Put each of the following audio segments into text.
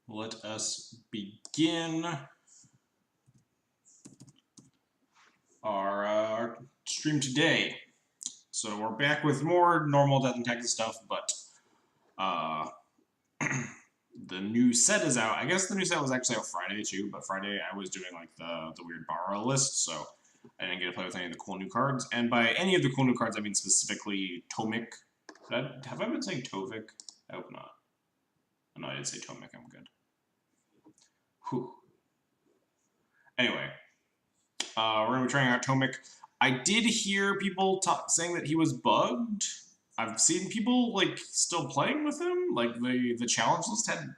Let us begin our stream today. So we're back with more normal Death and Taxes stuff, but the new set is out. I guess the new set was actually out Friday too, but Friday I was doing like the weird borrow list, so I didn't get to play with any of the cool new cards. And by any of the cool new cards, I mean specifically Tomic. Have I been saying Tovik? I hope not. Oh, no, I did say Tomic. I'm good. Whew. Anyway, we're gonna be trying out Tomic. I did hear people saying that he was bugged. I've seen people like still playing with him. Like the challenge list had,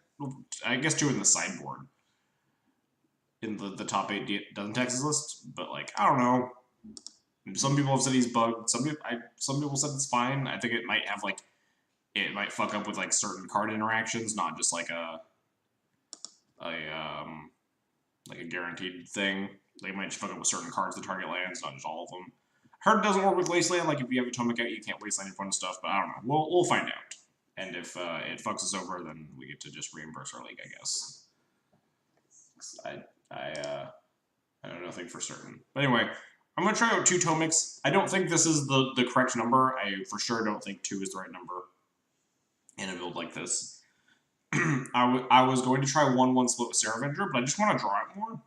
I guess, 2 in the sideboard in the top 8 dozen Texas list. But like, I don't know. Some people have said he's bugged. Some people said it's fine. I think it might have like it might fuck up with like certain card interactions, not just like a guaranteed thing. They might just fuck up with certain cards that target lands, not just all of them. Heard it doesn't work with Wasteland. Like if you have a Tomic out, you can't wasteland your fun stuff. But I don't know. We'll find out. And if it fucks us over, then we get to just reimburse our league, I guess. I know nothing for certain. But anyway, I'm gonna try out 2 Tomics. I don't think this is the correct number. I for sure don't think 2 is the right number in a build like this. I was going to try 1-1 split with Sarah Avenger, but I just want to draw it more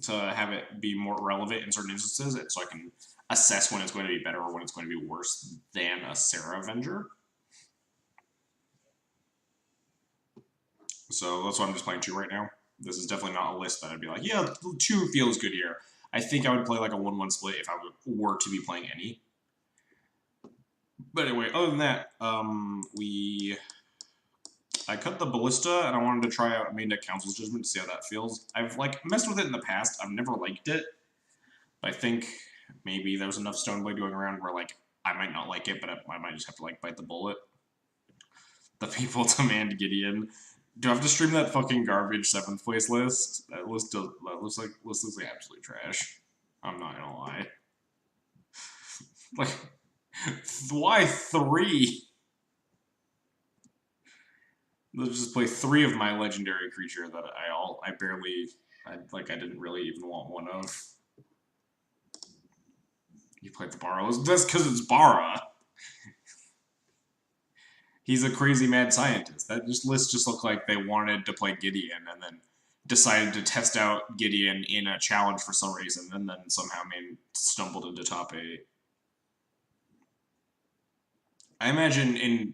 to have it be more relevant in certain instances, and so I can assess when it's going to be better or when it's going to be worse than a Sarah Avenger. So that's why I'm just playing 2 right now. This is definitely not a list that I'd be like, yeah, 2 feels good here. I think I would play like a 1-1 split if I were to be playing any. But anyway, other than that, I cut the Ballista, and I wanted to try out main deck Council's Judgment to see how that feels. I've like messed with it in the past. I've never liked it. I think maybe there's enough Stoneblade going around where like I might not like it, but I might just have to like bite the bullet. The people demand Gideon. Do I have to stream that fucking garbage 7th place list? That list looks like absolute trash. I'm not gonna lie. Like, why 3? Let's just play 3 of my legendary creature that I didn't really even want one of. You played the Borrows? That's because it's Bara. He's a crazy mad scientist. That list just looked like they wanted to play Gideon and then decided to test out Gideon in a challenge for some reason, and then somehow stumbled into top 8. I imagine in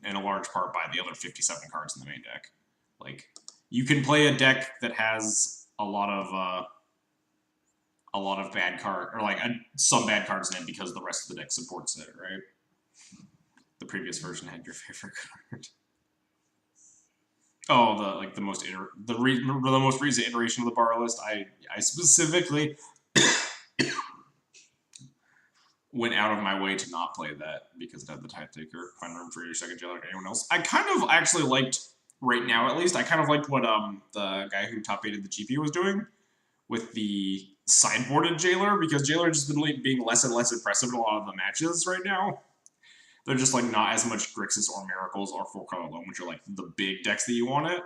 a large part by the other 57 cards in the main deck. Like, you can play a deck that has a lot of bad cards, or like some bad cards in it because the rest of the deck supports it, right? The previous version had your favorite card. Oh, the most recent iteration of the bar list. I specifically went out of my way to not play that because it had the Tide Taker. Find room for your second jailer like anyone else. I kind of actually liked, right now at least, I kind of liked what the guy who top 8'd the GP was doing with the sideboarded jailer, because jailer has just been being less and less impressive in a lot of the matches right now. They're just like not as much Grixis or Miracles or 4-color Loam, which are like the big decks that you want it,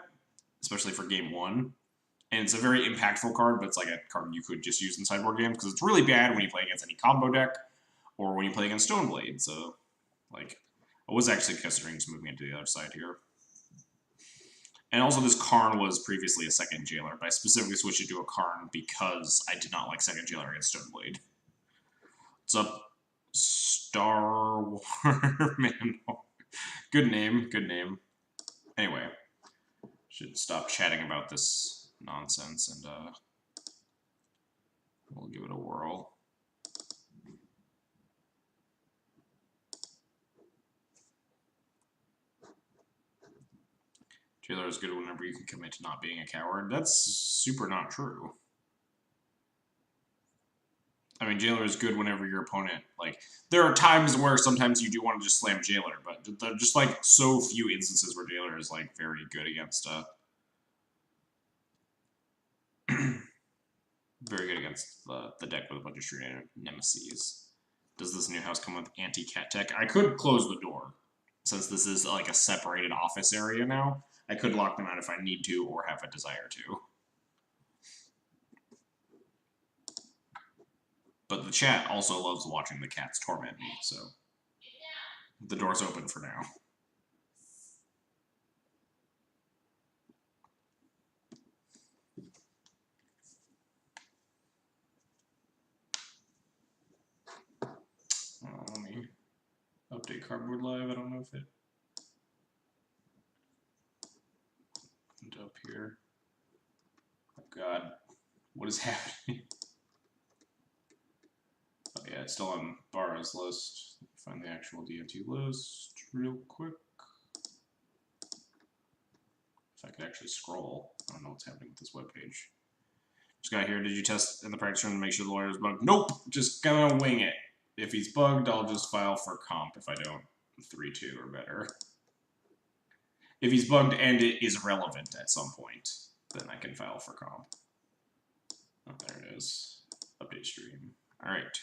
especially for game 1. And it's a very impactful card, but it's like a card you could just use in sideboard games because it's really bad when you play against any combo deck or when you play against Stoneblade. So, like, I was actually considering just moving into the other side here. And also, this Karn was previously a second jailer, but I specifically switched it to a Karn because I did not like second jailer against Stoneblade. What's up, Star War Man? Good name, good name. Anyway, should stop chatting about this nonsense and we'll give it a whirl. Jailer is good whenever you can commit to not being a coward. That's super not true. I mean, Jailer is good whenever your opponent, like, there are times where sometimes you do want to just slam Jailer, but there are just, like, so few instances where Jailer is, like, very good against, very good against the deck with a bunch of Street Nemesis. Does this new house come with anti-cat tech? I could close the door, since this is, like, a separated office area now. I could lock them out if I need to or have a desire to. But the chat also loves watching the cats torment me, so the door's open for now. Let me update Cardboard Live. I don't know if it went up here. Oh God, what is happening? Oh yeah, it's still on Barra's list. Find the actual D&T list real quick. If I could actually scroll. I don't know what's happening with this webpage. Just got here. Did you test in the practice room to make sure the lawyer's bugged? Nope. Just gonna wing it. If he's bugged, I'll just file for comp if I don't 3-2 or better. If he's bugged and it is relevant at some point, then I can file for comp. Oh, there it is. Update stream. Alright.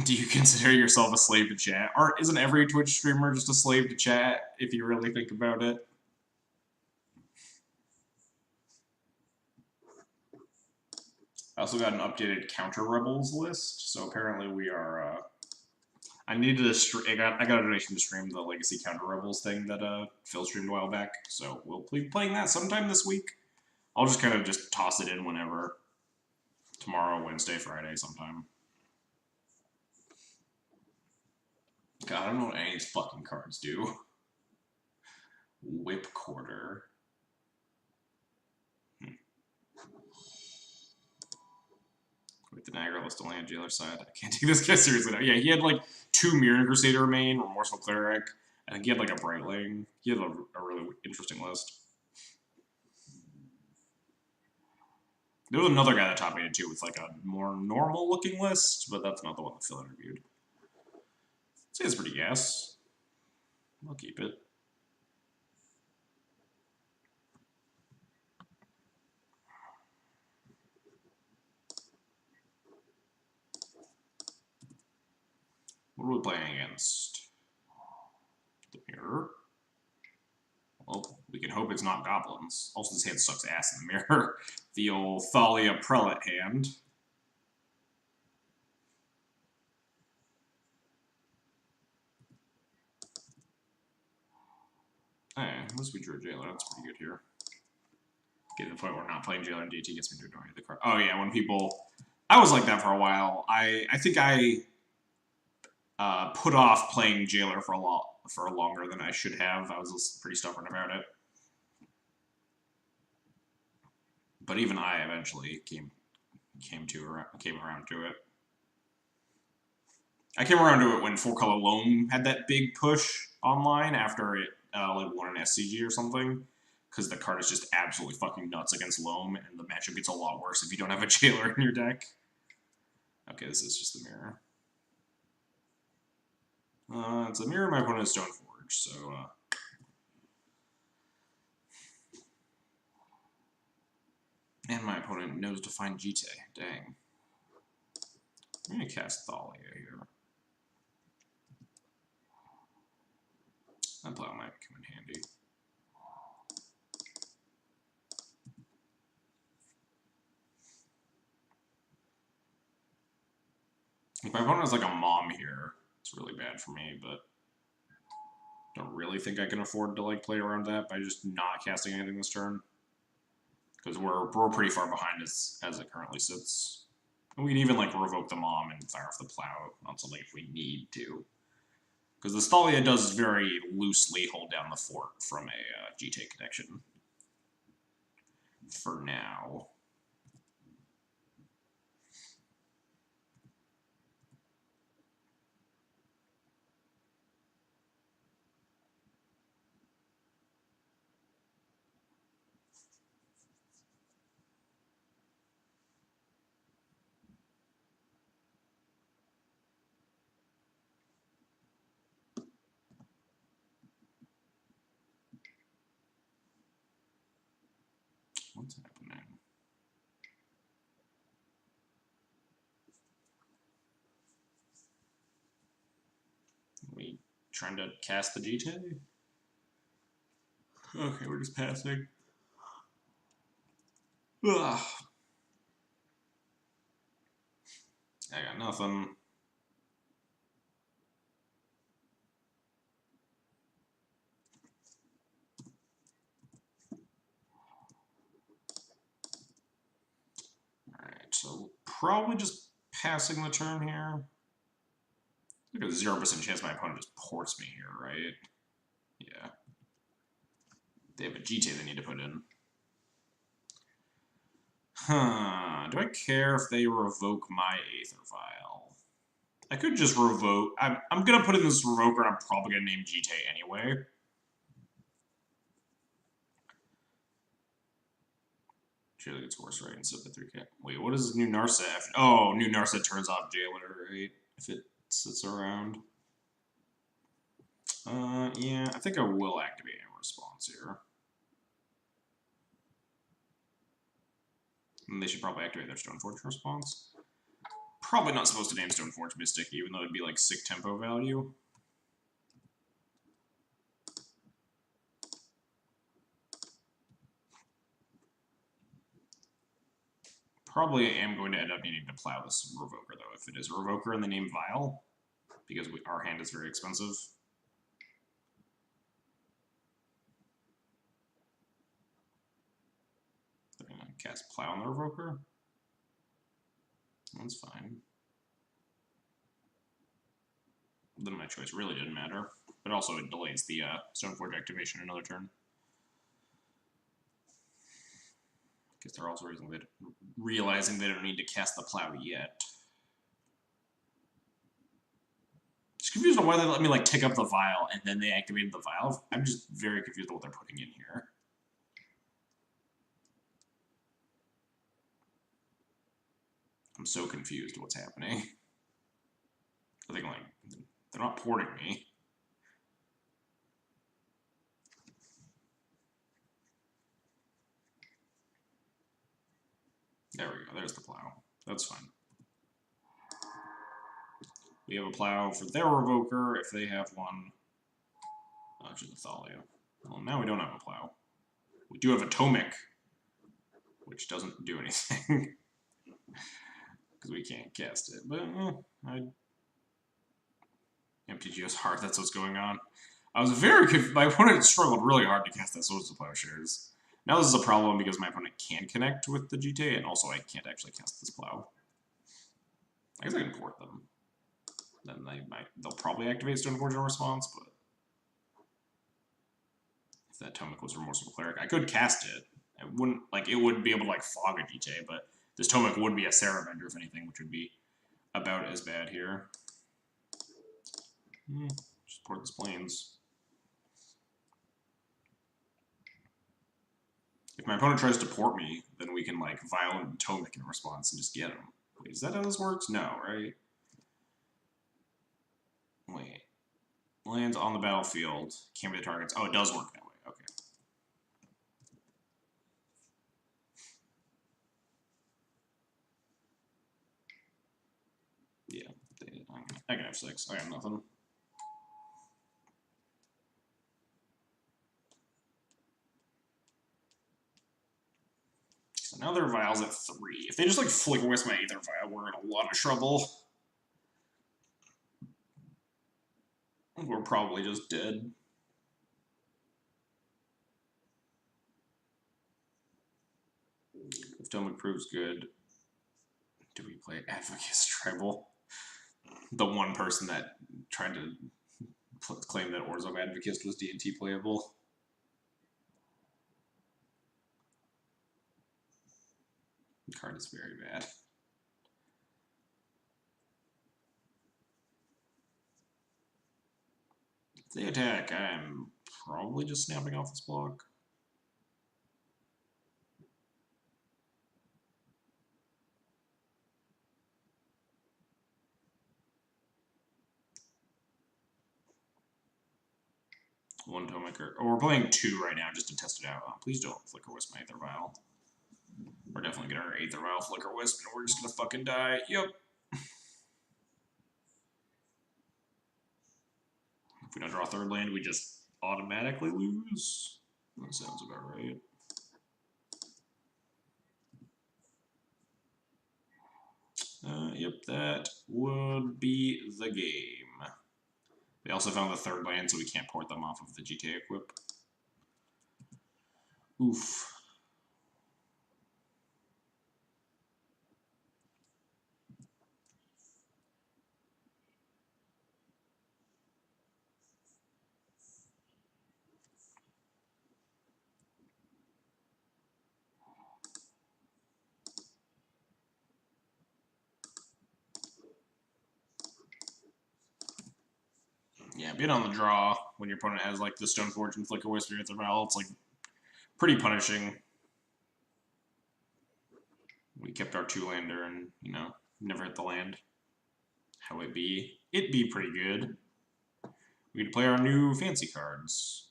Do you consider yourself a slave to chat? Or isn't every Twitch streamer just a slave to chat, if you really think about it? I also got an updated Counter Rebels list, so apparently we are, I needed I got a donation to stream the Legacy Counter Rebels thing that Phil streamed a while back, so we'll be playing that sometime this week. I'll just kind of just toss it in whenever. Tomorrow, Wednesday, Friday, sometime. God, I don't know what any of these fucking cards do. Whip Quarter. With the Niagara list only on Jailer's side. I can't take this guy seriously now. Yeah, he had like 2 Mirror Crusader main, Remorseful Cleric. I think he had like a Brightling. He had a really interesting list. There was another guy that top 8 too with like a more normal looking list, but that's not the one that Phil interviewed. I'd say it's pretty gas. I'll keep it. What are we playing against? The Mirror. Well, we can hope it's not goblins. Also, this hand sucks ass in the mirror. The old Thalia Prelate hand. Hey, at least we drew a Jailer. That's pretty good here. Getting to the point where not playing Jailer and DT gets me to ignore the card. Oh yeah, when people... I was like that for a while. I think I put off playing Jailer for longer than I should have. I was pretty stubborn about it. But even I eventually came around to it. I came around to it when 4-color Loam had that big push online after it like won an SCG or something. Because the card is just absolutely fucking nuts against Loam, and the matchup gets a lot worse if you don't have a Jailer in your deck. Okay, this is just the Mirror. It's a Mirror, my opponent is Stoneforge, so... And my opponent knows to find Jite. Dang. I'm gonna cast Thalia here. That plow might come in handy. If my opponent has like a Mom here, it's really bad for me, but don't really think I can afford to like play around that by just not casting anything this turn. Because we're pretty far behind as it currently sits. And we can even like revoke the Mom and fire off the plow on something if we need to. Because the Thalia does very loosely hold down the fort from a Jite connection. For now. What's happening? We trying to cast the GT. Okay, we're just passing. Ugh. I got nothing. Alright, so probably just passing the turn here. Look at a 0% chance my opponent just ports me here, right? Yeah. They have a GT they need to put in. Huh. Do I care if they revoke my Aether Vial? I could just revoke. I'm gonna put in this Revoker and I'm probably gonna name GT anyway. Surely it's worse, right? Instead of the 3K. Wait, what does New Narset have? Oh, New Narset turns off Jailer, right? If it sits around. Yeah, I think I will activate a response here. And they should probably activate their Stoneforge response. Probably not supposed to name Stoneforge Mystic, even though it'd be like sick tempo value. Probably am going to end up needing to plow this Revoker, though, if it is a Revoker in the name Vial, because our hand is very expensive. They're going to cast Plow on the Revoker. That's fine. Then my choice really didn't matter, but also it delays the Stoneforge activation another turn. Because they're also realizing they don't need to cast the Plow yet. Just confused on why they let me like tick up the Vial and then they activated the Vial. I'm just very confused on what they're putting in here. I'm so confused what's happening. I think like they're not porting me. There we go, there's the Plow. That's fine. We have a Plow for their Revoker if they have one. Actually, the Thalia. Well, now we don't have a Plow. We do have a Tomic, which doesn't do anything. Because we can't cast it. But, MTGO's hard, that's what's going on. I was very confused. My opponent struggled really hard to cast that Swords of Plowshares. Now this is a problem because my opponent can connect with the GTA, and also I can't actually cast this Plow. I guess I can port them. Then they'll probably activate Stoneforge in response, but if that Tomic was Remorseful Cleric, I could cast it. It wouldn't, like, it would be able to, like, fog a GTA, but this Tomic would be a Sarah Vendor, if anything, which would be about as bad here. Just port this Plains. If my opponent tries to port me, then we can, like, Violent Tomic in response and just get him. Wait, is that how this works? No, right? Wait. Lands on the battlefield. Can't be the targets. Oh, it does work that way. Okay. Yeah. I can have 6. I got nothing. So now their Vial's at 3. If they just, like, Flicker Wisp my Aether Vial, we're in a lot of trouble. We're probably just dead. If Tomic proves good, do we play Advocates Tribal? The one person that tried to claim that Orzhov Advocates was D&T playable. The card is very bad. If they attack, I'm probably just snapping off this block. One Tomic, or we're playing 2 right now just to test it out. Please don't Flicker Wisp my Aether Vial. We're definitely getting our Aether Vial Flicker Wisp, and we're just gonna fucking die. Yep. If we don't draw a third land, we just automatically lose. That sounds about right. Yep, that would be the game. They also found the third land, so we can't port them off of the GTA equip. Oof. Yeah, being on the draw when your opponent has like the Stoneforge and Flicker Whisper at the Val, it's like pretty punishing. We kept our 2-lander and, you know, never hit the land. How it be? It'd be pretty good. We could play our new fancy cards.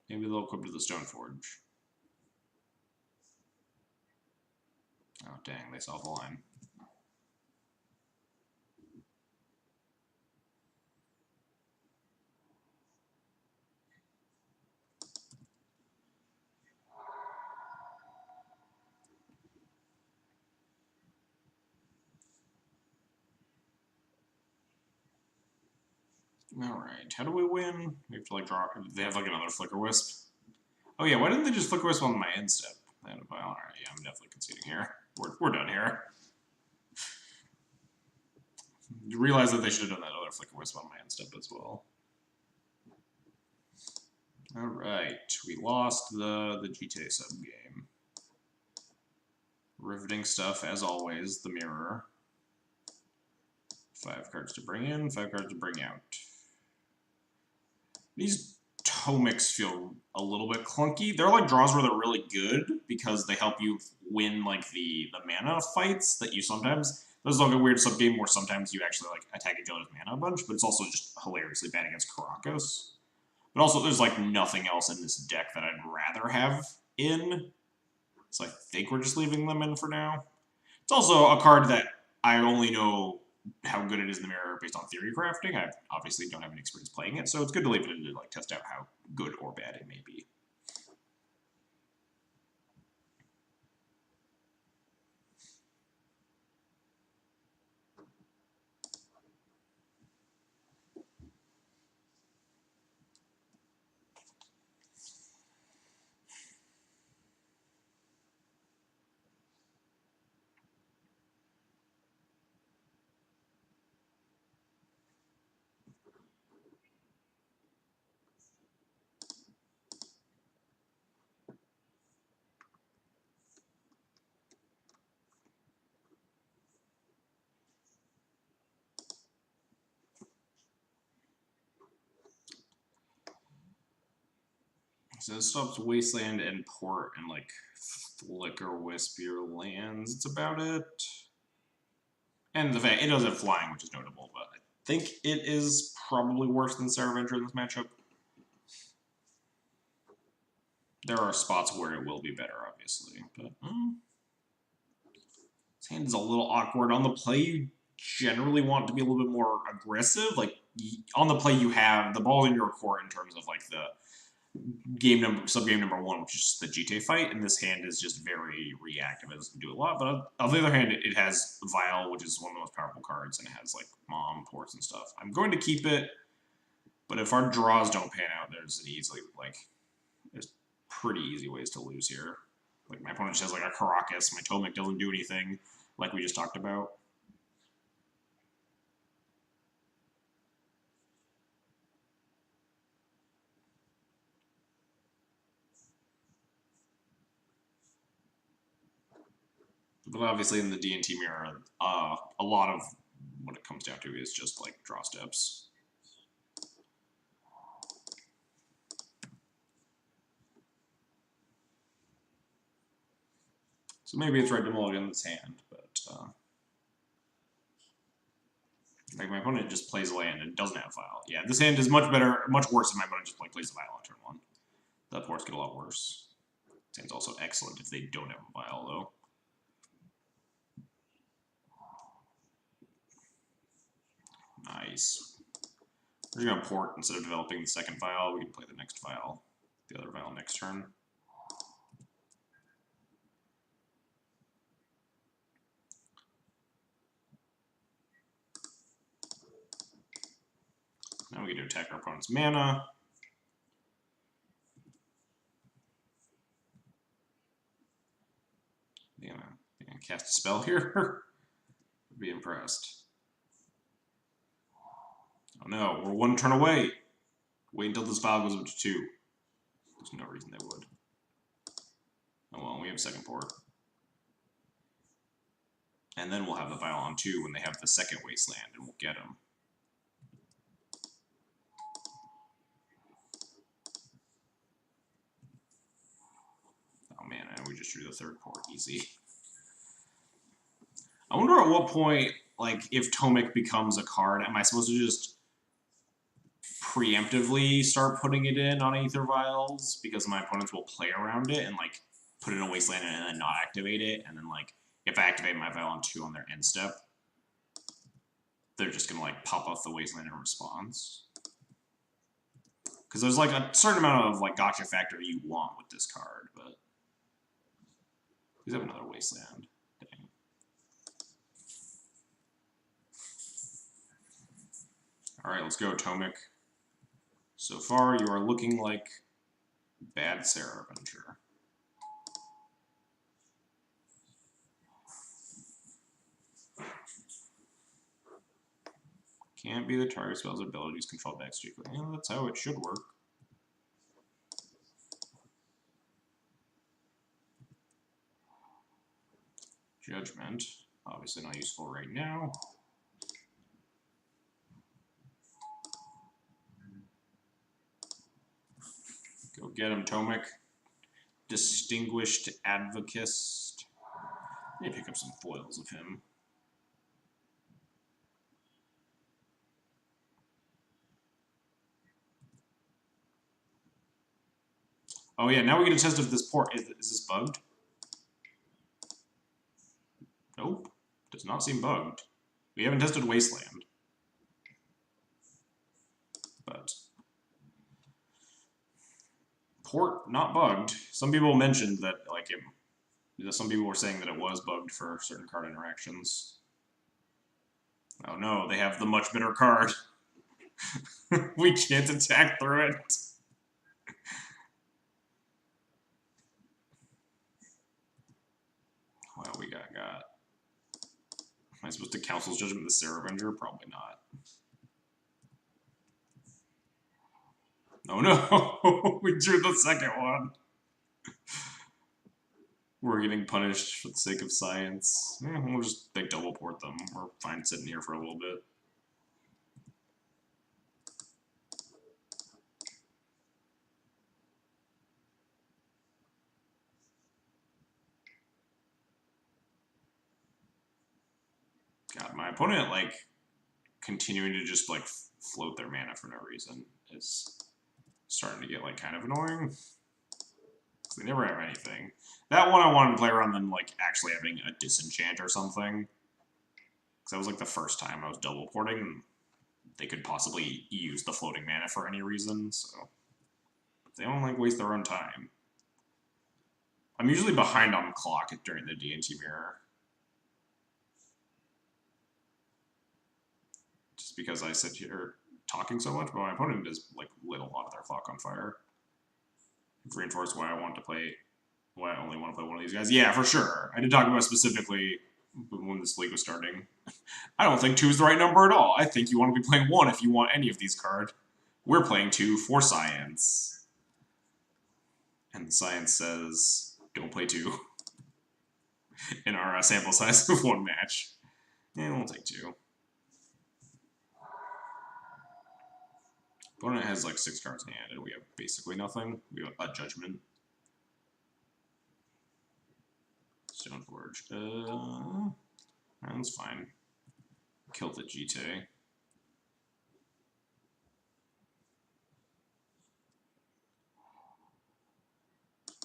Maybe they'll equip to the Stoneforge. Oh, dang, they saw the line. Alright, how do we win? We have to, like, draw. They have, like, another Flicker Wisp. Oh, yeah, why didn't they just Flicker Wisp on my end step? Alright, yeah, I'm definitely conceding here. We're done here. You realize that they should have done that other Flicker Wisp on my end step as well. Alright, we lost the GTA sub game. Riveting stuff, as always, the mirror. 5 cards to bring in, 5 cards to bring out. These Tomics feel a little bit clunky. They're like draws where they're really good because they help you win like the mana fights that you sometimes. There's like a weird sub game where sometimes you actually like attack each other's mana a bunch, but it's also just hilariously bad against Caracas. But also there's like nothing else in this deck that I'd rather have in. So I think we're just leaving them in for now. It's also a card that I only know how good it is in the mirror based on theory crafting. I obviously don't have any experience playing it, so it's good to leave it in to like test out how good or bad it may be. So it stops Wasteland and Port and like Flicker Wisp your lands. It's about it. And the fact it does have flying, which is notable, but I think it is probably worse than Saraventure in this matchup. There are spots where it will be better, obviously, but this hand is a little awkward. On the play, you generally want to be a little bit more aggressive. Like on the play, you have the ball in your court in terms of like the sub game number 1, which is the GTA fight, and this hand is just very reactive. It doesn't do a lot, but on the other hand, it has Vial, which is one of the most powerful cards, and it has like Mom, ports, and stuff. I'm going to keep it, but if our draws don't pan out, there's pretty easy ways to lose here. Like my opponent just has like a Caracas, my Tomic doesn't do anything, like we just talked about. But obviously in the D&T mirror, a lot of what it comes down to is just like draw steps. So maybe it's right to mulligan this hand, but like my opponent just plays land and doesn't have Vial. Yeah, this hand is much better, much worse if my opponent just plays the Vial on turn 1. The ports get a lot worse. This hand's also excellent if they don't have a Vial, though. Nice. We're just gonna port instead of developing the second file. We can play the next file, the other file next turn. Now we get to attack our opponent's mana. They're gonna cast a spell here. I'd be impressed. Oh no, we're one turn away. Wait until this file goes up to 2. There's no reason they would. Oh well, we have second port. And then we'll have the file on 2 when they have the second wasteland, and we'll get them. Oh man, we just drew the third port, easy. I wonder at what point, like, if Tomic becomes a card, am I supposed to just preemptively start putting it in on Aether Vials? Because my opponents will play around it and, like, put it in a wasteland and then not activate it, and then, like, if I activate my vial on 2 on their end step, they're just gonna, like, pop off the wasteland in response. Because there's, like, a certain amount of, like, gotcha factor you want with this card, but... Please have another wasteland. Dang. Alright, let's go, Tomic. So far, you are looking like bad Sarah Avenger. Can't be the target spell's abilities controlled by extremely. Yeah, that's how it should work. Judgment. Obviously not useful right now. Go get him, Tomic. Distinguished Advocist. Maybe pick up some foils of him. Oh yeah, now we get a test if this port is this bugged? Nope. Does not seem bugged. We haven't tested Wasteland. But port not bugged. Some people mentioned that like some people were saying that it was bugged for certain card interactions. Oh no, they have the much better card. We can't attack through it. Well, we got. Am I supposed to Council's Judgment the Sarah Avenger? Probably not. Oh no! We drew the second one. We're getting punished for the sake of science. We'll just double port them. We're fine sitting here for a little bit. God, my opponent, like, continuing to just, like, float their mana for no reason is starting to get, like, kind of annoying. They never have anything. That one I wanted to play around them, like, actually having a disenchant or something. Because that was, like, the first time I was double porting, and they could possibly use the floating mana for any reason, so... They don't, like, waste their own time. I'm usually behind on clock during the D&T mirror. Just because I sit here talking so much, but my opponent has, like, lit a lot of their clock on fire. It's reinforced why I want to play... Why I only want to play one of these guys. Yeah, for sure. I did talk about specifically when this league was starting. I don't think 2 is the right number at all. I think you want to be playing 1 if you want any of these cards. We're playing 2 for science. And the science says, don't play 2. In our sample size of 1 match. And we'll take 2. Opponent has like 6 cards in hand, and we have basically nothing. We have a Judgment. Stoneforge. That's fine. Kill the Jite.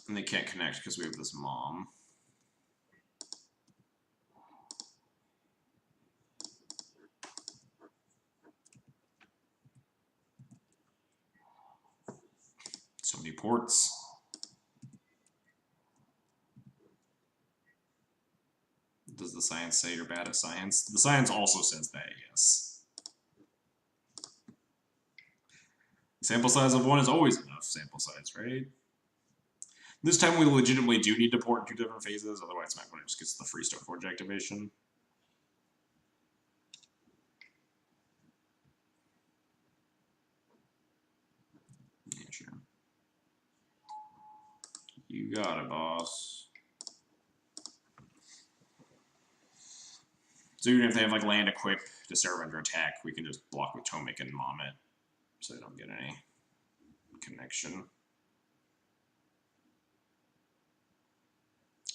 And they can't connect because we have this mom. ports. Does the science say you're bad at science? The science also says that, yes. The sample size of 1 is always enough sample size, right? This time we legitimately do need to port in 2 different phases, otherwise my opponent just gets the free Stoneforge activation. Yeah, sure. You got it, boss. So even if they have like land equip to serve under attack, we can just block with Tomic and Mom it, so they don't get any connection.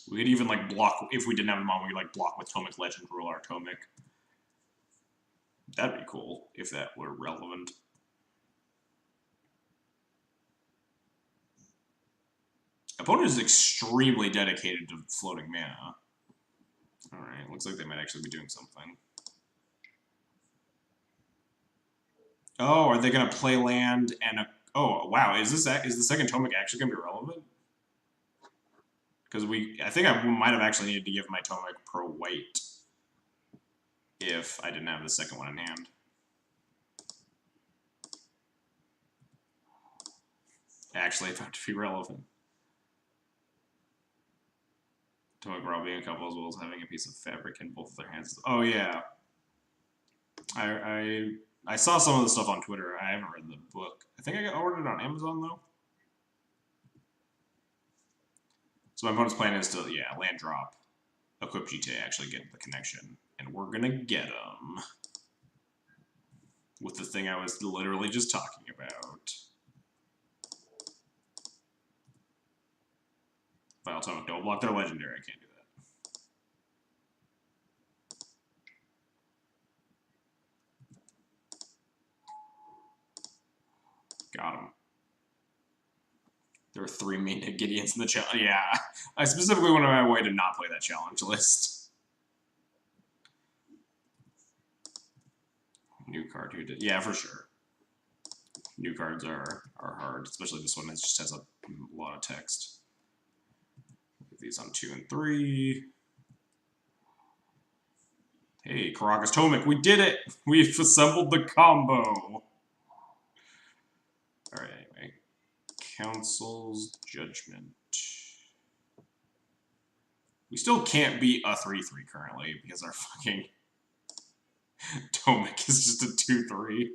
We could even like block, if we didn't have a Mom, we could like block with Tomic Legend, rule our Tomic. That'd be cool if that were relevant. Opponent is extremely dedicated to floating mana. Alright, looks like they might actually be doing something. Oh, are they gonna play land and a... Oh, wow, is the second Tomic actually gonna be relevant? Because I think I might have actually needed to give my Tomic pro white if I didn't have the second one in hand. Actually, it found to be relevant. Tomic Brawl being a couple as well as having a piece of fabric in both of their hands. Oh yeah. I saw some of the stuff on Twitter. I haven't read the book. I think I ordered it on Amazon though. So my opponent's plan is to, yeah, land drop, equip GT, actually get the connection, and we're gonna get them with the thing I was literally just talking about. Vile Tomic, don't block their legendary. I can't do that. Got him. There were 3 main Gideons in the challenge. Yeah, I specifically went out of my way to not play that challenge list. New card who did? Yeah, for sure. New cards are hard, especially this one that just has a lot of text. Put these on 2 and 3. Hey, Karakas Tomic, we did it! We've assembled the combo! Alright, anyway. Council's Judgment. We still can't beat a 3-3 currently because our fucking Tomic is just a 2-3.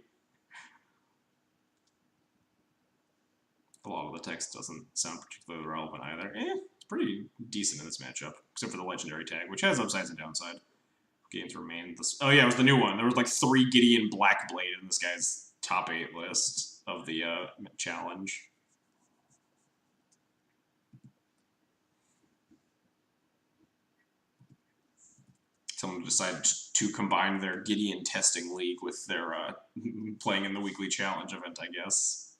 A lot of the text doesn't sound particularly relevant either. It's pretty decent in this matchup, except for the legendary tag, which has upsides and downside. Games remain. Oh yeah, it was the new one. There was like 3 Gideon Blackblade in this guy's top 8 list of the challenge. Someone decided to combine their Gideon testing league with their playing in the weekly challenge event, I guess.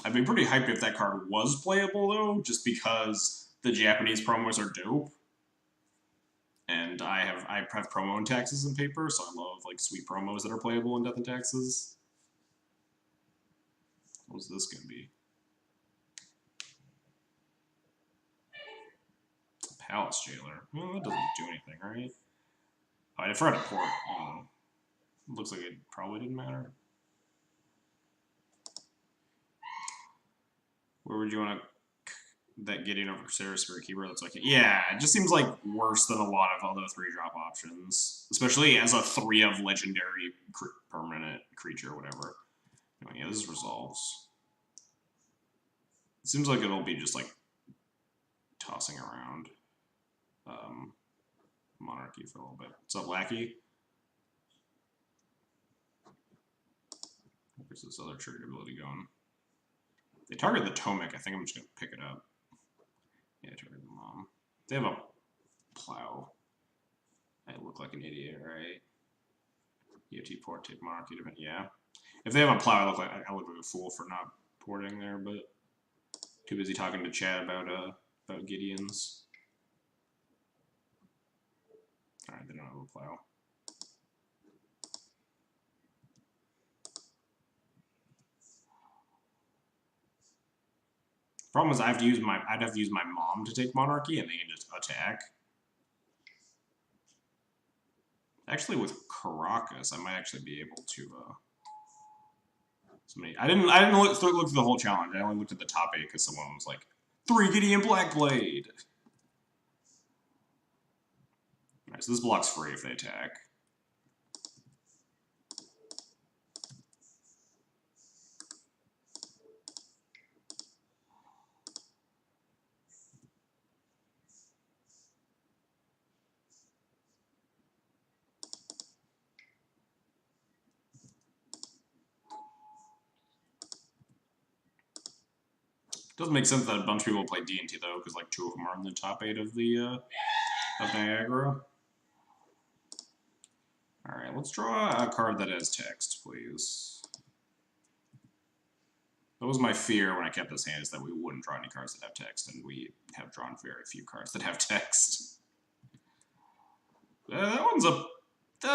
I'd be pretty hyped if that card was playable, though, just because the Japanese promos are dope. And I have promo and taxes in paper, so I love like sweet promos that are playable in Death and Taxes. What's this gonna be? Palace Jailer. Well, that doesn't do anything, right? Oh, I forgot to port. Looks like it probably didn't matter. Where would you want to that Gideon over Crusader Spirit Keeper? That's like, yeah, it just seems like worse than a lot of other 3-drop options, especially as a 3 of legendary permanent creature or whatever. Anyway, yeah, this resolves. It seems like it'll be just like tossing around Monarchy for a little bit. What's up, Lackey? Where's this other trigger ability going? They target the Tomic. I think I'm just going to pick it up. Yeah, target the Mom. They have a Plow. I look like an idiot, right? EOT port, take Monarchy, different. Yeah. If they have a Plow, I look like a fool for not porting there, but too busy talking to Chad about Gideons. Alright, they don't have a plow. Problem is, I'd have to use my mom to take Monarchy, and they can just attack. Actually, with Caracas, I might actually be able to. I didn't look through the whole challenge. I only looked at the top 8 because someone was like, 3 Gideon Blackblade. Alright, so this block's free if they attack. Doesn't make sense that a bunch of people play D&T though, because like 2 of them are in the top 8 of the of Niagara. All right, let's draw a card that has text, please. That was my fear when I kept this hand, is that we wouldn't draw any cards that have text, and we have drawn very few cards that have text. That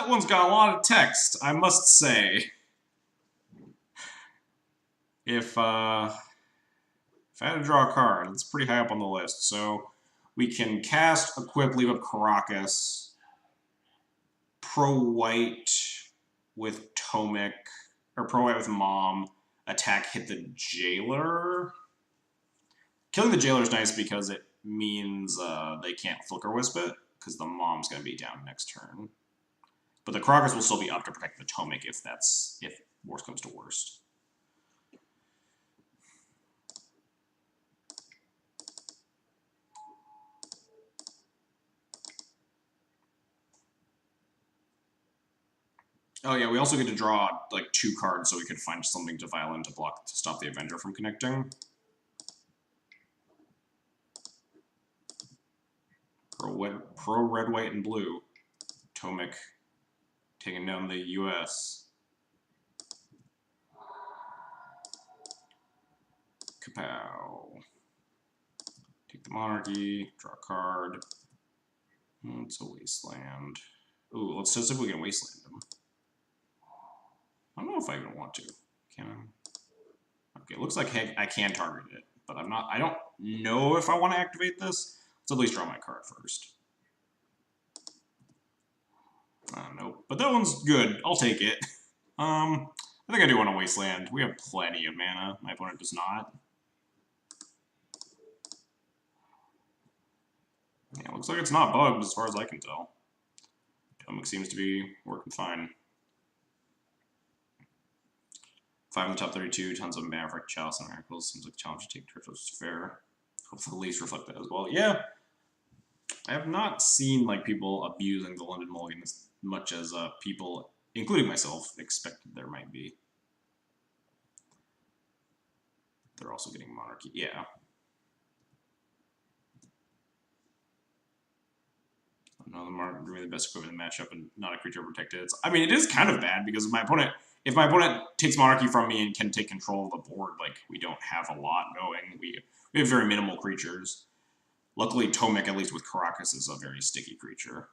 one's got a lot of text, I must say. If I had to draw a card, it's pretty high up on the list. So we can cast, equip, leave up Caracas, pro-white with Tomic, or pro-white with Mom, attack, hit the Jailer. Killing the Jailer is nice because it means they can't Flicker Wisp it, because the Mom's going to be down next turn. But the Caracas will still be up to protect the Tomic if worst comes to worst. Oh yeah, we also get to draw like 2 cards so we could find something to violin to block to stop the Avenger from connecting. Pro red, white, and blue. Tomic taking down the US. Kapow. Take the Monarchy, draw a card. It's a Wasteland. Ooh, let's see if we can Wasteland them. I don't know if I even want to. Can I? Okay, looks like I can target it, but I don't know if I want to activate this. Let's at least draw my card first. Nope. But that one's good. I'll take it. I think I do want to Wasteland. We have plenty of mana. My opponent does not. Yeah, looks like it's not bugged as far as I can tell. Tomic seems to be working fine. 5 in the top 32, tons of Maverick, Chalice, and Miracles. Seems like the challenge to take turtles is fair. Hope the Leafs reflect that as well. Yeah, I have not seen like people abusing the London Mulligan as much as people, including myself, expected there might be. They're also getting Monarchy. Yeah. Another Monarch really the best equipment in the matchup and not a creature protected. I mean, it is kind of bad because if my opponent takes Monarchy from me and can take control of the board, like, we don't have a lot going. We have very minimal creatures. Luckily, Tomic, at least with Caracas, is a very sticky creature.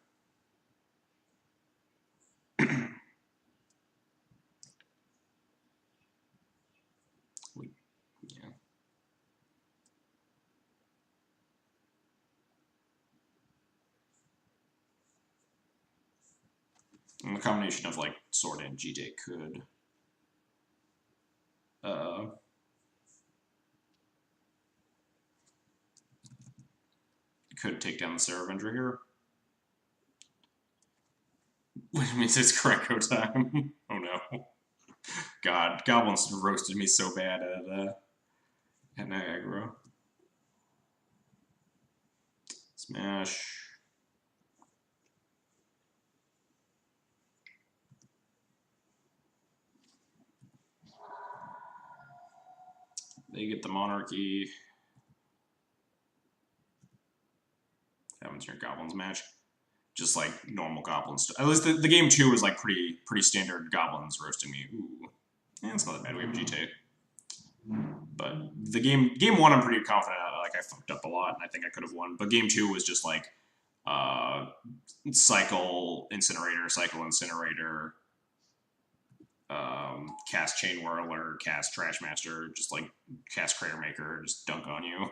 Yeah. And the combination of, like, Sword and G-Day could... could take down the Sarah Avenger here. Which means it's Greco time. Oh no. God, Goblins roasted me so bad at Niagara. Smash. They get the Monarchy. Happens your Goblins match. Just like normal Goblins. At least the game 2 was like pretty standard Goblins roasting me. Ooh. Yeah, it's not that bad. We have a G-Tape. But the game 1 I'm pretty confident like I fucked up a lot and I think I could have won. But game 2 was just like Cycle Incinerator, Cast Chain Whirler, Cast Trash Master, just like Cast Crater Maker, just dunk on you.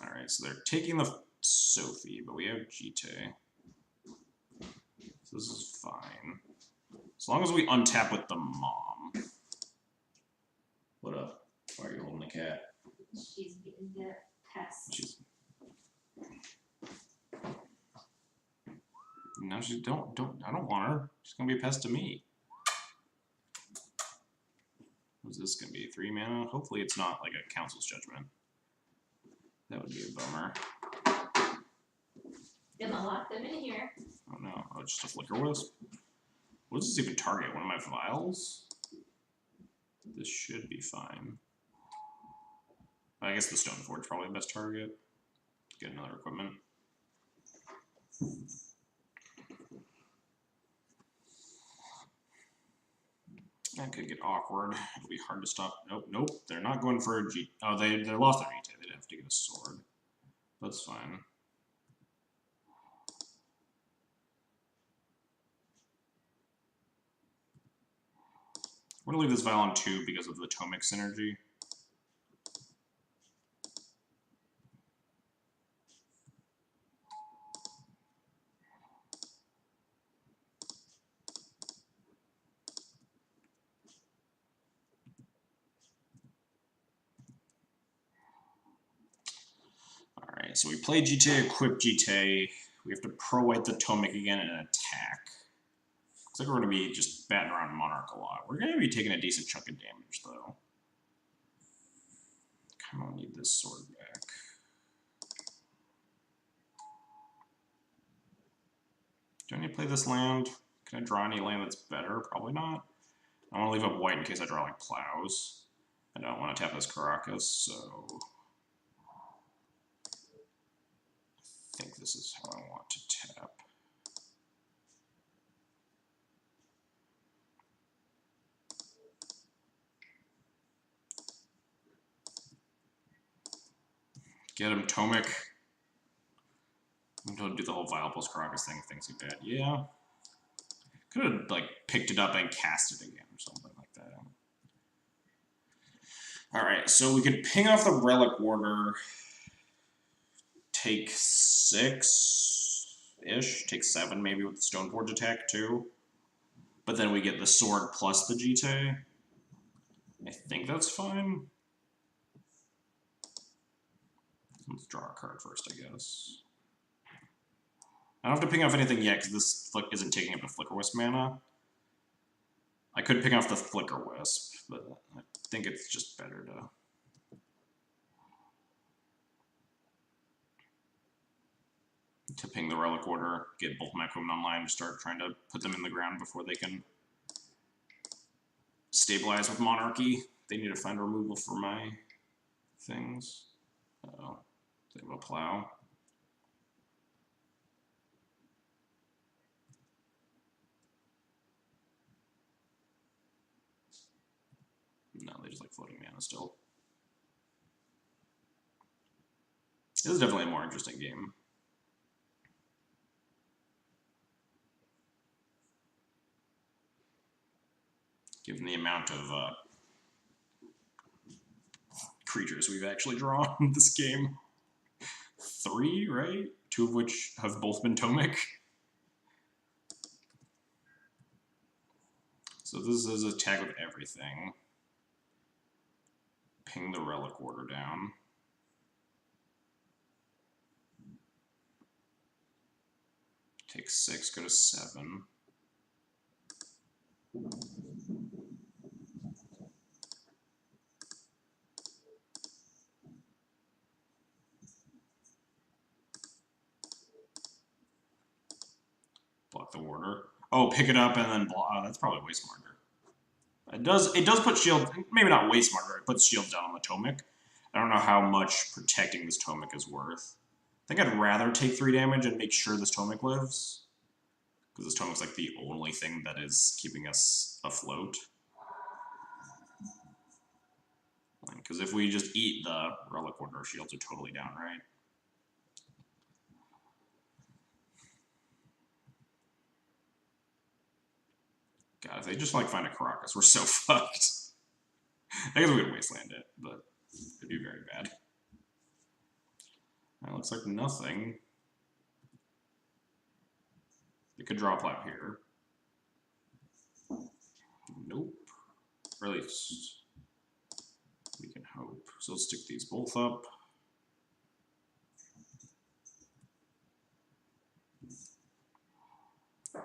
Alright, so they're taking the Sophie, but we have Jite. So this is fine. As long as we untap with the mom. What up? Why are you holding the cat? She's getting the pest. No, she don't. I don't want her. She's gonna be a pest to me. What's this gonna be? 3 mana? Hopefully it's not like a Council's Judgment. That would be a bummer. Gonna lock them in here. Oh no! Oh, just a Flicker Wisp. What does this even target? One of my vials? This should be fine. I guess the Stoneforge probably the best target. Get another equipment. That could get awkward. It'll be hard to stop. Nope. They're not going for a G. Oh, they lost their G. They'd have to get a sword. That's fine. We're gonna leave this vial on 2 because of the Tomic synergy. Alright, so we play GTA, equip GTA. We have to pro-white the Tomic again and attack. Looks like we're going to be just batting around Monarch a lot. We're going to be taking a decent chunk of damage, though. Kind of need this sword back. Do I need to play this land? Can I draw any land that's better? Probably not. I want to leave up white in case I draw, like, Plows. I don't want to tap this Caracas, so... I think this is how I want to tap. Get him, Tomic. I'm going to do the whole Vial plus Caracas thing if things get bad. Yeah. Could have, like, picked it up and cast it again or something like that. Alright, so we could ping off the Relic Warder. Take 6-ish. Take 7 maybe with the Stoneforge attack too. But then we get the sword plus the Jite. I think that's fine. Let's draw a card first, I guess. I don't have to ping off anything yet because this flick isn't taking up the Flicker Wisp mana. I could ping off the Flicker Wisp, but I think it's just better to ping the Relic Order, get both my equipment online, start trying to put them in the ground before they can stabilize with Monarchy. They need to find removal for my things. Uh-oh. They have a Plow. No, they just like floating mana still. This is definitely a more interesting game. Given the amount of creatures we've actually drawn in this game. 3, right? 2 of which have both been Tomic. So this is a tag with everything. Ping the Relic Order down. Take 6, go to 7. Block the Warder. Oh, pick it up and then block. Oh, that's probably way smarter. It does put shield, maybe not way smarter, it puts shield down on the Tomic. I don't know how much protecting this Tomic is worth. I think I'd rather take 3 damage and make sure this Tomic lives. Because this Tomic's like the only thing that is keeping us afloat. Because if we just eat the Relic Order, our shields are totally down, right? God, if they just like find a Caracas, we're so fucked. I guess we could wasteland it, but it'd be very bad. That looks like nothing. They could drop out here. Nope. Or at least we can hope. So let's stick these both up.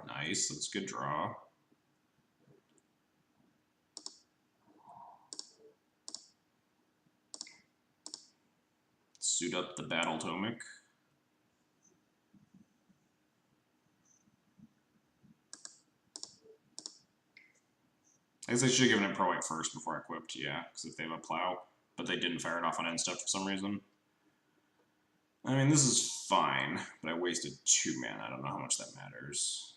Nice, that's a good draw. Suit up the Battle Tomic. I guess I should have given it Pro White first before I equipped, yeah, because if they have a Plow, but they didn't fire it off on end step for some reason. I mean, this is fine, but I wasted 2 mana. I don't know how much that matters.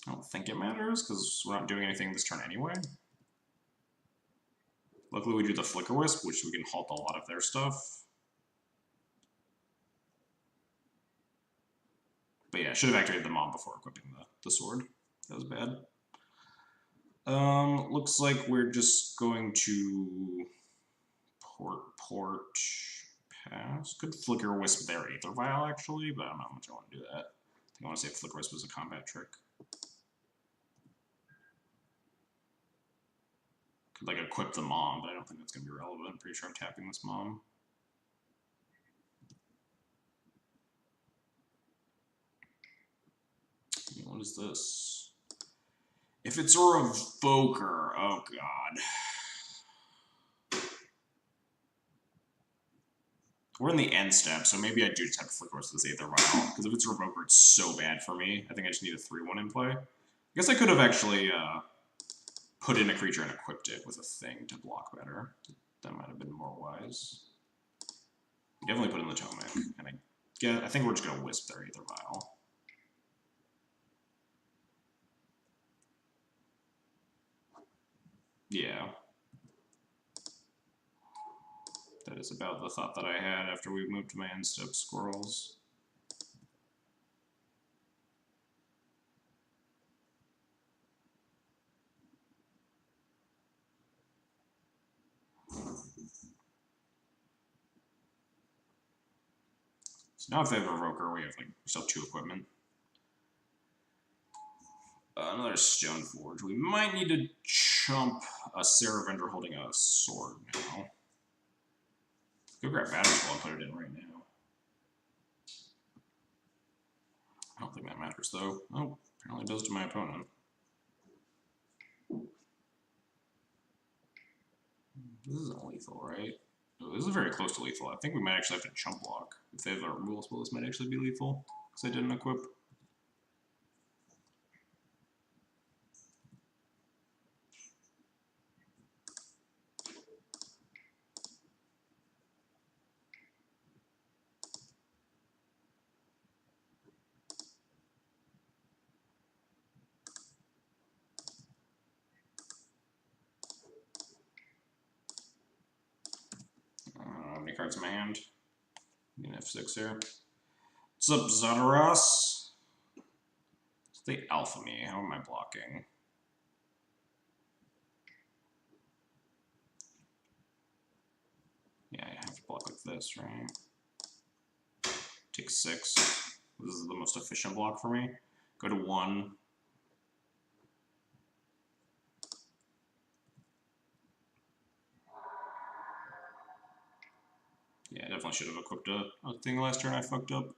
I don't think it matters, because we're not doing anything this turn anyway. Luckily we do the Flicker Wisp, which we can halt a lot of their stuff. But yeah, I should have activated the Mom before equipping the sword. That was bad. Looks like we're just going to port, pass. Could Flicker Wisp their Aether Vial, actually, but I don't know how much I want to do that. I think I want to say Flicker Wisp was a combat trick. Could, like, equip the Mom, but I don't think that's going to be relevant. I'm pretty sure I'm tapping this Mom. What is this? If it's a Revoker, oh god. We're in the end step, so maybe I do just have to Flicker Wisp this Aether Vial, because if it's a Revoker, it's so bad for me. I think I just need a 3-1 in play. I guess I could have actually put in a creature and equipped it with a thing to block better. That might have been more wise. Definitely put in the Tomic, and I think we're just going to Wisp their Aether Vial. Yeah. That is about the thought that I had after we moved my end step squirrels. So now if they have a Revoker, we have like still 2 equipment. Another Stone Forge. We might need to chump a Sarah Vendor holding a sword now. Go grab Battle Scroll and put it in right now. I don't think that matters though. Oh, apparently it does to my opponent. This isn't lethal, right? Oh, this is very close to lethal. I think we might actually have to chump block. If they have a removal spell, this might actually be lethal, because I didn't equip. How many cards in my hand? Need an F6 here. What's up, Zadaras? They alpha me. How am I blocking? Yeah, I have to block like this, right? Take 6. This is the most efficient block for me. Go to 1. Yeah, I definitely should have equipped a thing last turn. I fucked up.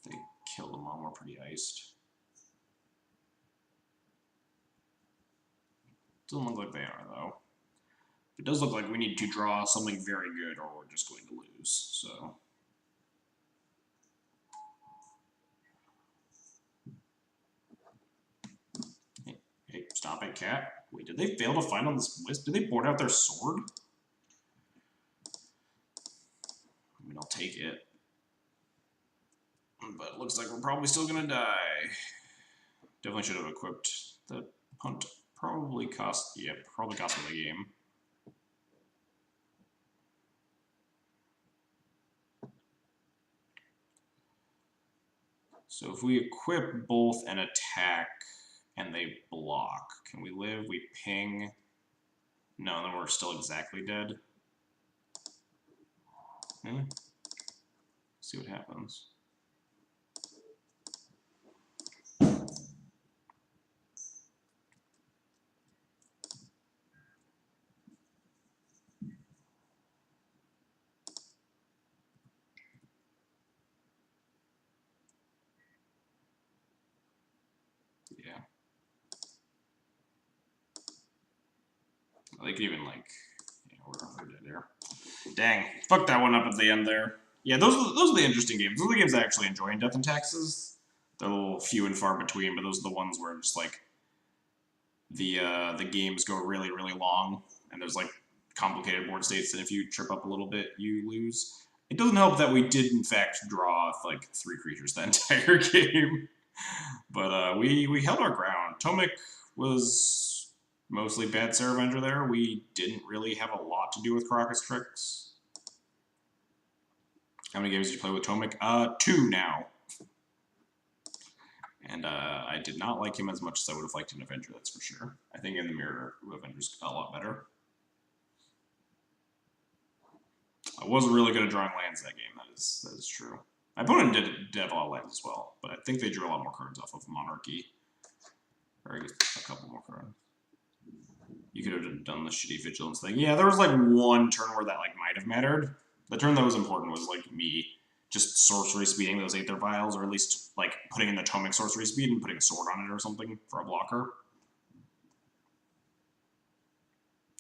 They kill them all. We're pretty iced. Doesn't look like they are, though. It does look like we need to draw something very good or we're just going to lose, so. Hey, stop it, cat. Wait, did they fail to find on this Wisp? Did they board out their sword? I mean, I'll take it. But it looks like we're probably still gonna die. Definitely should have equipped the punt. Probably cost me the game. So if we equip both an attack and they block, can we live? We ping. No, then we're still exactly dead. See what happens. Yeah. They could even, like, yeah, we're dead there. Dang, fucked that one up at the end there. Yeah, those are the interesting games. Those are the games I actually enjoy in Death and Taxes. They're a little few and far between, but those are the ones where just like the games go really, really long, and there's like complicated board states, and if you trip up a little bit, you lose. It doesn't help that we did in fact draw like 3 creatures that entire game, but we held our ground. Tomic was mostly bad Saravenger there. We didn't really have a lot to do with Caracas Tricks. How many games did you play with Tomic? 2 now. And I did not like him as much as I would have liked in Avenger, that's for sure. I think in the mirror, Avenger's a lot better. I wasn't really good at drawing lands that game, that is true. My opponent did have a lot of lands as well, but I think they drew a lot more cards off of Monarchy. Or I guess a couple more cards. You could have done the shitty Vigilance thing. Yeah, there was like one turn where that like might have mattered. The turn that was important was like me just sorcery speeding those Aether Vials, or at least like putting in the Tomic sorcery speed and putting a sword on it or something for a blocker.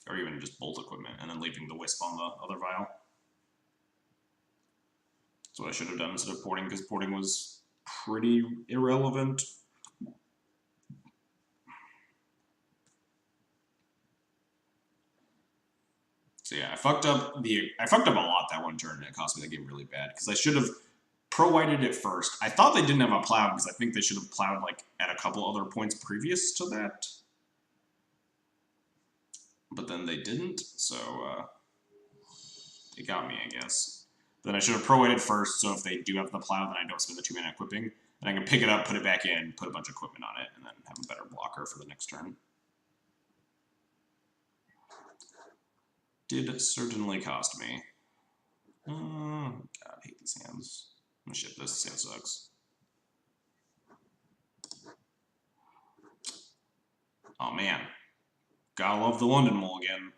Or even just bolt equipment and then leaving the Wisp on the other vial. That's what I should have done instead of porting, because porting was pretty irrelevant. So yeah, I fucked up a lot that one turn, and it cost me the game really bad, because I should have pro-whited it first. I thought they didn't have a plow, because I think they should have plowed like at a couple other points previous to that. But then they didn't, so it got me, I guess. Then I should have pro-whited first, so if they do have the plow, then I don't spend the 2-mana equipping. And I can pick it up, put it back in, put a bunch of equipment on it, and then have a better blocker for the next turn. Did certainly cost me. God, I hate these hands. I'm gonna ship this. This hand sucks. Oh man. Gotta love the London Mulligan.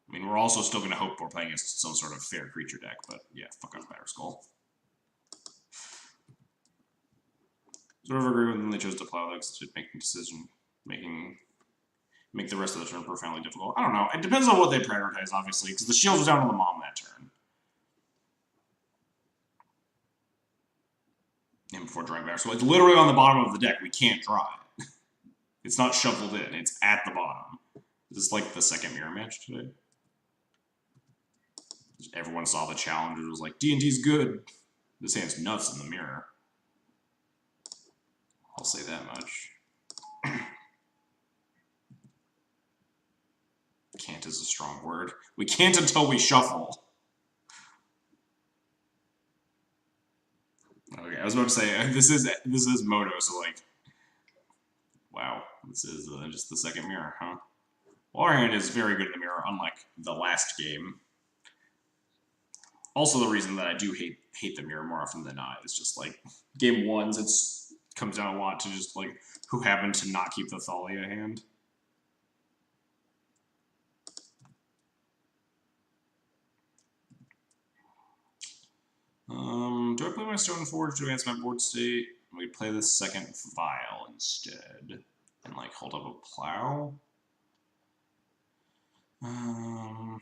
I mean, we're also still gonna hope we're playing against some sort of fair creature deck, but yeah, fuck off Batterskull. Sort of agree with them they chose to plow decks to make the decision, make the rest of the turn profoundly difficult. I don't know. It depends on what they prioritize, obviously, because the shield was down on the Mom that turn. And before drawing back. So it's literally on the bottom of the deck. We can't draw it. It's not shuffled in. It's at the bottom. This is like the second mirror match today. Everyone saw the challenge. It was like, D&T's good. This hand's nuts in the mirror. I'll say that much. Can't is a strong word. We can't until we shuffle. Okay, I was about to say, this is Moto, so like, wow, this is just the second mirror, huh? Well, our hand is very good in the mirror, unlike the last game. Also, the reason that I do hate the mirror more often than not is just like game ones. It comes down a lot to just like who happened to not keep the Thalia hand. Do I play my Stone Forge to advance my board state? We play the second Vial instead, and like hold up a plow. I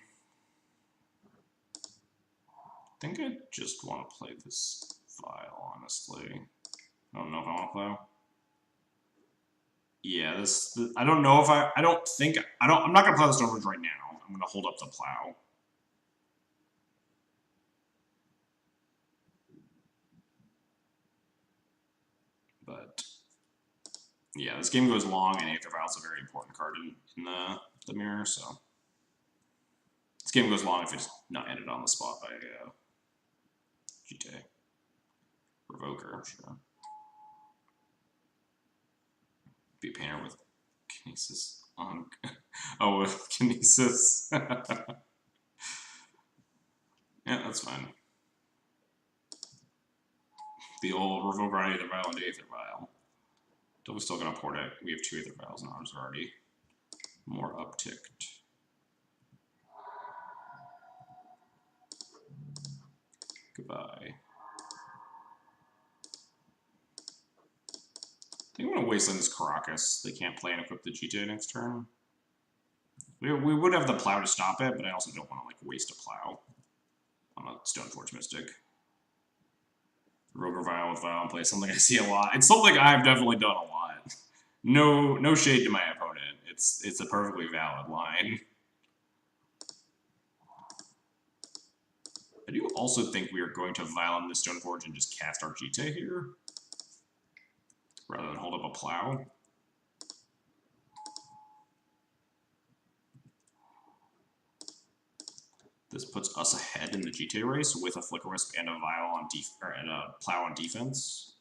think I just want to play this Vial, honestly. I don't know if I want to plow. Yeah, I don't know if I'm not gonna plow the Stone Forge right now. I'm gonna hold up the plow. But yeah, this game goes long, and Aether Vial is a very important card in the mirror, so this game goes long if it's not ended on the spot by GTA. Revoker, sure. Be a painter with Kinesis on. Oh, with Kinesis. Yeah, that's fine. The old Revoker on Aether Vial and Aether Vial. We're still gonna port it. We have 2 Aether Vials and ours are already more upticked. Goodbye. I think I'm gonna wasteland this Caracas. They can't play and equip the GTA next turn. We would have the plow to stop it, but I also don't want to like waste a plow on a Stoneforge Mystic. Roger Vial with Vial in play, something I see a lot. It's something I've definitely done a lot. No shade to my opponent. It's a perfectly valid line. I do also think we are going to Vial in the Stoneforge and just cast our GTA here, rather than hold up a plow. This puts us ahead in the GTA race with a Flicker Wisp and a Vial on and a plow on defense.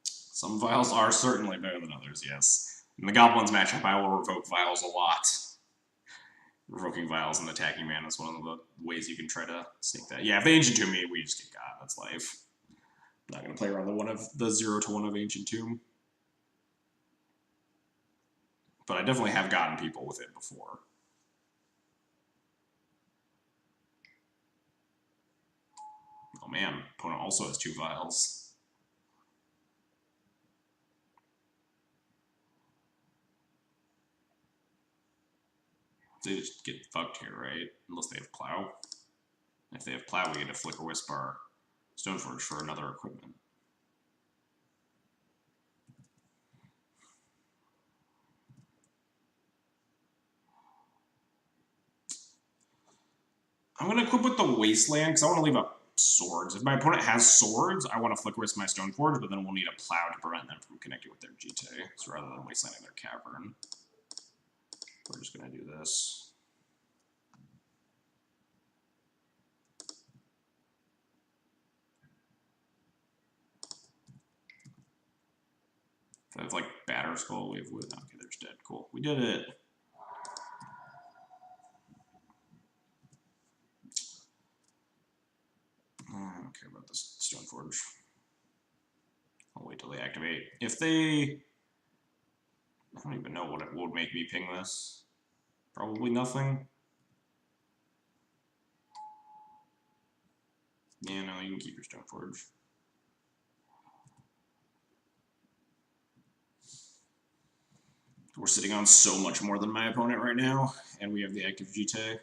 Some Vials are certainly better than others, yes. In the Goblins matchup, I will revoke Vials a lot. Revoking Vials and attacking mana is one of the ways you can try to sneak that. Yeah, if they Ancient Tomb me, we just get got. That's life. I'm not going to play around the 0/1 of Ancient Tomb. But I definitely have gotten people with it before. Oh man, opponent also has 2 Vials. They just get fucked here, right? Unless they have Plow. If they have Plow, we get to Flicker Wisp our Stoneforge for another equipment. I'm going to equip with the Wasteland because I want to leave up swords. If my opponent has swords, I want to Flicker Wisp my Stoneforge, but then we'll need a Plow to prevent them from connecting with their GTA. So rather than Wastelanding their Cavern, we're just going to do this. If I have like Batter Skull, we have wood. Okay, there's dead. Cool. We did it. I don't care about this Stoneforge. I'll wait till they activate. If they... I don't even know what it would make me ping this. Probably nothing. Yeah, no, you can keep your Stoneforge. We're sitting on so much more than my opponent right now, and we have the active GTA.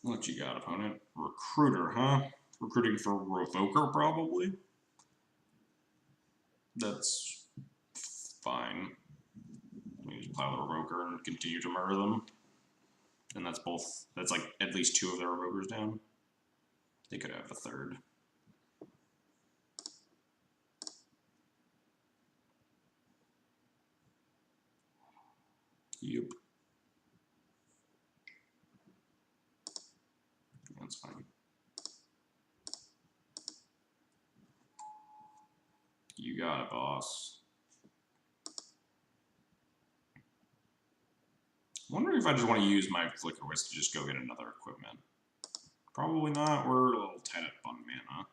What you got, opponent? Recruiter, huh? Recruiting for Revoker, probably? That's fine. We just plow the Revoker and continue to murder them. And that's both, that's like at least 2 of their Revokers down. They could have a third. Yep. That's fine. You got it, boss. I'm wondering if I just want to use my Flicker Wisp to just go get another equipment. Probably not. We're a little tight up on mana.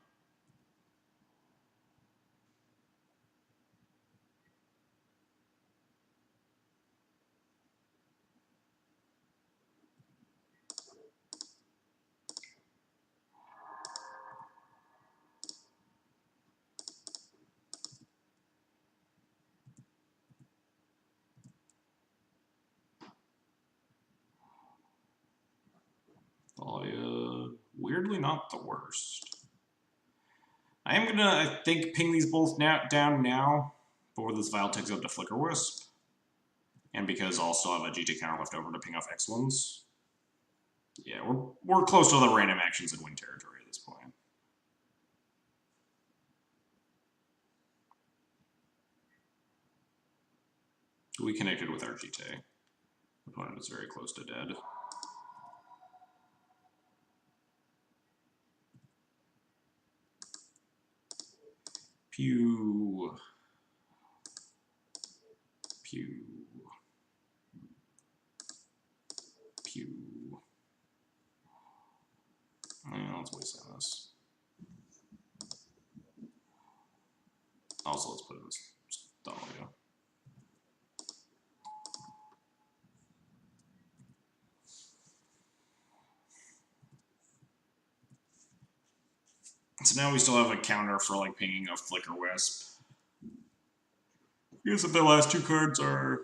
Weirdly not the worst. I am gonna, I think, ping these both down now before this Vile takes up to Flicker Wisp. And because I'll still have a GT counter left over to ping off X1s. Yeah, we're close to the random actions in win territory at this point. We connected with our GT. Opponent is very close to dead. Pew. Pew. Pew. Let's waste on this. Also, let's put in this Dahlia. So now we still have a counter for like pinging a Flicker Wisp. I guess if the last two cards are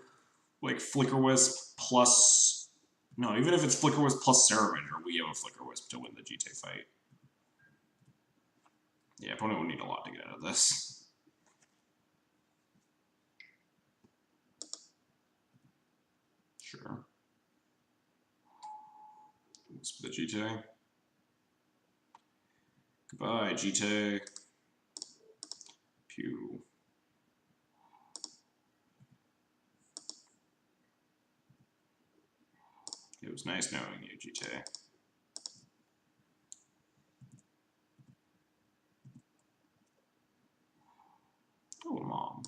like Flicker Wisp plus... No, even if it's Flicker Wisp plus Saravenger, we have a Flicker Wisp to win the GT fight. Yeah, opponent would need a lot to get out of this. Sure. Let's put the GT. Goodbye, GT. Pew. It was nice knowing you, GT. Oh, Mom.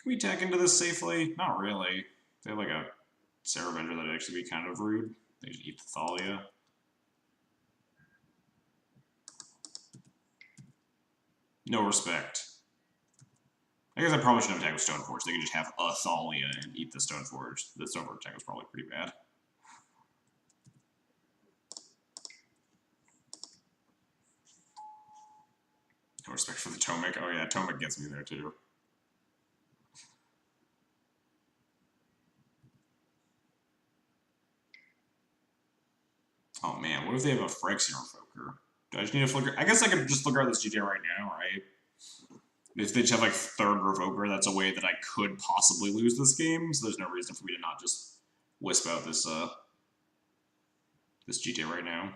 Can we attack into this safely? Not really. They have like a Saravenger that'd actually be kind of rude. They just eat the Thalia. No respect. I guess I probably shouldn't attack with Stoneforge. They could just have a Thalia and eat the Stoneforge. The Stoneforge attack was probably pretty bad. No respect for the Tomic. Oh yeah, Tomic gets me there too. Oh man, what if they have a Phyrexian Revoker? Do I just need a Flicker? I guess I could just flicker out this GTA right now, right? If they just have like third Revoker, that's a way that I could possibly lose this game, so there's no reason for me to not just wisp out this this GTA right now.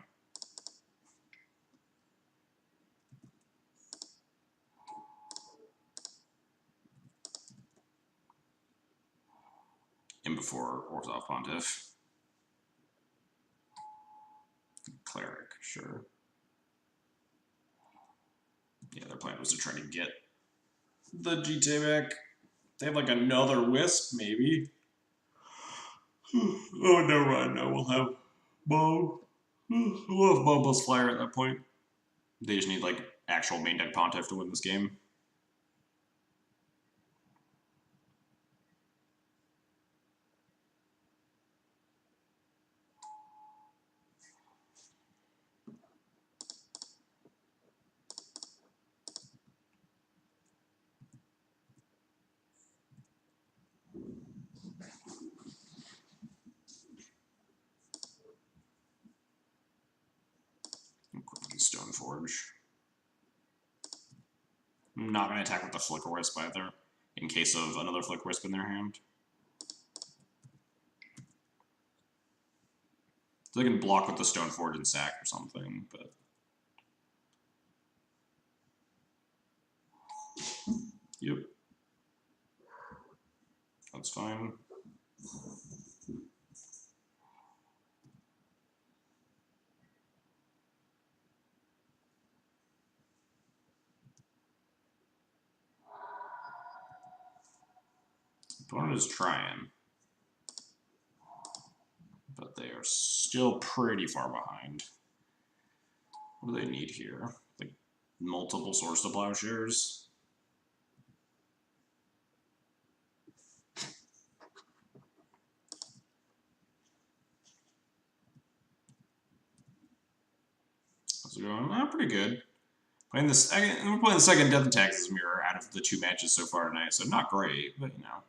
And before Orzhov Pontiff. Cleric, sure. Yeah, their plan was to try to get the GTA back. They have like another Wisp, maybe. Oh, never mind. No, we'll have Bomb. We'll have Bomb plus Flyer at that point. They just need like actual main deck Pontiff to win this game. Stoneforge. I'm not going to attack with the Flicker Wisp either, in case of another Flicker Wisp in their hand. So they can block with the Stoneforge and sack or something, but... Yep. That's fine. Opponent is trying, but they are still pretty far behind. What do they need here? Like multiple Source to Plowshares? How's it going? Pretty good. We're playing the second Death and Taxes Mirror out of the two matches so far tonight, so not great, but you know.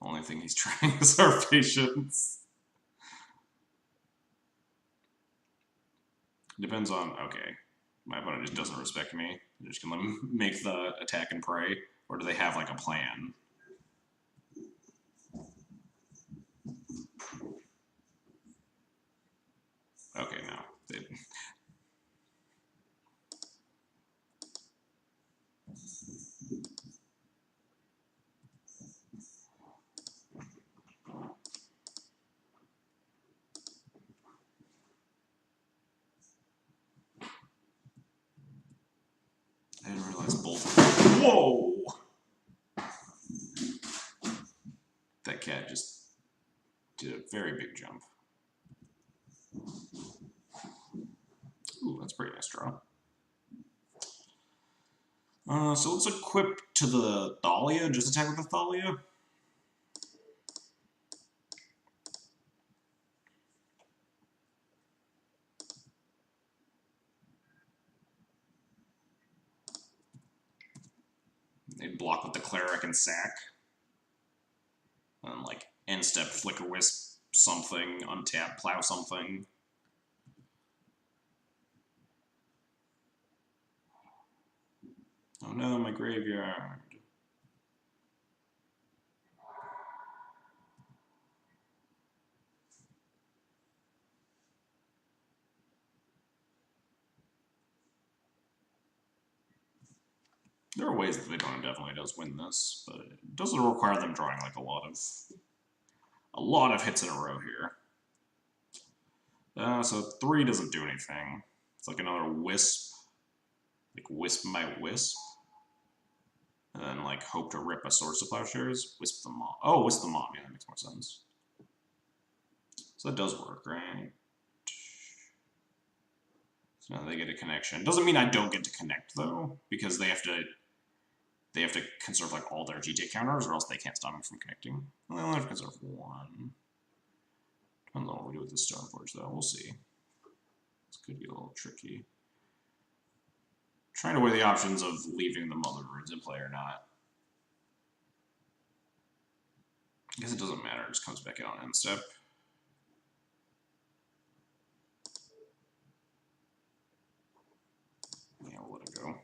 Only thing he's trying is our patience. Depends on, okay. My opponent just doesn't respect me. They're just gonna make the attack and pray. Or do they have like a plan? Okay, no. They, I didn't realize both. Whoa! That cat just did a very big jump. Ooh, that's a pretty nice draw. So let's equip to the Thalia. Just attack with the Thalia. They'd block with the Cleric and Sack. And like end step, Flicker Wisp, something, untap, plow something. Oh no, my graveyard. There are ways that the opponent definitely does win this, but it doesn't require them drawing like a lot of hits in a row here. So 3 doesn't do anything. It's like another Wisp. Like Wisp my Wisp. And then like hope to rip a Source of Plowshares. Wisp the Mom. Oh, Wisp the Mom. Yeah, that makes more sense. So that does work, right? So now they get a connection. Doesn't mean I don't get to connect though, because they have to conserve like all their GTA counters, or else they can't stop me from connecting. Well, they only have to conserve 1. Depends on what we do with this Stoneforge, though. We'll see. This could get a little tricky. Trying to weigh the options of leaving the Mother Runes in play or not. I guess it doesn't matter. It just comes back out on end step. Yeah, we'll let it go.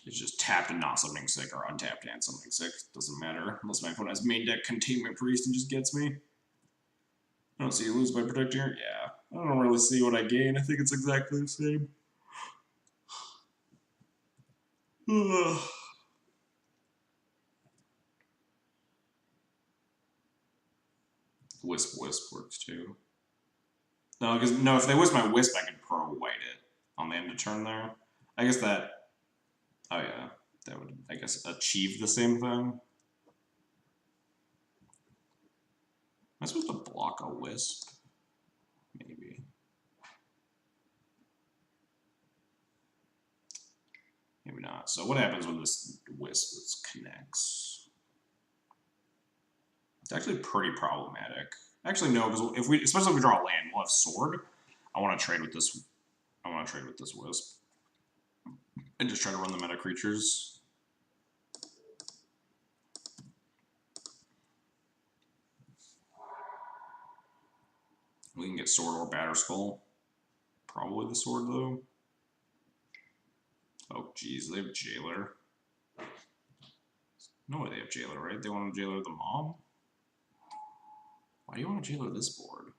It's just tapped and not something sick, or untapped and something sick. Doesn't matter, unless my opponent has main deck Containment Priest and just gets me. I don't see you lose by protecting her. Yeah, I don't really see what I gain. I think it's exactly the same. Wisp works too. No, because no, if they Wisp my Wisp, I could Pro White it on the end of turn there. I guess that. Oh yeah, that would, I guess, achieve the same thing. Am I supposed to block a Wisp? Maybe. Maybe not. So what happens when this Wisp connects? It's actually pretty problematic. Actually, no, because if we, especially if we draw a land, we'll have Sword. I want to trade with this. I want to trade with this Wisp and just try to run the meta creatures. We can get Sword or Batterskull. Probably the Sword, though. Oh, geez, they have Jailer. No way they have Jailer, right? They want to Jailer the Mom? Why do you want to Jailer this board?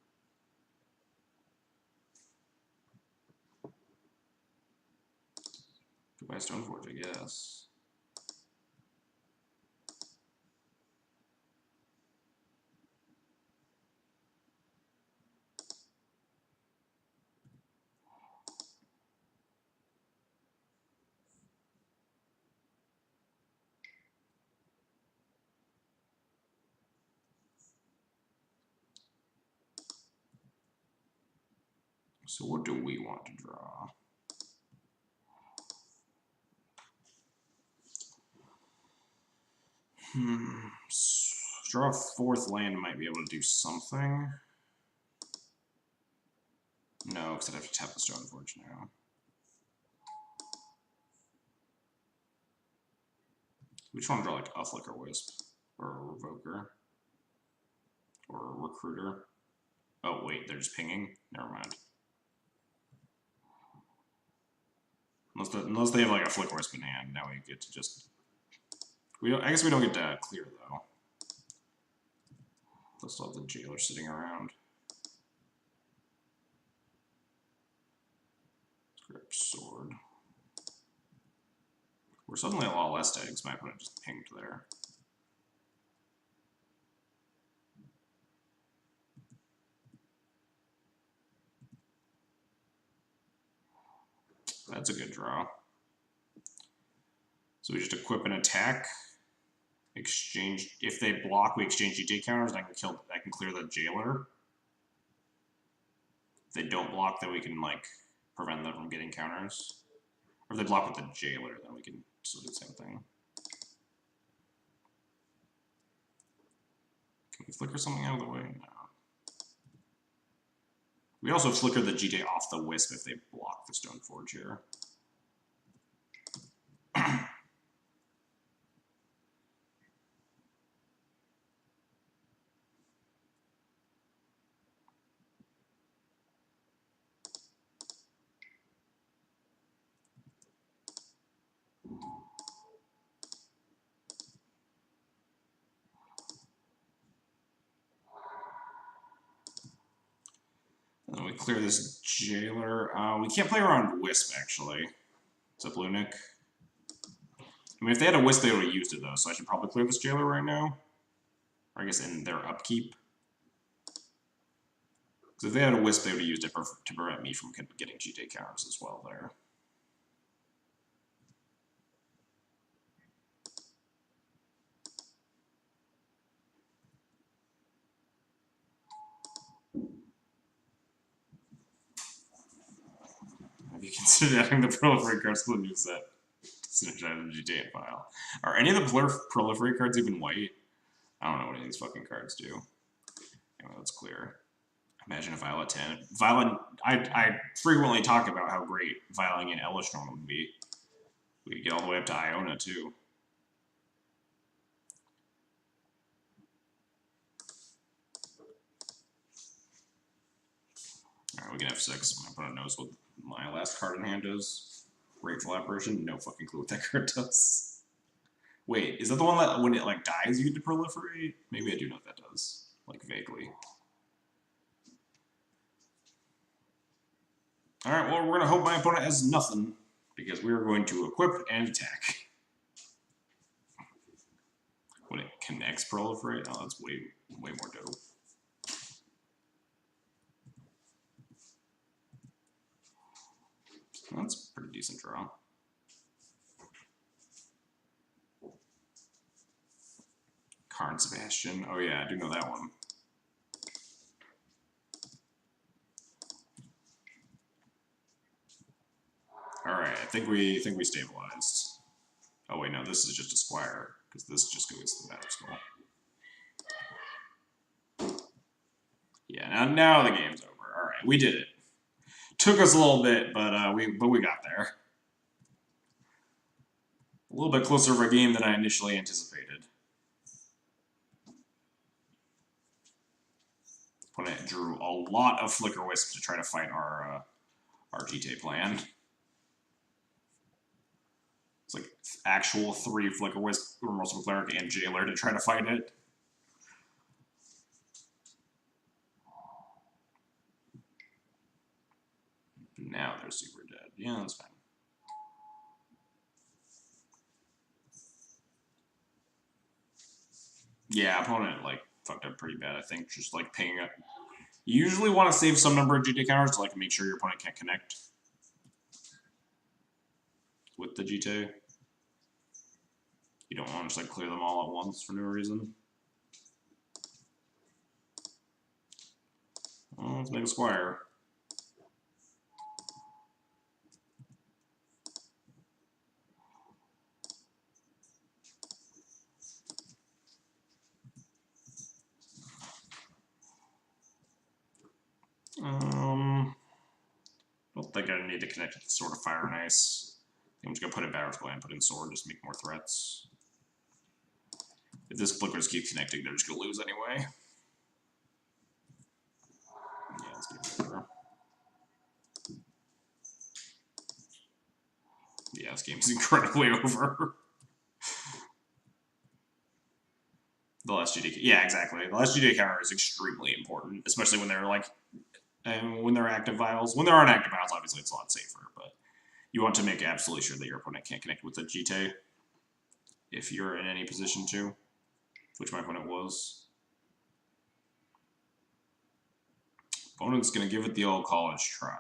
Goodbye Stoneforge, I guess. So what do we want to draw? Draw a 4th land might be able to do something. No, because I'd have to tap the Stoneforge now. We just want to draw like a Flicker Wisp, or a Revoker, or a recruiter. Oh wait, they're just pinging. Never mind. Unless they have like a flicker wisp in hand, now we get to just. I guess we don't get to clear though. They'll still have the jailer sitting around. Grip sword. We're suddenly a lot less dead because my opponent just pinged there. That's a good draw. So we just equip an attack. Exchange. If they block, we exchange GT counters, and I can clear the jailer. If they don't block, then we can like prevent them from getting counters. Or if they block with the jailer, then we can still do the same thing. Can we flicker something out of the way? No. We also flicker the GT off the wisp if they block the Stoneforge here. And then we clear this jailer. We can't play around wisp actually. What's up, Lunik? I mean, if they had a wisp, they would have used it though, so I should probably clear this jailer right now. Or I guess in their upkeep. Because if they had a wisp, they would have used it to prevent me from getting GT counters as well there. Have you considered adding the proliferate cards to the new set? Synergize the GTA file. Are any of the proliferate cards even white? I don't know what any of these fucking cards do. Anyway, let's clear. Imagine a Violet 10. Violet, I frequently talk about how great Violet and Elishnorn would be. We could get all the way up to Iona, too. Alright, we can F6. My opponent knows what my last card in hand is. Grateful Apparition? No fucking clue what that card does. Wait, is that the one that when it like dies you get to proliferate? Maybe I do know what that does. Like vaguely. Alright, well we're gonna hope my opponent has nothing. Because we are going to equip and attack. When it connects proliferate? Oh, that's way more dope. That's a pretty decent draw. Karn Sebastian. Oh yeah, I do know that one. Alright, I think we stabilized. Oh wait, no, this is just a squire, because this just goes to the battle skull. Yeah, now the game's over. Alright, we did it. Took us a little bit, but we got there. A little bit closer of a game than I initially anticipated. Opponent drew a lot of Flicker Wisp to try to fight our GT plan. It's like actual 3 Flicker Wisp, Remorseful Cleric, and Jailer to try to fight it. Now they're super dead. Yeah, that's fine. Yeah, opponent like fucked up pretty bad, I think. Just like pinging up. You usually want to save some number of GT counters to like make sure your opponent can't connect with the GT. You don't want to just like clear them all at once for no reason. Well, let's make a squire. Don't think I need to connect with the Sword of Fire and Ice. I think I'm just gonna put it Battle Square and put in Sword just to make more threats. If this Flickers keep connecting, they're just gonna lose anyway. Yeah, this game's incredibly over. The last GD, yeah, exactly. The last GD counter is extremely important, especially when they're like, when they're active vials. When there aren't active vials, obviously it's a lot safer, but you want to make absolutely sure that your opponent can't connect with the GT if you're in any position to, which my opponent was. Opponent's gonna give it the old college try.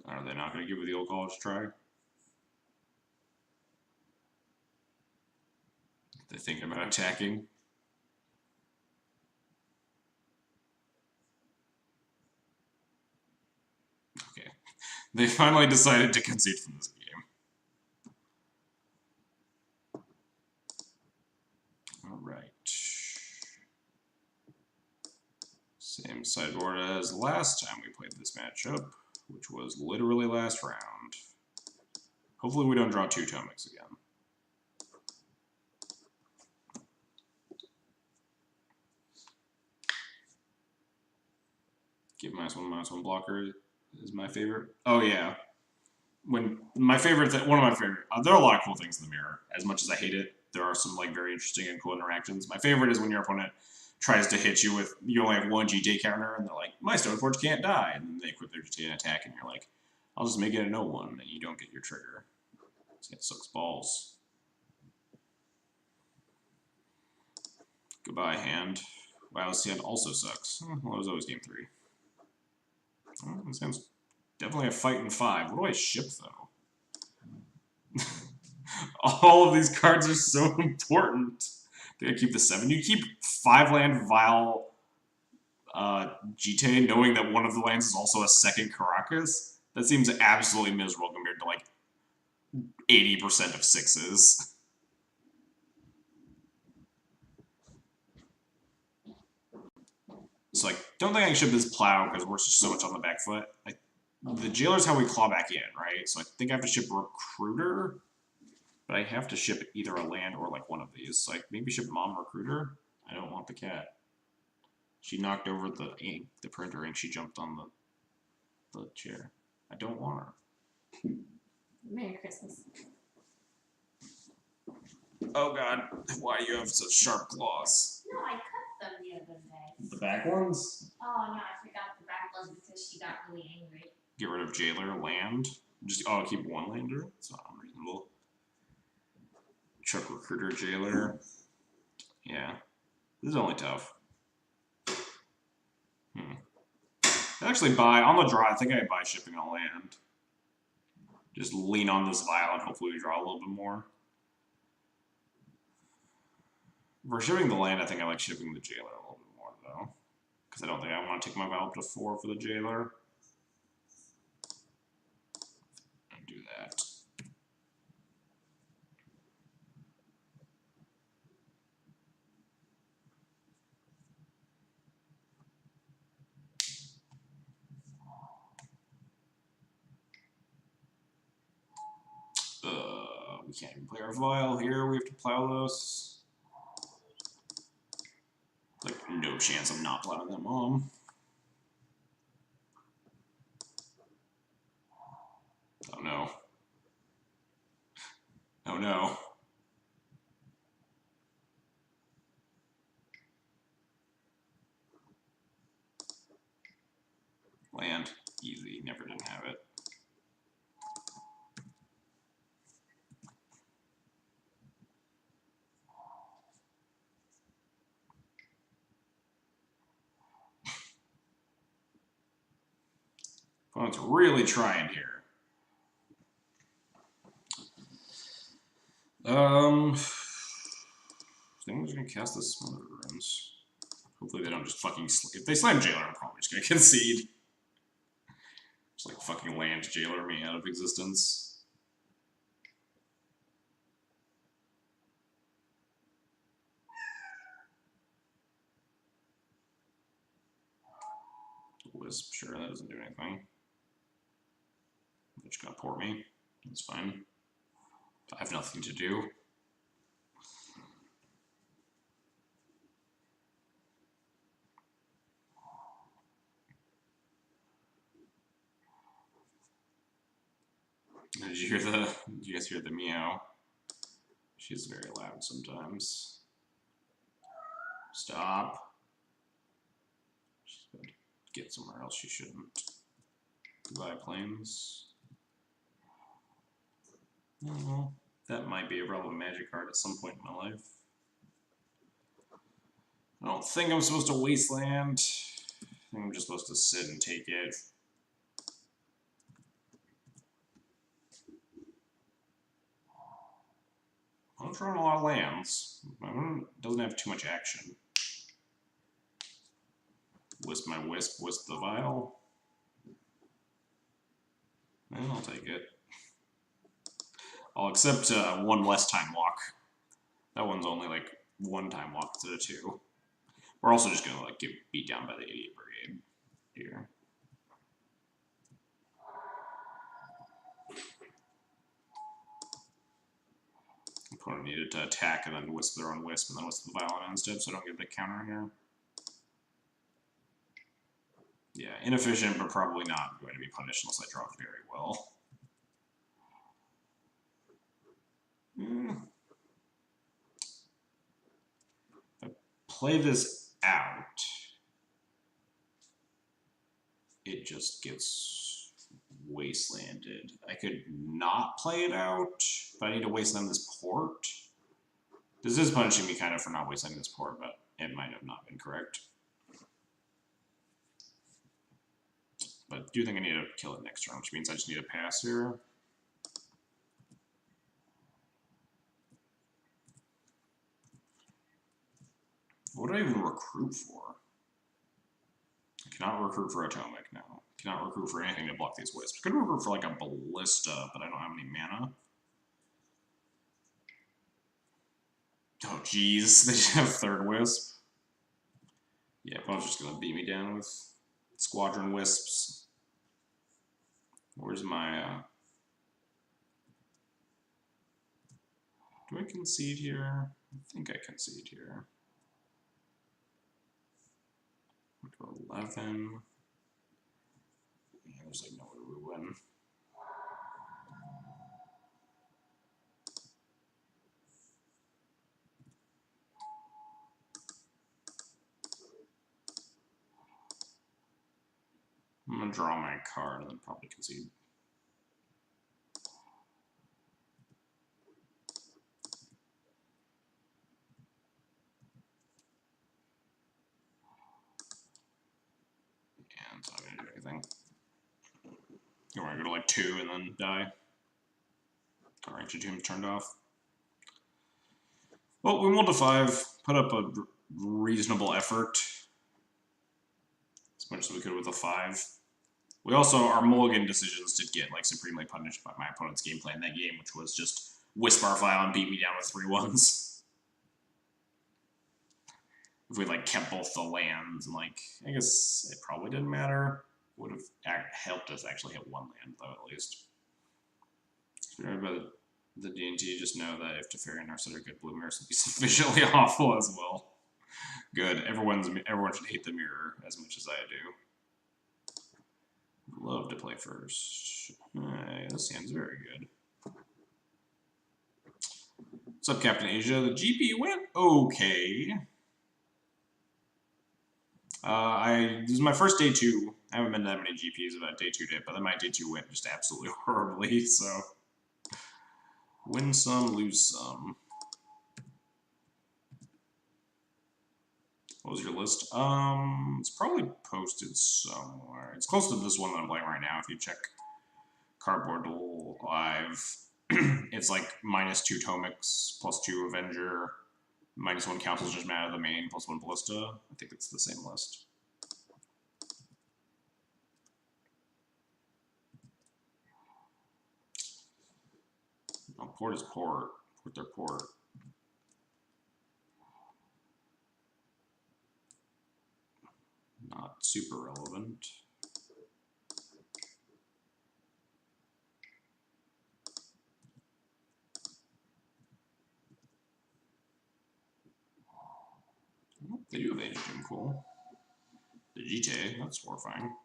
Are they not gonna give it the old college try? They're thinking about attacking. Okay. They finally decided to concede from this game. Alright. Same sideboard as last time we played this matchup, which was literally last round. Hopefully we don't draw 2 Tomics again. Give -1/-1 blocker is my favorite. Oh yeah. When my favorite, one of my favorite, there are a lot of cool things in the mirror. As much as I hate it, there are some like very interesting and cool interactions. My favorite is when your opponent tries to hit you with, you only have 1 GT counter, and they're like, my Stoneforge can't die, and then they equip their GT and attack, and you're like, I'll just make it a no-1, and you don't get your trigger. It sucks balls. Goodbye, hand. Wow, this hand also sucks. Well, it was always game 3. Oh, this hand's definitely a fight in 5. What do I ship, though? All of these cards are so important. Did I keep the 7? You keep 5-land Vile GT, knowing that one of the lands is also a second Caracas? That seems absolutely miserable compared to, like, 80% of 6s. So, like, don't think I can ship this Plow because we're just so much on the back foot. Like, the Jailer's how we claw back in, right? So I think I have to ship Recruiter, but I have to ship either a land or, like, one of these. So, like, maybe ship Mom Recruiter? I don't want the cat. She knocked over the ink, the printer ink. She jumped on the chair. I don't want her. Merry Christmas. Oh god, why do you have such sharp claws? No, I cut them the other day. The back ones? Oh no, I forgot the back ones because she got really angry. Get rid of Jailer, land. Just keep 1 lander. It's not unreasonable. Chuck Recruiter, Jailer. Yeah, this is only tough. I actually buy on the draw. I think I buy shipping a land. Just lean on this Vial and hopefully we draw a little bit more. For shipping the land, I think I like shipping the Jailer a little bit more, though. Because I don't think I want to take my Vial up to 4 for the Jailer. And do that. We can't even play our Vial here. We have to plow this. Like, no chance of not plowing that Mom. Oh no. Oh no. Land. Easy. Never didn't have it. Opponent's really trying here. I think I'm just gonna cast this Smother Runes. Hopefully they don't just fucking if they slam Jailer, I'm probably just gonna concede. Just like fucking land Jailer me out of existence. Wisp, sure, that doesn't do anything. They're just gonna port me. That's fine. I have nothing to do. Did you hear the? Did you guys hear the meow? She's very loud sometimes. Stop. She's going to get somewhere else she shouldn't. Goodbye, planes. Oh, that might be a relevant magic card at some point in my life. I don't think I'm supposed to wasteland. I think I'm just supposed to sit and take it. I'm drawing a lot of lands. My one doesn't have too much action. Wisp my wisp, wisp the vial. And I'll take it. I'll accept one less time walk. That one's only like one time walk instead of two. We're also just gonna like get beat down by the idiot brigade here. Opponent needed to attack and then wisp their own wisp and then wisp the violin instead, so I don't get the counter here. Yeah, inefficient, but probably not going to be punished unless I draw very well. If I play this out, it just gets wastelanded. I could not play it out, but I need to wasteland this port. This is punishing me kind of for not wastelanding this port, but it might have not been correct. But I do think I need to kill it next turn, which means I just need to pass here. What do I even recruit for? I cannot recruit for Atomic now. I cannot recruit for anything to block these wisps. I could recruit for like a Ballista, but I don't have any mana. Oh jeez, they just have third wisp. Yeah, opponent's just gonna beat me down with Squadron Wisps. Where's my do I concede here? I think I concede here. Go 11. Yeah, there's like no way we win. I'm gonna draw my card and then probably concede. And so I'm gonna do anything. You want to go to like 2 and then die? Alright, your team's turned off. Well, we rolled a 5, put up a reasonable effort. As much as we could with a 5. We also, our mulligan decisions did get like supremely punished by my opponent's gameplay in that game, which was just wisp our file and beat me down with 3-1s. If we like kept both the lands, and like, I guess it probably didn't matter. Would have helped us actually hit 1 land though, at least. But the D&T just know that if Teferi and Narset are good, Blue Mirrors will be sufficiently awful as well. Good. Everyone should hate the mirror as much as I do. Love to play first. This hand's very good. What's up, Captain Asia? The GP went okay. This is my first day 2. I haven't been to that many GPs about day 2 but then my day 2 went just absolutely horribly, so win some, lose some. What was your list? It's probably posted somewhere. It's close to this one that I'm playing right now. If you check Cardboard Live, it's like -2 Tomics, +2 Avenger, -1 Council's Judgment out of the main, +1 Ballista. I think it's the same list. Oh, port is port. Port their port. Not super relevant. Oh, they do have Age of Doom, cool. The GTA, that's horrifying.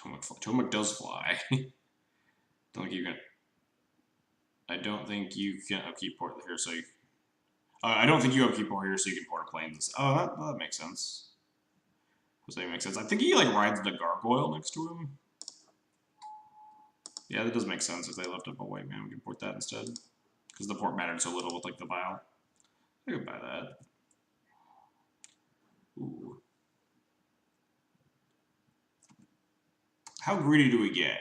Tomac does fly. Don't think you can. I don't think you can upkeep port here, so you. I don't think you upkeep port here, so you can port planes. Oh, that makes sense. That makes sense. I think he like rides the gargoyle next to him. Yeah, that does make sense. If they left up a white man, we can port that instead. Because the port mattered so little with like the vial. I could buy that. Ooh. How greedy do we get?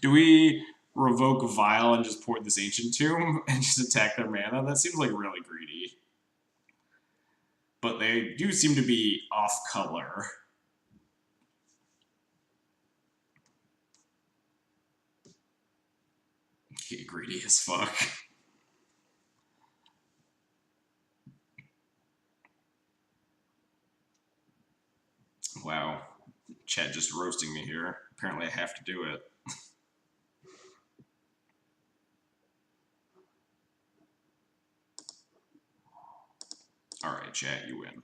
Do we revoke Vial and just port this Ancient Tomb and just attack their mana? That seems like really greedy. But they do seem to be off color. Okay, greedy as fuck. Wow. Chad just roasting me here. Apparently I have to do it. Alright, chat, you win.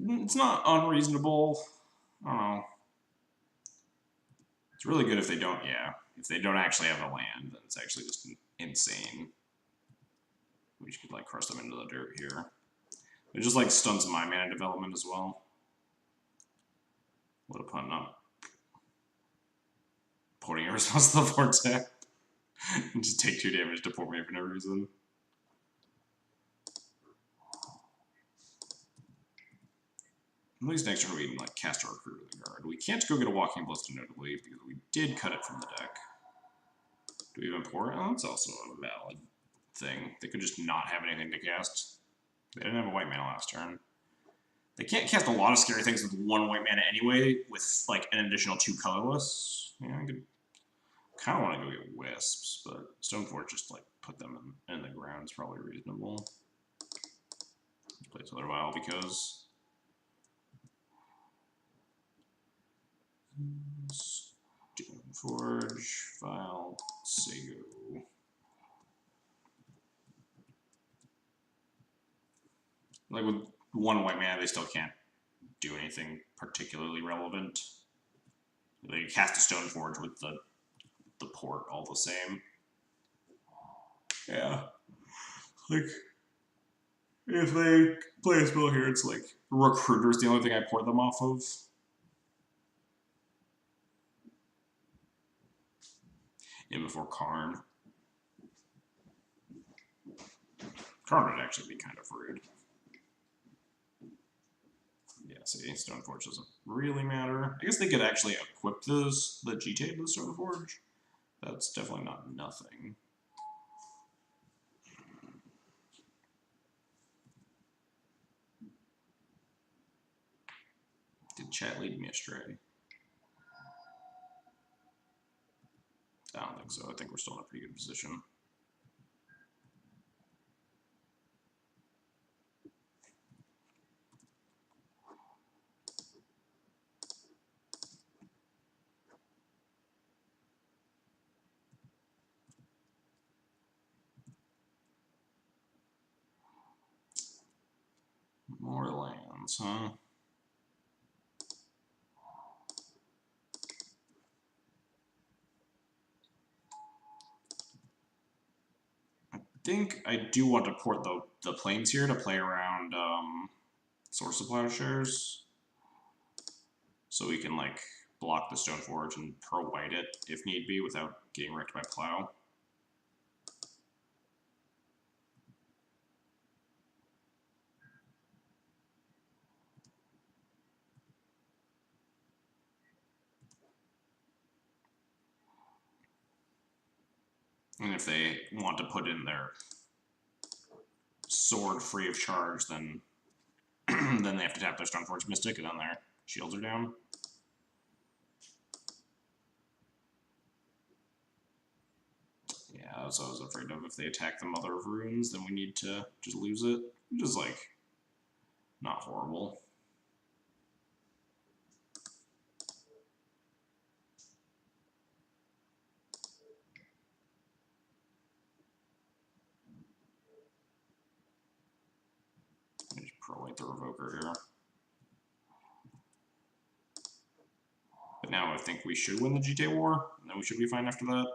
It's not unreasonable. I don't know. It's really good if they don't, yeah. If they don't actually have a land, then it's actually just insane. We just could like crush them into the dirt here. It just like stunts my mana development as well. What a pun, not porting a response to the vortex. And just take 2 damage to port me for no reason. At least next turn we can like cast a Recruit of the Guard. We can't go get a Walking Ballista notably because we did cut it from the deck. Do we even port? Oh, that's also a valid thing. They could just not have anything to cast. They didn't have a white mana last turn. They can't cast a lot of scary things with 1 white mana anyway, with like an additional 2 colorless. Yeah, I could kind of want to go get Wisps, but Stoneforge just like put them in the ground is probably reasonable. Play this other while because. Stoneforge, File, Sego. Like with 1 white mana, they still can't do anything particularly relevant. They cast a Stoneforge with the port all the same. Yeah. Like, if they play a spell here, it's like Recruiter's the only thing I port them off of. In before Karn. Karn would actually be kind of rude. Yeah, see, Stoneforge doesn't really matter. I guess they could actually equip the GTA to the Stoneforge. That's definitely not nothing. Did chat lead me astray? I don't think so. I think we're still in a pretty good position. More lands, huh? I think I do want to port the planes here to play around Source of Plowshares. So we can like block the Stoneforge and pro-white it if need be without getting wrecked by Plow. And if they want to put in their sword free of charge, then then they have to tap their Stoneforge Mystic and then their shields are down. Yeah, Yeah, that's what I was afraid of. If they attack the Mother of Runes, then we need to just lose it. Which is, like, not horrible. Just pro-white the Revoker here. But now I think we should win the GTA War, and then we should be fine after that.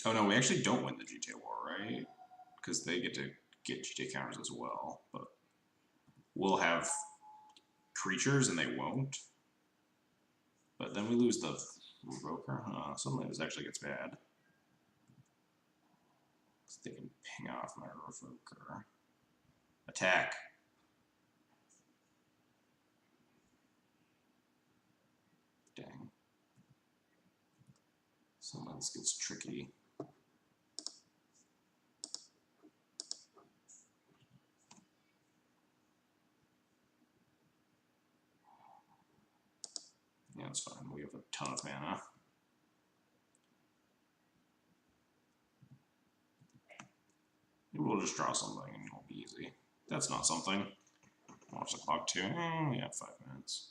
Oh no, we actually don't win the GTA War, right? Because they get to get GTA counters as well, but we'll have creatures and they won't. But then we lose the Revoker. Suddenly this actually gets bad. They can ping off my Revoker. Attack. Dang. Suddenly this gets tricky. Yeah, it's fine. We have a ton of mana. Maybe we'll just draw something and it'll be easy. That's not something. Watch the clock too. Yeah, 5 minutes.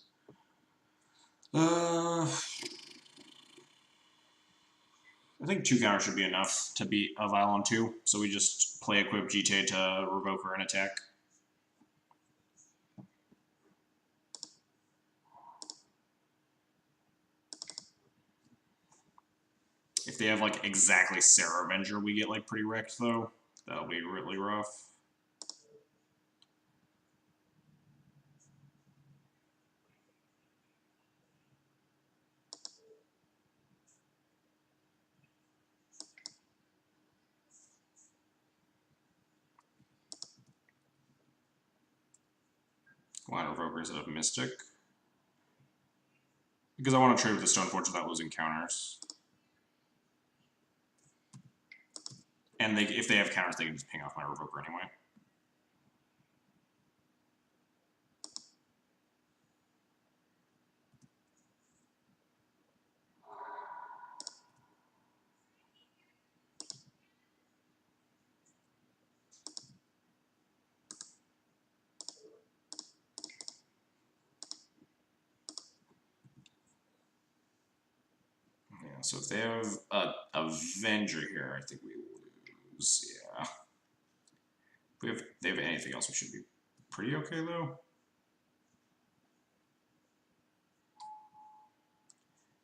I think 2 counters should be enough to beat a Violon 2. So we just play equip GTA to Revoker and attack. If they have like exactly Sarah Avenger, we get like pretty wrecked though. That'll be really rough. Why Revoker instead of Mystic? Because I want to trade with the Stoneforge without losing counters. And if they have counters, they can just ping off my Revoker anyway. Yeah, so if they have a Avenger here, I think we lose. Yeah. If they have anything else, we should be pretty okay though.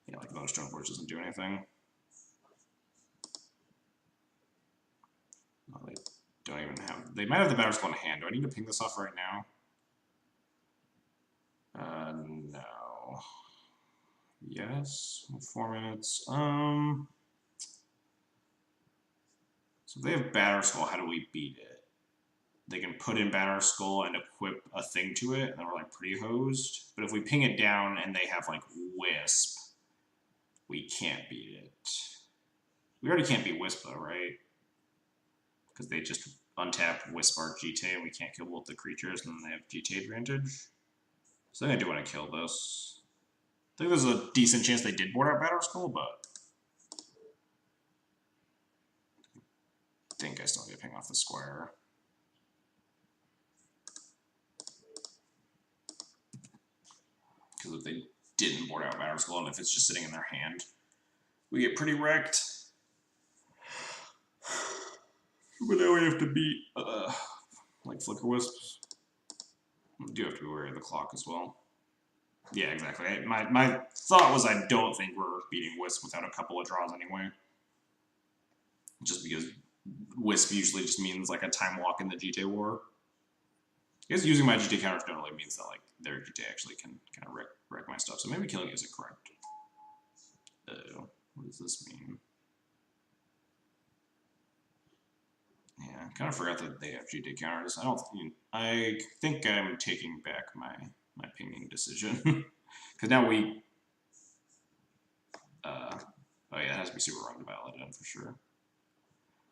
Yeah, like another Stoneforge doesn't do anything. No, they don't even have. They might have the Battle Skull in hand. Do I need to ping this off right now? No. Yes. 4 minutes. So if they have Batter Skull, how do we beat it? They can put in Batter Skull and equip a thing to it, and then we're like pretty hosed. But if we ping it down and they have like Wisp, we can't beat it. We already can't beat Wisp though, right? Because they just untap Wisp our GTA and we can't kill both the creatures, and then they have GTA advantage. So I think I do want to kill this. I think there's a decent chance they did board out Batter Skull, but I think I still need to ping off the Squire. Because if they didn't board out Batter Skull, and if it's just sitting in their hand, we get pretty wrecked. But now we have to beat, like, Flicker Wisps. We do have to be wary of the clock as well. Yeah, exactly. My thought was I don't think we're beating Wisp without a couple of draws anyway. Just because Wisp usually just means, like, a time walk in the GTA War. I guess using my GTA counters generally means that, like, their GTA actually can kind of wreck my stuff. So maybe killing isn't correct. What does this mean? Yeah, I kind of forgot that they have GTA counters. I think I'm taking back my pinging decision. Because now we... oh yeah, it has to be super wrong to validate them for sure.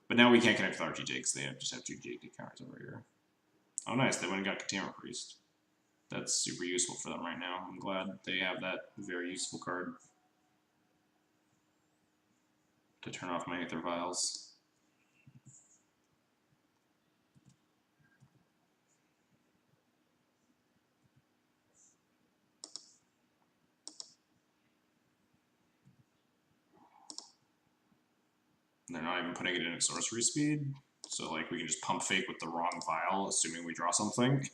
But now we can't connect with our GTA because they just have two GTA counters over here. Oh nice, they went and got Katama Priest. That's super useful for them right now. I'm glad they have that very useful card to turn off my Aether Vials. They're not even putting it in at sorcery speed, so like we can just pump fake with the wrong vial, assuming we draw something.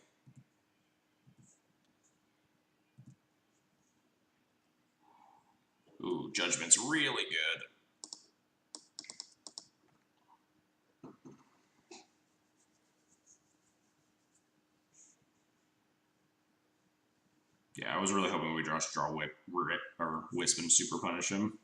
Ooh, Judgment's really good. Yeah, I was really hoping we draw Whip or Wisp and super punish him.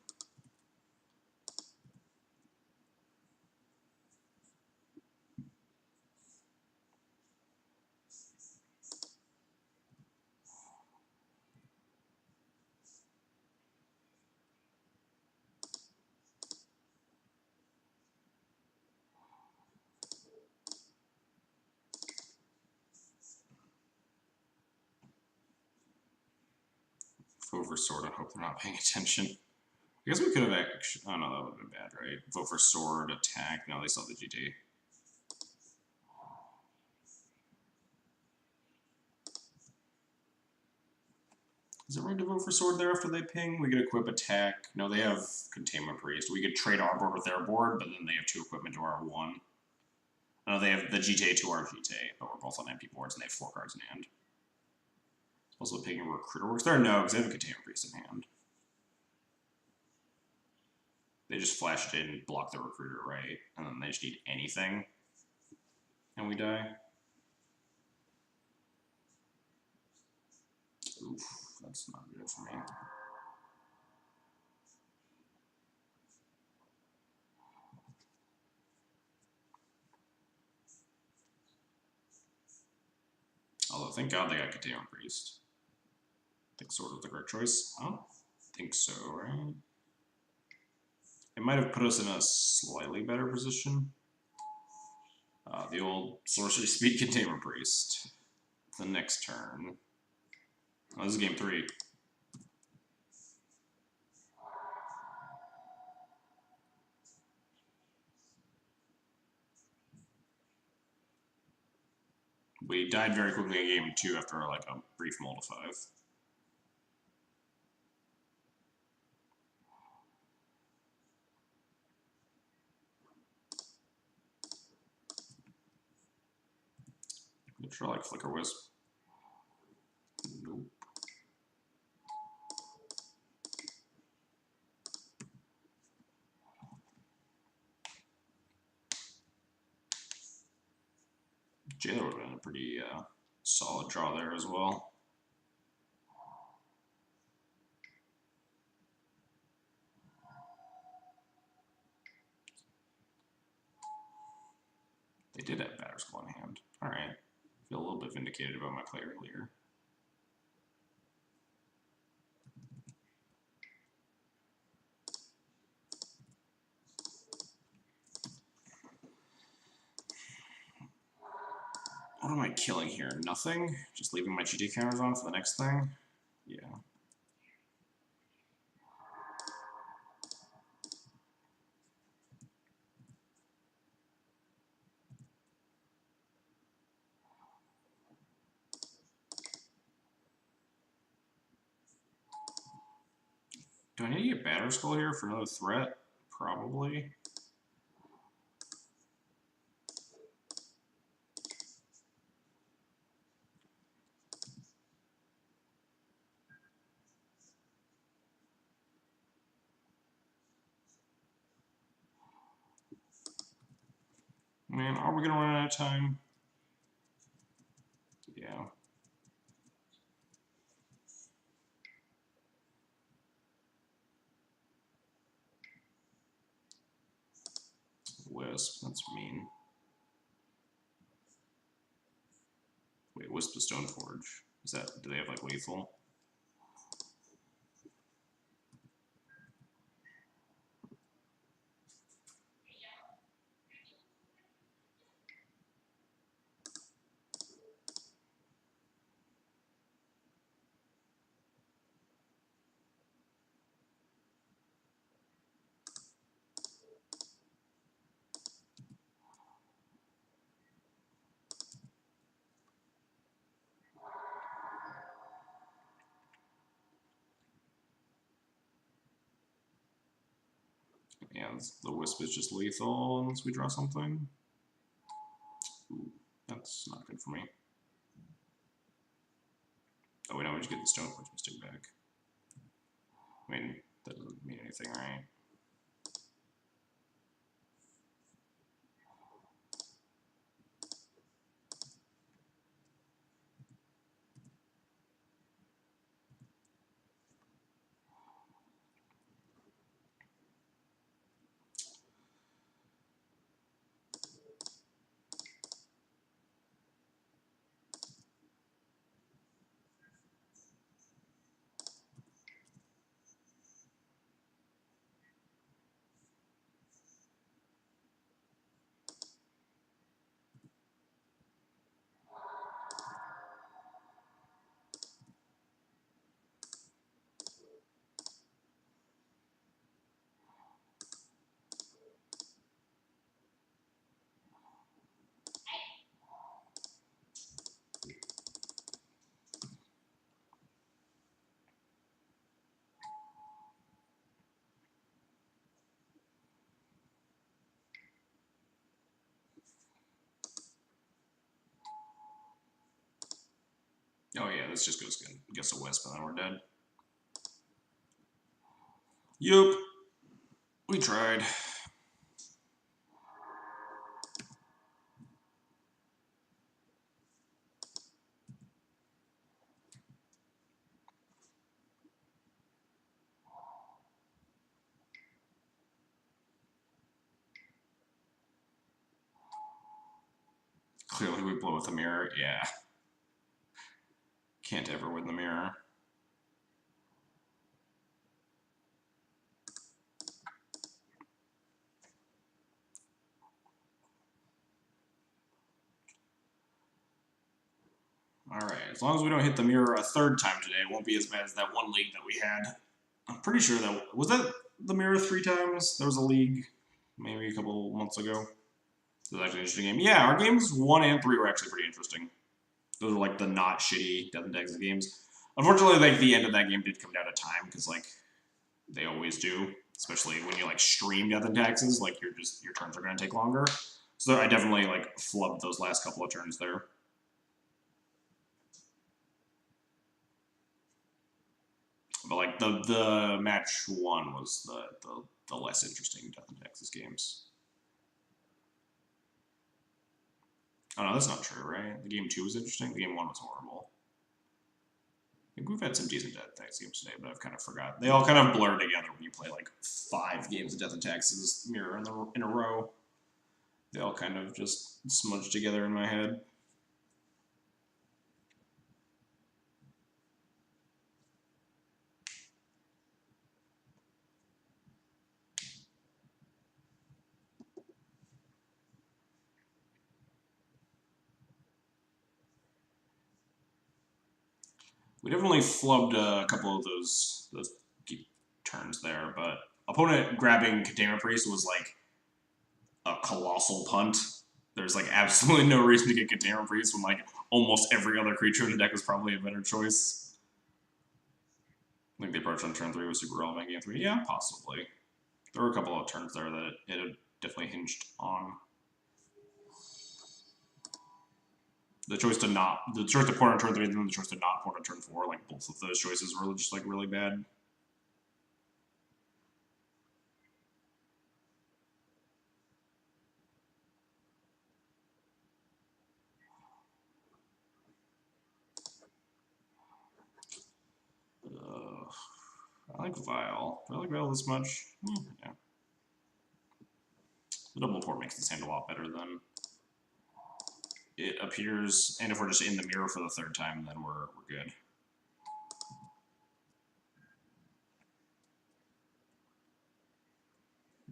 Vote for Sword, I hope they're not paying attention. I guess we could have actually. Oh no, that would have been bad, right? Vote for Sword, attack. No, they still have the GT. Is it right to vote for Sword there after they ping? We could equip attack. No, they have Containment Priest. We could trade our board with their board, but then they have 2 equipment to our 1. No, they have the GTA to our GTA, but we're both on empty boards and they have 4 cards in hand. Also, picking Recruiter works there? No, because they have a Containment Priest in hand. They just flashed in and blocked the Recruiter, right? And then they just need anything. And we die. Oof, that's not good for me. Although, thank God they got Containment Priest. I think Sword was the correct choice. I don't think so, right? It might have put us in a slightly better position. The old Sorcery Speed Containment Priest. The next turn. Oh, this is game 3. We died very quickly in game 2 after like a brief mull to 5. I'm sure like Flicker Wisp. Nope. Jailer would have been a pretty solid draw there as well. They did have Batterskull in hand. Alright. Feel a little bit vindicated about my play earlier. What am I killing here? Nothing? Just leaving my GT counters on for the next thing? Yeah. Do I need to get Batterskull here for another threat? Probably. Man, are we gonna run out of time? Yeah. Wisp, that's mean. Wait, Wisp to Stoneforge. Is that, do they have like lethal? Yeah, the Wisp is just lethal unless we draw something. Ooh, that's not good for me. Oh, wait, no, we just get the Stone Forge Mystic back. I mean, that doesn't mean anything, right? Oh yeah, this just goes gets a Wisp and then we're dead. Yup. We tried. Clearly we blow with the mirror, yeah. Can't ever win the mirror. Alright, as long as we don't hit the mirror a third time today, it won't be as bad as that one league that we had. I'm pretty sure that was that the mirror 3 times? There was a league maybe a couple months ago. It was actually an interesting game. Yeah, our games 1 and 3 were actually pretty interesting. Those were like the not shitty Death and Taxes games. Unfortunately, like the end of that game did come down to time because like they always do, especially when you like stream Death and Taxes. Like your turns are gonna take longer. So I definitely like flubbed those last couple of turns there. But like the match 1 was the less interesting Death and Taxes games. Oh no, that's not true, right? The game 2 was interesting. The game 1 was horrible. I think we've had some decent Death and Taxes games today, but I've kind of forgot. They all kind of blur together when you play like 5 games of Death and Taxes mirror in a row. They all kind of just smudge together in my head. We definitely flubbed a couple of those turns there, but opponent grabbing Containment Priest was like a colossal punt. There's like absolutely no reason to get Containment Priest when like almost every other creature in the deck is probably a better choice. I think the approach on turn 3 was super relevant in game 3. Yeah, possibly. There were a couple of turns there that it had definitely hinged on. The choice to port on turn 3 and then the choice to not port on turn 4, like both of those choices were just like really bad. I like Vial. Do I like Vial this much? Yeah. The double port makes this hand a lot better than it appears, and if we're just in the mirror for the 3rd time, then we're good.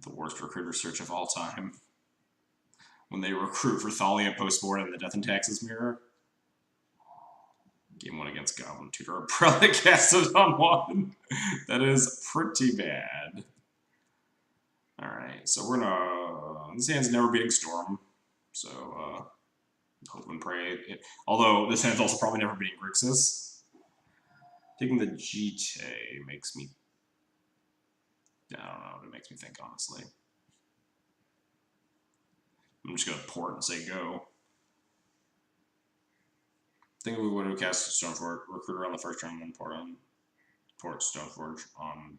The worst recruiter search of all time. When they recruit for Thalia post-board in the Death and Taxes mirror. Game 1 against Goblin Tutor Umbrella casted on 1. That is pretty bad. Alright, so we're gonna... This hand's never beating Storm. So, hope and pray. Although, this hand's also probably never beating Grixis. Taking the GT makes me I don't know what it makes me think, honestly. I'm just gonna port and say go. I think we would have cast Stoneforge Recruiter on the first turn, then port Stoneforge on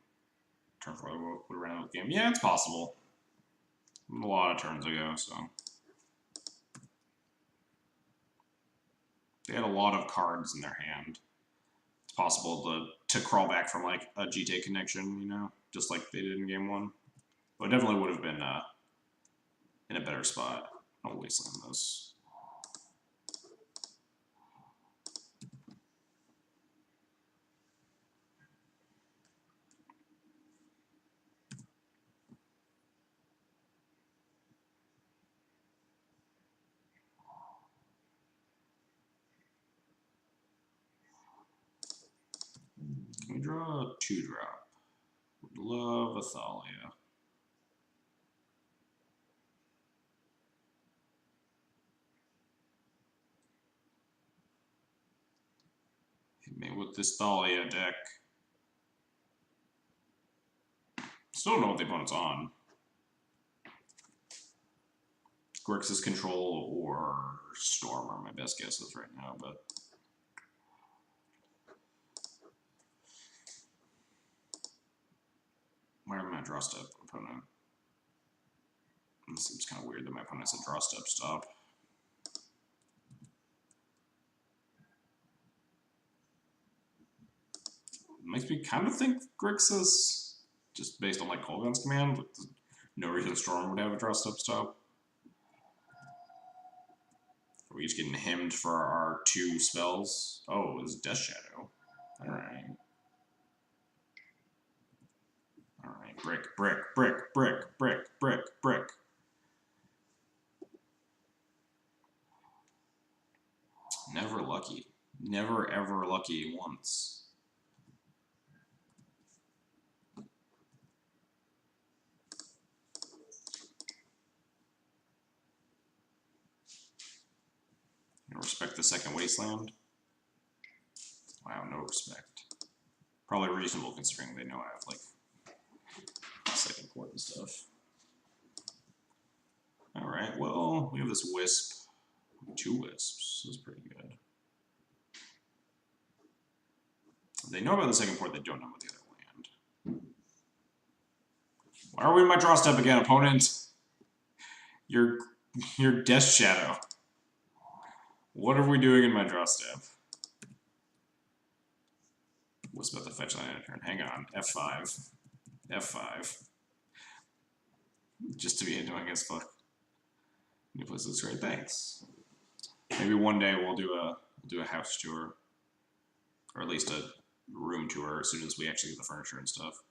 turn 4. Would have ran out of the game. Yeah, it's possible. A lot of turns ago, so they had a lot of cards in their hand. It's possible to crawl back from like a GT connection, you know, just like they did in game 1. But it definitely would have been in a better spot. I'll wasteland this. Can we draw a 2-drop? Would love a Thalia. Hit me with this Thalia deck. Still don't know what the opponent's on. Grixis Control or Storm are my best guesses right now, but where am I draw step opponent? It seems kind of weird that my opponent said draw step stop. Makes me kind of think Grixis, just based on like Colgan's command, but no reason Storm would have a draw step stop. Are we each getting hemmed for our 2 spells? Oh, it's Death Shadow. Alright. Alright, brick, brick, brick, brick, brick, brick, brick. Never lucky. Never ever lucky once. Respect the second wasteland. Wow, no respect. Probably reasonable considering they know I have like second port and stuff. Alright, well, we have this wisp. 2 wisps. This is pretty good. They know about the second port, they don't know about the other land. Why are we in my draw step again, opponent? You're Death Shadow. What are we doing in my draw step? What's about to fetch land turn? Hang on. F5. F5. Just to be annoying as fuck. New place looks great, thanks. Maybe one day we'll do a house tour. Or at least a room tour as soon as we actually get the furniture and stuff.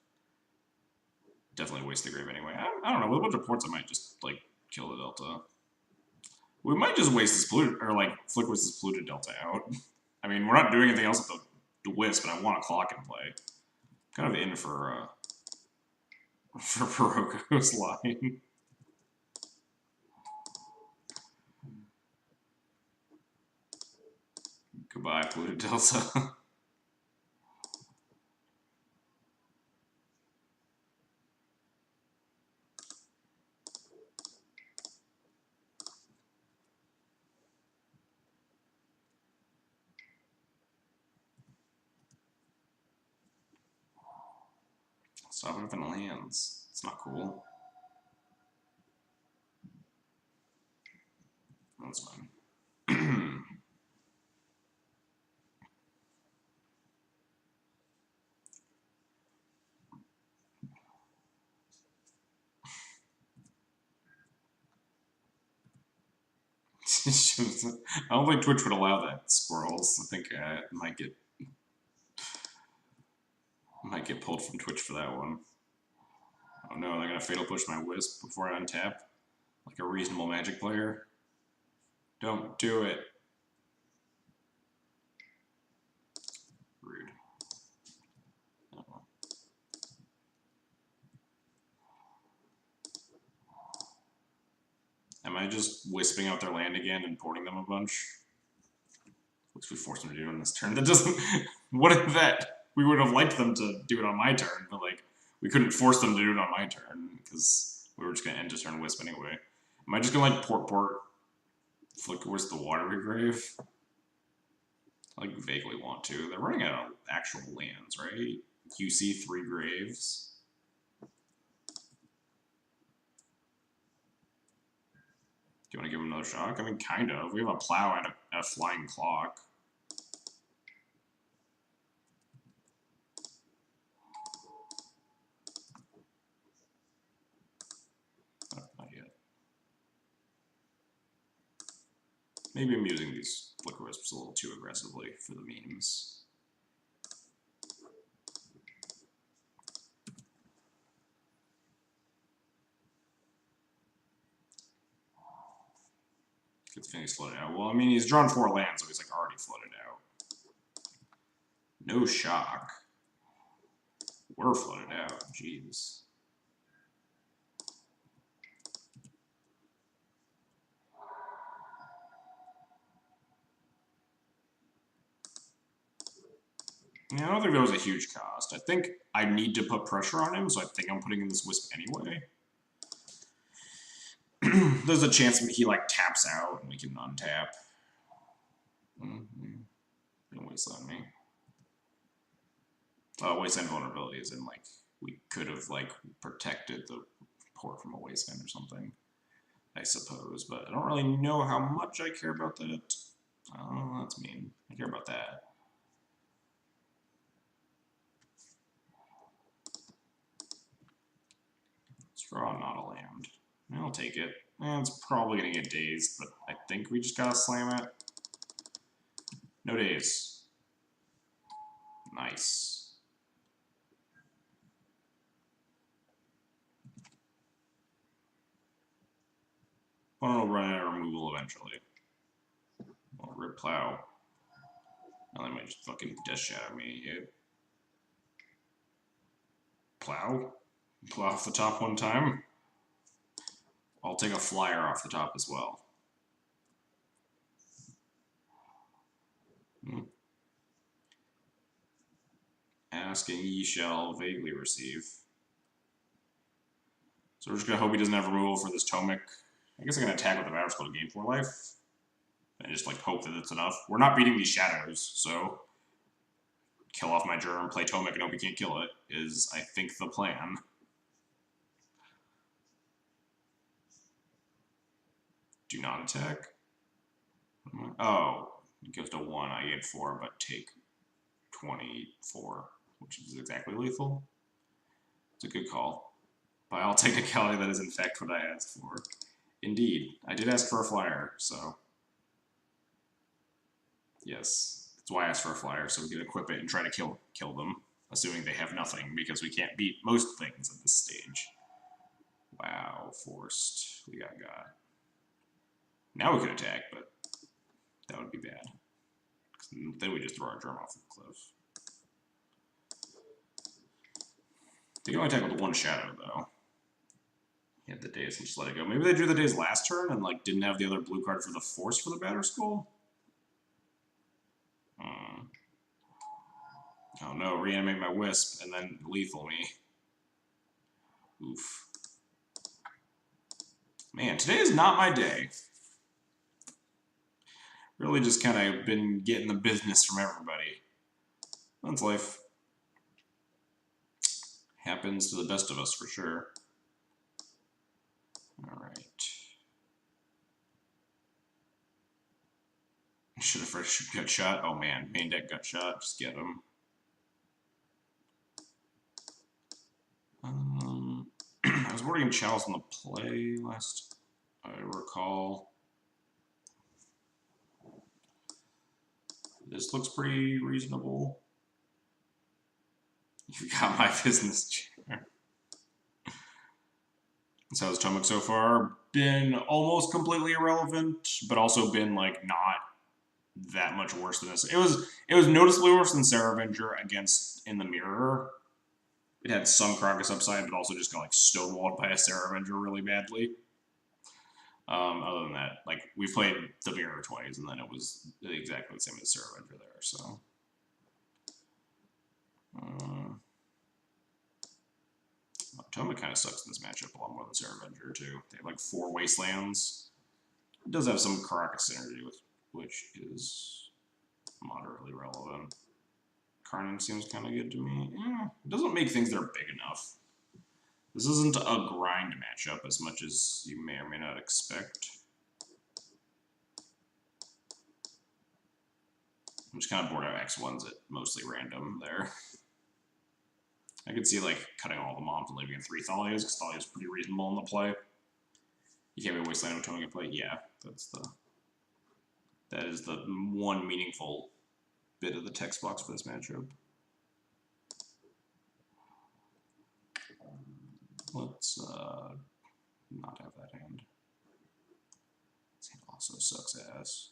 Definitely waste the grave anyway. I don't know, with a bunch of ports I might just like kill the Delta. We might just waste this polluted, or like flick with this polluted Delta out. I mean, we're not doing anything else with the wisp, but I want a clock in play. Kind of in for Baroko's line. Goodbye, polluted Delta. Stop having lands. It's not cool. That's fine. I don't think Twitch would allow that, squirrels. I think I might get pulled from Twitch for that one. Oh no, they're gonna fatal push my wisp before I untap, like a reasonable Magic player. Don't do it. Rude. Oh. Am I just wisping out their land again and porting them a bunch? Which we forced them to do on this turn. That doesn't. What if that? We would have liked them to do it on my turn, but like We couldn't force them to do it on my turn because we were just gonna end a turn wisp anyway. Am I just gonna like port flicker? Where's the watery grave? I like vaguely want to. They're running out of actual lands, right? QC 3 graves. Do you want to give him another shock? I mean, kind of. We have a plow and a flying clock. Oh, not yet. Maybe I'm using these flicker wisps a little too aggressively for the memes. Gets Phoenix flooded out. Well, I mean, he's drawn 4 lands, so he's like already flooded out. No shock. We're flooded out. Jeez. Yeah, I don't think that was a huge cost. I think I need to put pressure on him, so I think I'm putting in this wisp anyway. There's a chance he like taps out and we can untap. Don't wasteland me. Wasteland vulnerability is in like we could have like protected the port from a wasteland or something, I suppose, but I don't really know how much I care about that. Oh, that's mean. I care about that. Straw, not a land. I'll take it. It's probably gonna get dazed, but I think we just gotta slam it. No daze. Nice. Opponent will run out of removal eventually. Well, rip plow. Now they might just fucking death shadow me. Yeah. Plow? Plow off the top one time. I'll take a flyer off the top as well. Asking ye shall vaguely receive. So we're just gonna hope he doesn't have removal for this Tomic. I guess I'm gonna attack with the Battle Skull to gain 4 life. And just like hope that it's enough. We're not beating these shadows, so kill off my Germ, play Tomic, and hope he can't kill it is, I think, the plan. Do not attack. Oh, it goes to 1. I get 4, but take 24, which is exactly lethal. It's a good call. By all technicality, that is in fact what I asked for. Indeed, I did ask for a flyer, so yes, that's why I asked for a flyer, so we can equip it and try to kill them, assuming they have nothing, because we can't beat most things at this stage. Wow, forced. We got. Now we could attack, but that would be bad. Then we just throw our Germ off the cliff. They can only attack with 1 shadow, though. He had the daze and just let it go. Maybe they drew the daze last turn and like didn't have the other blue card for the force for the Batter Skull? Oh no, reanimate my Wisp and then lethal me. Oof. Man, today is not my day. Really just kind of been getting the business from everybody. That's life. Happens to the best of us for sure. Alright. Should have first gut shot. Oh man, main deck gut shot. Just get him. I was working Chalice on the play last I recall. This looks pretty reasonable. You got my business chair. So how's Tomic so far? Been almost completely irrelevant, but also been like not that much worse than this. It was noticeably worse than Saravenger against in the mirror. It had some Krakus upside, but also just got like stonewalled by a Saravenger really badly. Other than that, like we played the mirror twice, and then it was exactly the same as Saravenger there. So. Potomac kind of sucks in this matchup a lot more than Sarah Avenger, too. They have like 4 Wastelands. It does have some Caracas synergy, which is moderately relevant. Carnan seems kind of good to me. Yeah, it doesn't make things that are big enough. This isn't a grind matchup as much as you may or may not expect. I'm just kind of bored out X1s at mostly random there. I could see like cutting all the moms and leaving in 3 Thalias, because Thalia's pretty reasonable in the play. You can't be Wasteland with Potomac play. Yeah, that is the one meaningful bit of the text box for this matchup. Let's not have that hand. This hand also sucks ass.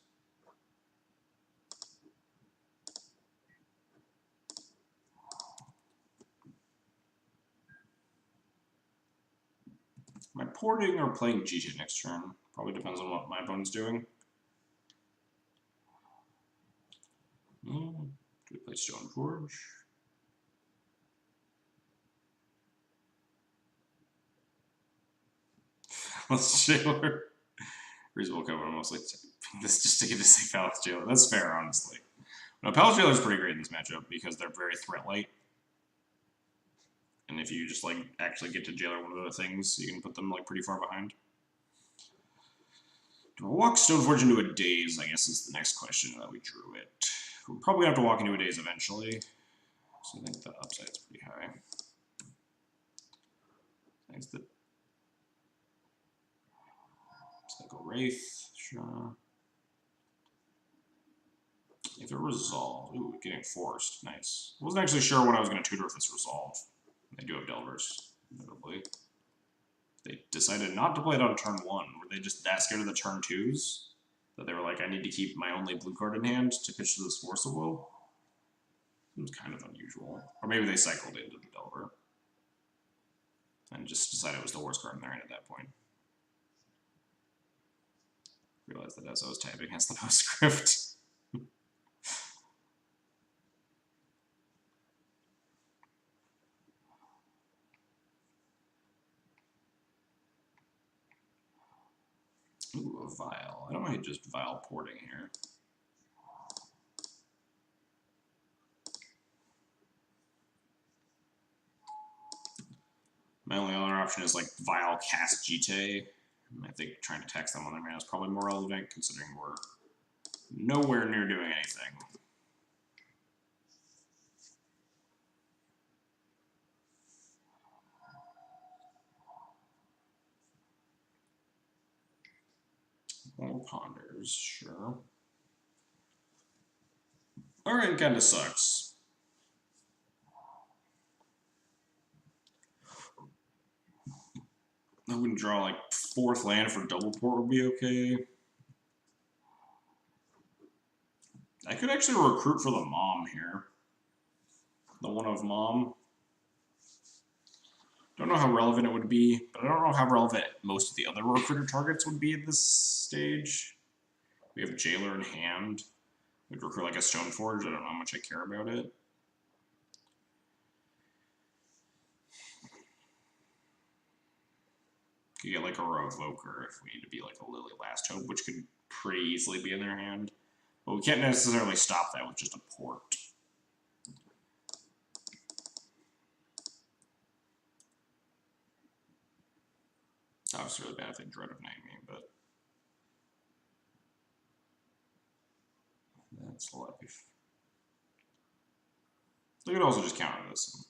Am I porting or playing GJ next turn? Probably depends on what my opponent's doing. Do we play Stoneforge? Let's Jailer. Reasonable cover, mostly this just to get to say Palace Jailer. That's fair, honestly. No, Palace Jailer is pretty great in this matchup because they're very threat light. And if you just like actually get to Jailer one of the things, you can put them like pretty far behind. Do I walk Stoneforge into a Daze, I guess is the next question that we drew it. We're probably gonna have to walk into a Daze eventually. So I think the upside's pretty high. Thanks the Cycle Wraith, sure. If it resolved, ooh, getting forced, nice. I wasn't actually sure what I was gonna tutor if this resolved. They do have Delvers, notably. They decided not to play it on turn 1. Were they just that scared of the turn 2s? That they were like, I need to keep my only blue card in hand to pitch to this Force of Will? It was kind of unusual. Or maybe they cycled into the Delver. And just decided it was the worst card in their hand at that point. Realized that as I was typing against the postscript. Ooh, a Vial. I don't mind just Vial porting here. My only other option is like Vial cast GT. I think trying to tax them on their mana is probably more relevant considering we're nowhere near doing anything. More Ponders, sure. Alright, kinda sucks. I wouldn't draw like 4th land for double port would be okay. I could actually recruit for the Mom here. The one of Mom. Don't know how relevant it would be, but I don't know how relevant most of the other recruiter targets would be at this stage. We have Jailer in hand. We'd recruit like a Stoneforge. I don't know how much I care about it. Could get like a Revoker if we need to be like a Lily Last Hope, which could pretty easily be in their hand. But we can't necessarily stop that with just a port. It's obviously really bad if they Dread of Night me, but that's life. They could also just counter this.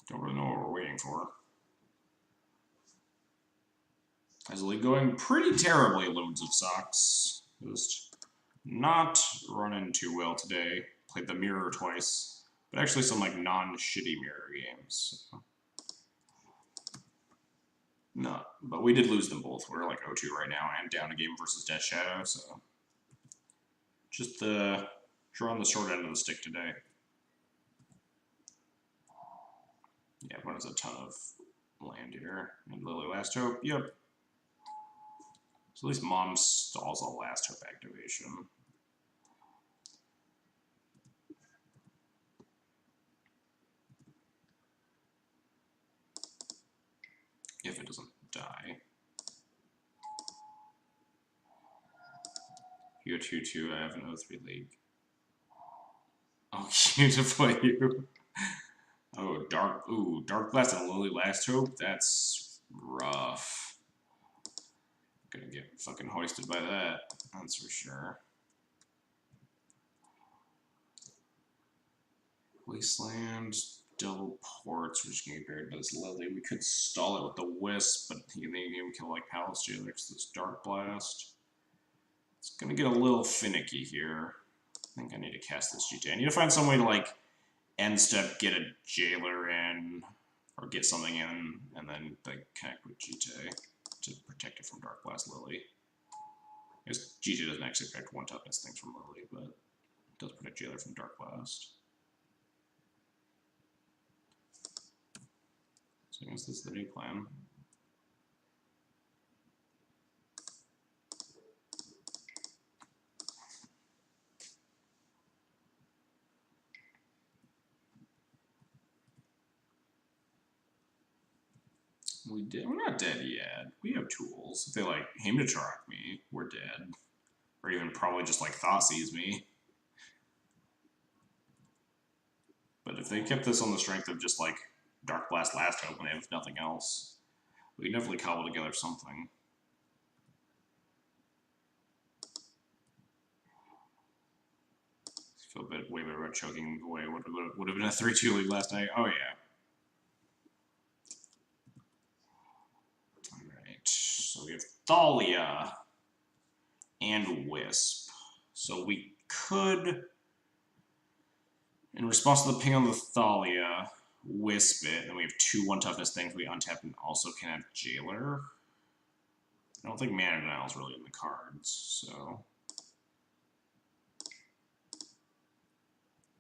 Don't really know what we're waiting for. Is the league going pretty terribly, Loads of Socks. Just not running too well today. Played the mirror twice, but actually some like non-shitty mirror games. So. No, but we did lose them both. We're like 0-2 right now and down a game versus Death Shadow, so Just drawing the short end of the stick today. Yeah, but it's a ton of land here. And Lily Last Hope, yep. So at least Mom stalls a Last Hope activation. If it doesn't die. You go 2-2, I have an 0-3 league. Oh, cute to play you. Oh, Dark Blast and Lily Last Hope? That's rough. Gonna get fucking hoisted by that, that's for sure. Wasteland, double ports, we're just gonna get buried by this Lily. We could stall it with the Wisp, but then you can kill like Palace Jailer because this Dark Blast. It's gonna get a little finicky here. I think I need to cast this GTA. I need to find some way to like end step, get a Jailer in, or get something in, and then like connect with GTA to protect it from Dark Blast Lily. I guess GTA doesn't actually protect one toughness things from Lily, but it does protect Jailer from Dark Blast. So I guess this is the new plan. We're not dead yet. We have tools. If they like aim to track me, we're dead. Or even probably just like Thoughtseize me. But if they kept this on the strength of just like Dark Blast Last Hope and they have nothing else, we can definitely cobble together something. I feel way better about choking away. Would have been a 3-2 league last night. Oh yeah. Alright. So we have Thalia and Wisp. So we could, in response to the ping on the Thalia, Wisp it, and we have 2 1-toughness things we untap and also can have Jailer. I don't think Mana Denial is really in the cards, so.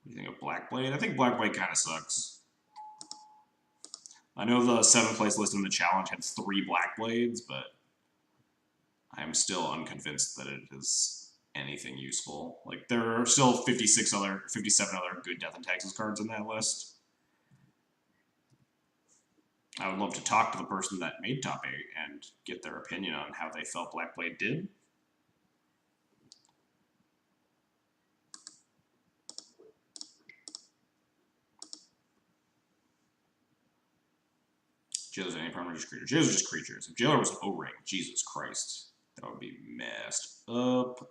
What do you think of Blackblade? I think Blackblade kind of sucks. I know the 7th place list in the challenge had 3 Blackblades, but I'm still unconvinced that it is anything useful. Like, there are still 57 other good Death and Taxes cards in that list. I would love to talk to the person that made top 8 and get their opinion on how they felt Blackblade did. Jailer's any permanent just creatures. Jailer's just creatures. If Jailer was an O-ring, Jesus Christ, that would be messed up.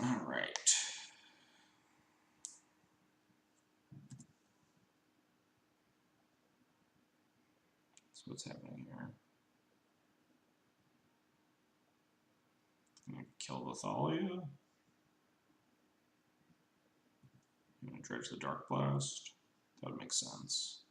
All right. So what's happening here? I'm gonna kill the Thalia. I'm gonna dredge the Dark Blast. That would make sense.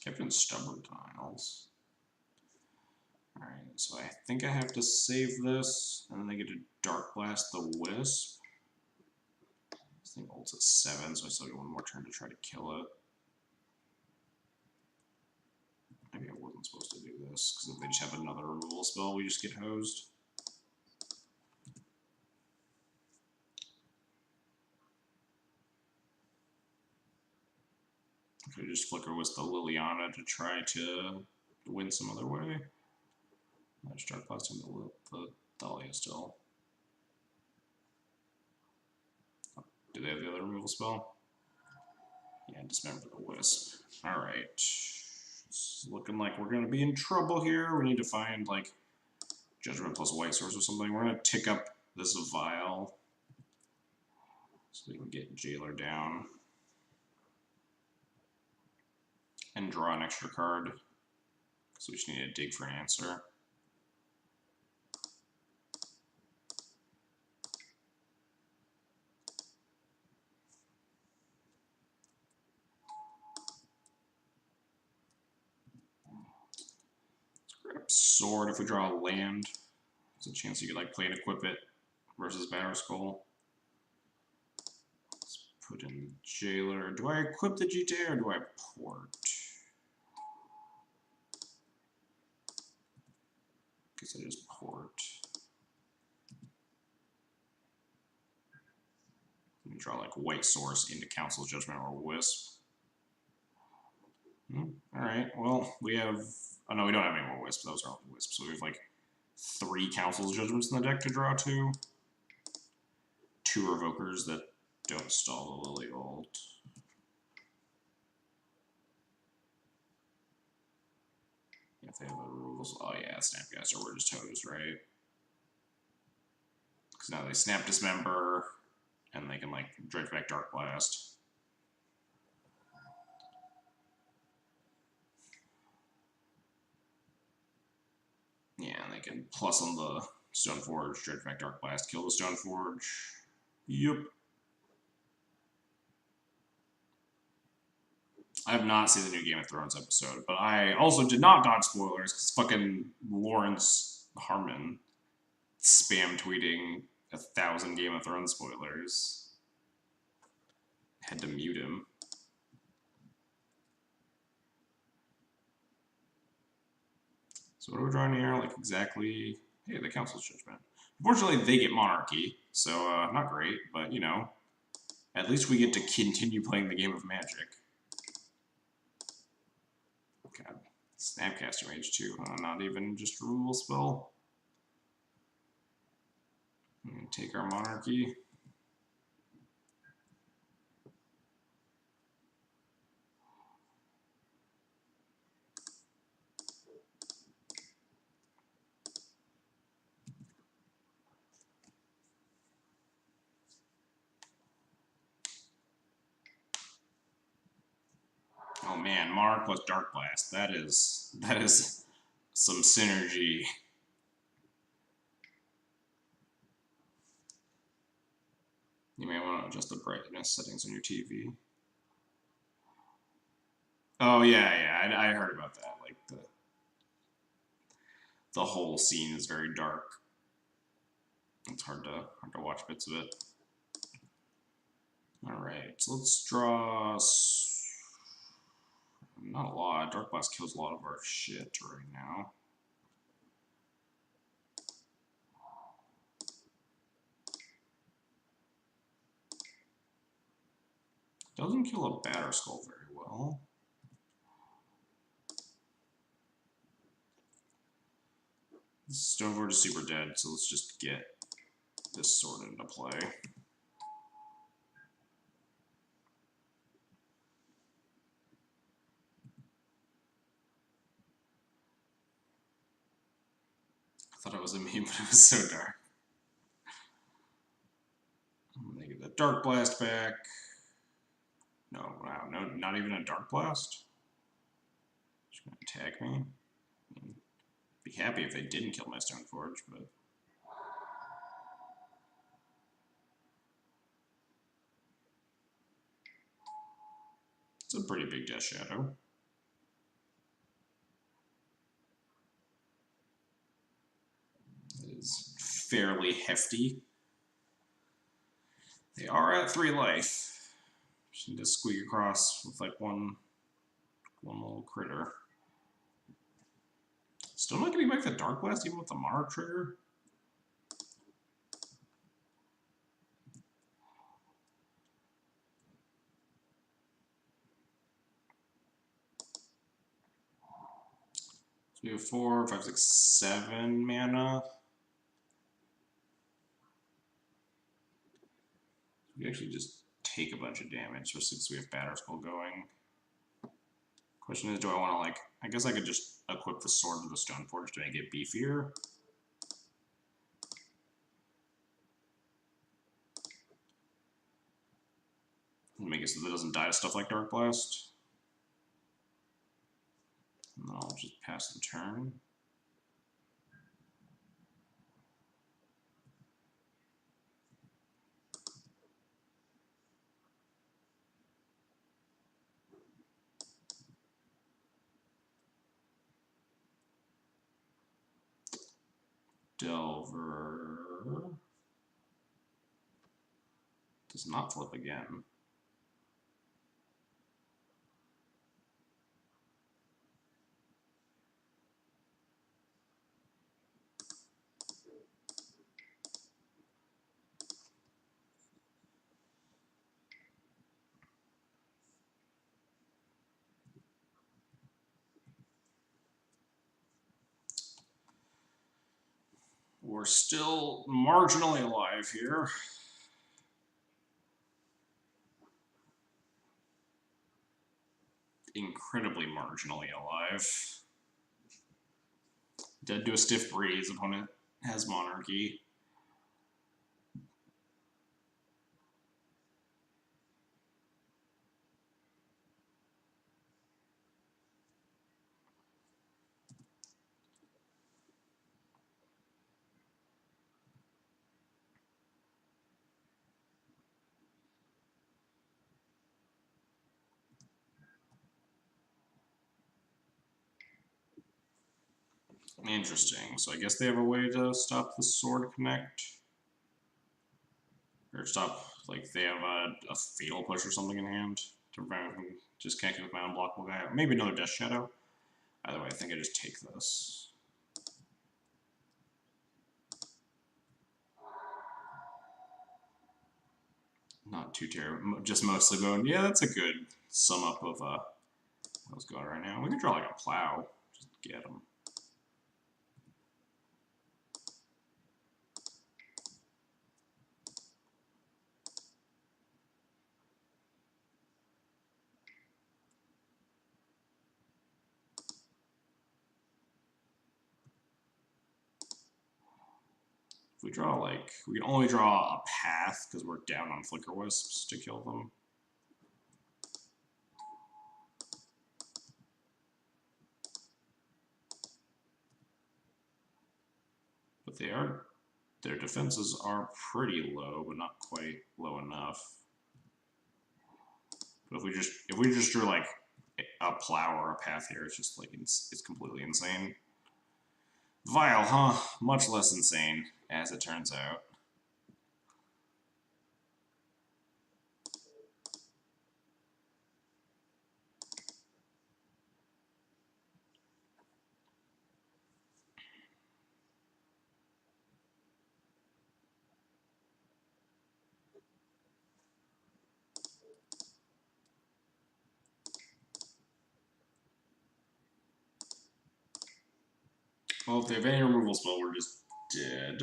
Captain Stubborn Tiles. Alright, so I think I have to save this, and then I get to Dark Blast the Wisp. This thing ults at 7, so I still get 1 more turn to try to kill it. Maybe I wasn't supposed to do this, because if they just have another removal spell, we just get hosed. I could just Flicker with the Liliana to try to win some other way. I just Dark Blast the Thalia still. Do they have the other removal spell? Yeah, Dismember the Wisp. Alright. It's looking like we're gonna be in trouble here. We need to find, like, Judgment plus White Source or something. We're gonna tick up this Vial so we can get Jailer down. And draw an extra card. So we just need to dig for an answer. Sword if we draw a land. There's a chance you could like play and equip it versus Batterskull. Let's put in Jailer. Do I equip the GTA or do I port? Guess I just port. Let me draw like White Source into Council's Judgment or Wisp. Alright, well, we have... Oh no, we don't have any more Wisps. Those are all Wisps. So we have like 3 Council's Judgments in the deck to draw to. 2 Revokers that don't stall the Lily ult. If they have the rules... Oh yeah, Snapcaster, we're just hosed, right? Because now they Snap Dismember, and they can like Dredge back Dark Blast. Yeah, and they can plus on the Stoneforge, Dredge back Dark Blast, kill the Stoneforge. Yep. I have not seen the new Game of Thrones episode, but I also did not dodge spoilers because fucking Lawrence Harmon spam tweeting 1,000 Game of Thrones spoilers. Had to mute him. So what are we drawing here? Like exactly... Hey, the Council's Judgment. Unfortunately, they get Monarchy, so not great, but you know, at least we get to continue playing the game of Magic. God, Snapcaster Mage too, huh? Not even just a rule spell. Take our Monarchy. Oh man, Monarch plus Dark Blast. That is some synergy. You may want to adjust the brightness settings on your TV. Oh yeah, I heard about that. Like the whole scene is very dark. It's hard to watch bits of it. All right, so let's draw. Not a lot. Dark Blast kills a lot of our shit right now. Doesn't kill a Batterskull very well. Stoneforge is super dead, so let's just get this sword into play. I thought it was a meme, but it was so dark. I'm gonna get the Dark Blast back. No, wow, no, not even a Dark Blast? Just gonna attack me. Be happy if they didn't kill my Stoneforge, but... It's a pretty big Death Shadow. It is fairly hefty. They are at 3 life. Just need to squeak across with like one little critter. Still not getting back the Dark Blast even with the Monarch trigger. So we have 4, 5, 6, 7 mana. We actually just take a bunch of damage, especially since we have Batterskull going. Question is, do I want to like... I guess I could just equip the sword to the Stoneforge to make it beefier. Make it so that it doesn't die to stuff like Dark Blast. And then I'll just pass the turn. Delver does not flip again. We're still marginally alive here. Incredibly marginally alive. Dead to a stiff breeze. Opponent has monarchy. Interesting. So I guess they have a way to stop the sword connect. Or stop, like, they have a fatal push or something in hand to prevent from just connecting with my unblockable guy. Maybe another Death Shadow. Either way, I think I just take this. Not too terrible. Just mostly bone. Yeah, that's a good sum up of what's going on right now. We can draw like a plow. Just get him. If we draw like, we can only draw a path because we're down on Flicker Wisps to kill them. But their defenses are pretty low, but not quite low enough. But if we just drew like a plow or a path here, it's just like it's completely insane. Vile, huh? Much less insane, as it turns out. Well, if they have any removal spell, we're just dead.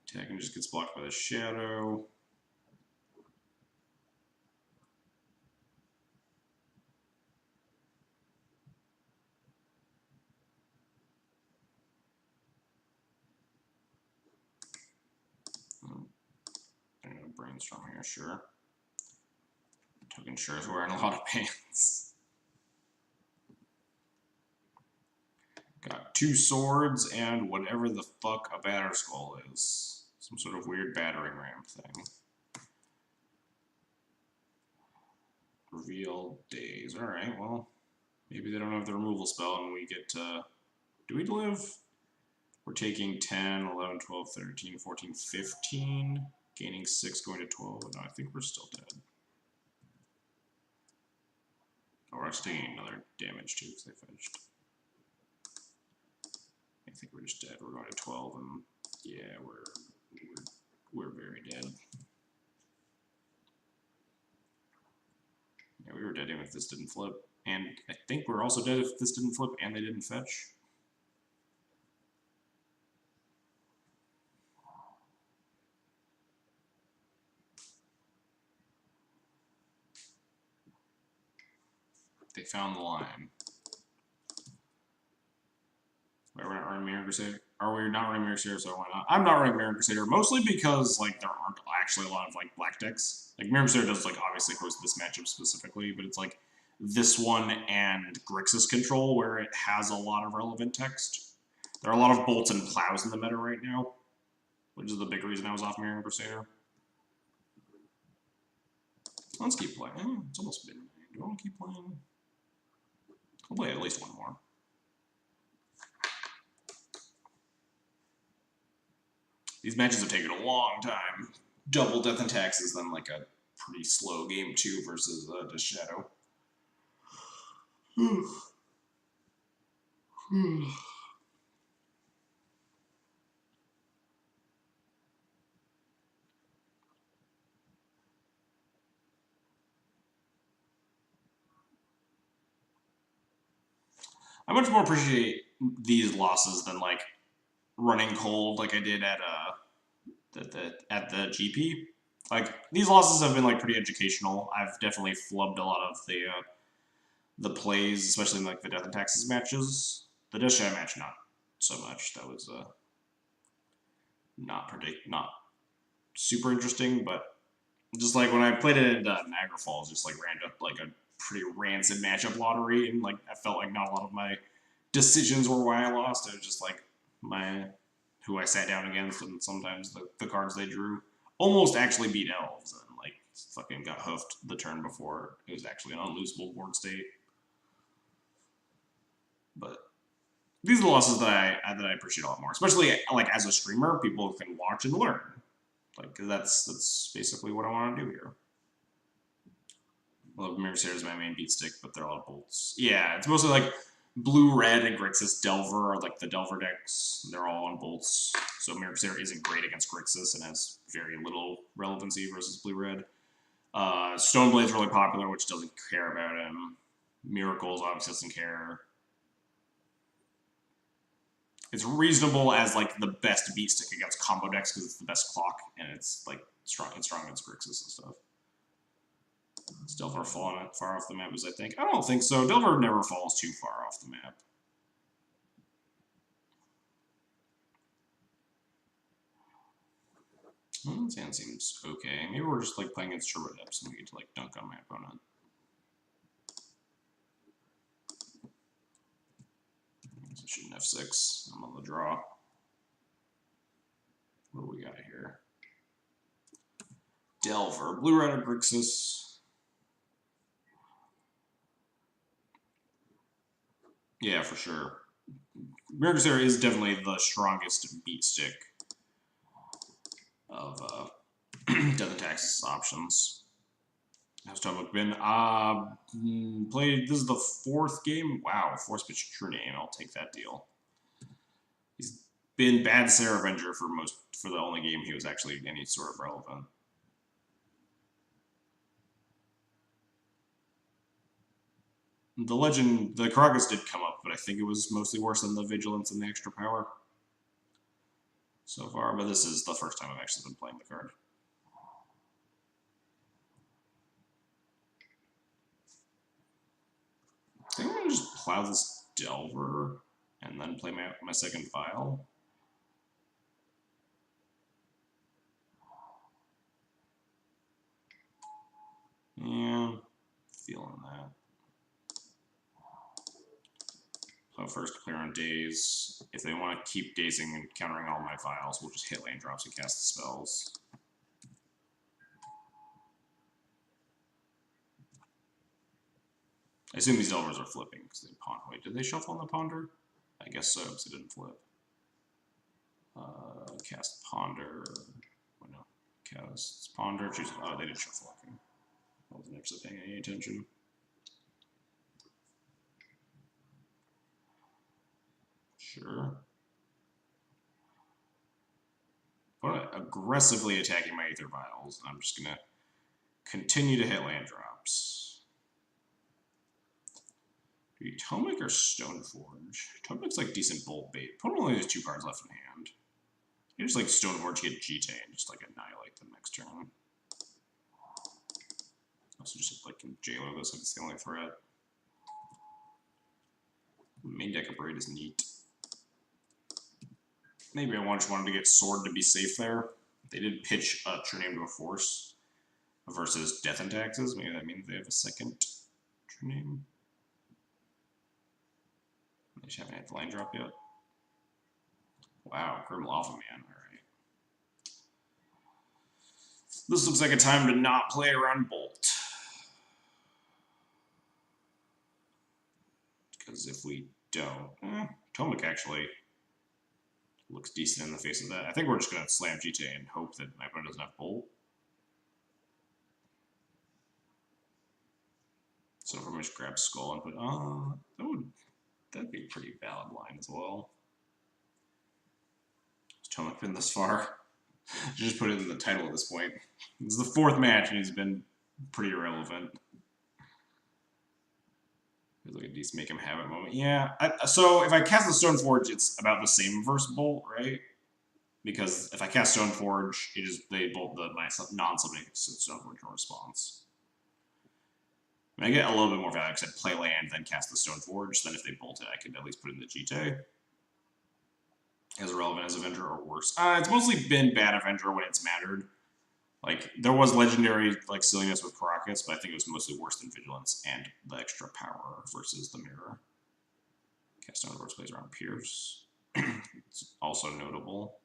Attacking just gets blocked by the shadow. I'm gonna brainstorm here, sure. Token sure is wearing a lot of pants. Got 2 swords and whatever the fuck a batter skull is. Some sort of weird battering ram thing. Reveal days. Alright, well, maybe they don't have the removal spell and we get to... Do we live? We're taking 10, 11, 12, 13, 14, 15. Gaining 6, going to 12. No, I think we're still dead. Oh, we're actually taking another damage too because they fetched. I think we're just dead. We're going to 12 and yeah, we're very dead. Yeah, we were dead even if this didn't flip. And I think we're also dead if this didn't flip and they didn't fetch. They found the line. Wait, we're not running Mirror Crusader? Are we not running Mirror Crusader, so why not? I'm not running Mirror Crusader, mostly because, like, there aren't actually a lot of, like, black decks. Like, Mirror Crusader does, like, obviously, of course, this matchup specifically, but it's, like, this one and Grixis Control, where it has a lot of relevant text. There are a lot of bolts and plows in the meta right now, which is the big reason I was off Mirroring Crusader. Let's keep playing. It's almost midnight. Do I want to keep playing? I'll play at least one more. These matches have taken a long time. Double Death and Taxes, then like a pretty slow game 2 versus the Shadow. I much more appreciate these losses than like running cold like I did at the GP. Like these losses have been like pretty educational. I've definitely flubbed a lot of the plays, especially in like the Death and Taxes matches. The Death Shadow match, not so much. That was not super interesting, but just like when I played it at Niagara Falls, just like ran up like a pretty rancid matchup lottery, and like I felt like not a lot of my decisions were why I lost. It was just like who I sat down against, and sometimes the cards they drew almost actually beat elves, and like fucking got hoofed the turn before it was actually an unlosable board state. But these are the losses that I appreciate a lot more, especially like as a streamer, people can watch and learn. Like that's basically what I want to do here. I love Mirror Crusader is my main beat stick, but they're all bolts. Yeah, it's mostly like blue, red, and Grixis Delver are like the Delver decks. They're all on bolts. So Mirror Crusader isn't great against Grixis and has very little relevancy versus blue, red. Stoneblade's really popular, which doesn't care about him. Miracles obviously doesn't care. It's reasonable as like the best beat stick against combo decks because it's the best clock and it's like strong against Grixis and stuff. Is Delver falling far off the map as I think? I don't think so. Delver never falls too far off the map. Well, that hand seems okay. Maybe we're just like playing against Turbo Depths and we get to like dunk on my opponent. So shooting F6. I'm on the draw. What do we got here? Delver. Blue Red or Grixis. Yeah, for sure. Mirror Crusader is definitely the strongest beat stick of Death and Taxes options. How's Tomek been? Played. This is the 4th game. Wow, 4th pitch true name. I'll take that deal. He's been bad Sarah Avenger for the only game he was actually any sort of relevant. The legend, the Karagas did come up, but I think it was mostly worse than the Vigilance and the extra power so far. But this is the first time I've actually been playing the card. I think I'm gonna just plow this Delver and then play my second file. Yeah, feeling that. So first clear on daze. If they want to keep dazing and countering all my files, we'll just hit land drops and cast the spells. I assume these Delvers are flipping because they ponder. Wait, did they shuffle on the ponder? I guess so, because it didn't flip. Cast ponder. Oh, no. Cast ponder. Choose. Oh, they did shuffle. Okay. I wasn't actually paying any attention. Sure. I'm aggressively attacking my Aether Vials. I'm just going to continue to hit land drops. Do you Tomek or Stoneforge? Tomek's like decent bolt bait. Opponent only has 2 cards left in hand. You just like Stoneforge, get GT and just like annihilate them next turn. Also just like Jailer this if it's the only threat. Main deck of Braid is neat. Maybe I just wanted to get Sword to be safe there. They did pitch True Name to a Force versus Death and Taxes. Maybe that means they have a second True name. I just haven't had the line drop yet. Wow, Grim Lava Man. Alright. This looks like a time to not play around Bolt. Because if we don't... Tomek actually looks decent in the face of that. I think we're just going to slam GTA and hope that my opponent doesn't have Bolt. So if I just grab Skull and put... that'd be a pretty valid line as well. Has Tomek been this far? Just put it in the title at this point. This is the fourth match and he's been pretty irrelevant. Feels like a decent make him have it moment. Yeah, so if I cast the Stoneforge, it's about the same versus Bolt, right? Because if I cast Stoneforge, they bolt my non-summoning Stoneforge in response. I get a little bit more value because I'd play land, then cast the Stoneforge. Then if they bolt it, I could at least put it in the GTA. As relevant as Avenger or worse. It's mostly been bad Avenger when it's mattered. Like, there was legendary, like, silliness with Caracas, but I think it was mostly worse than Vigilance and the extra power versus the Mirror. Cast Stoneforge plays around Pierce. It's also notable.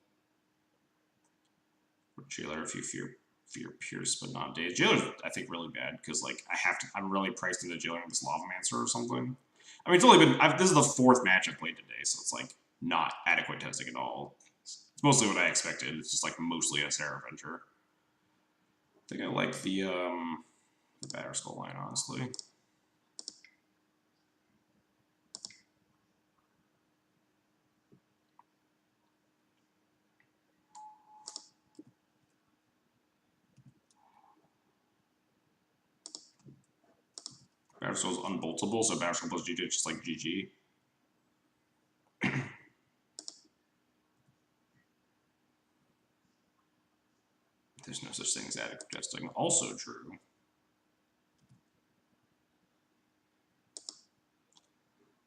Jailer, if you fear Pierce, but not Daze. Jailer's, I think, really bad, because, like, I'm really priced into Jailer with this Lavamancer or something. I mean, it's only been, this is the fourth match I've played today, so it's, like, not adequate testing at all. It's mostly what I expected. It's just, like, mostly a Sarah Avenger. I think I like the Batterskull line, honestly. Batterskull's unboltable, so Batterskull plus GG is just like GG. There's no such thing as adequate testing. Also true.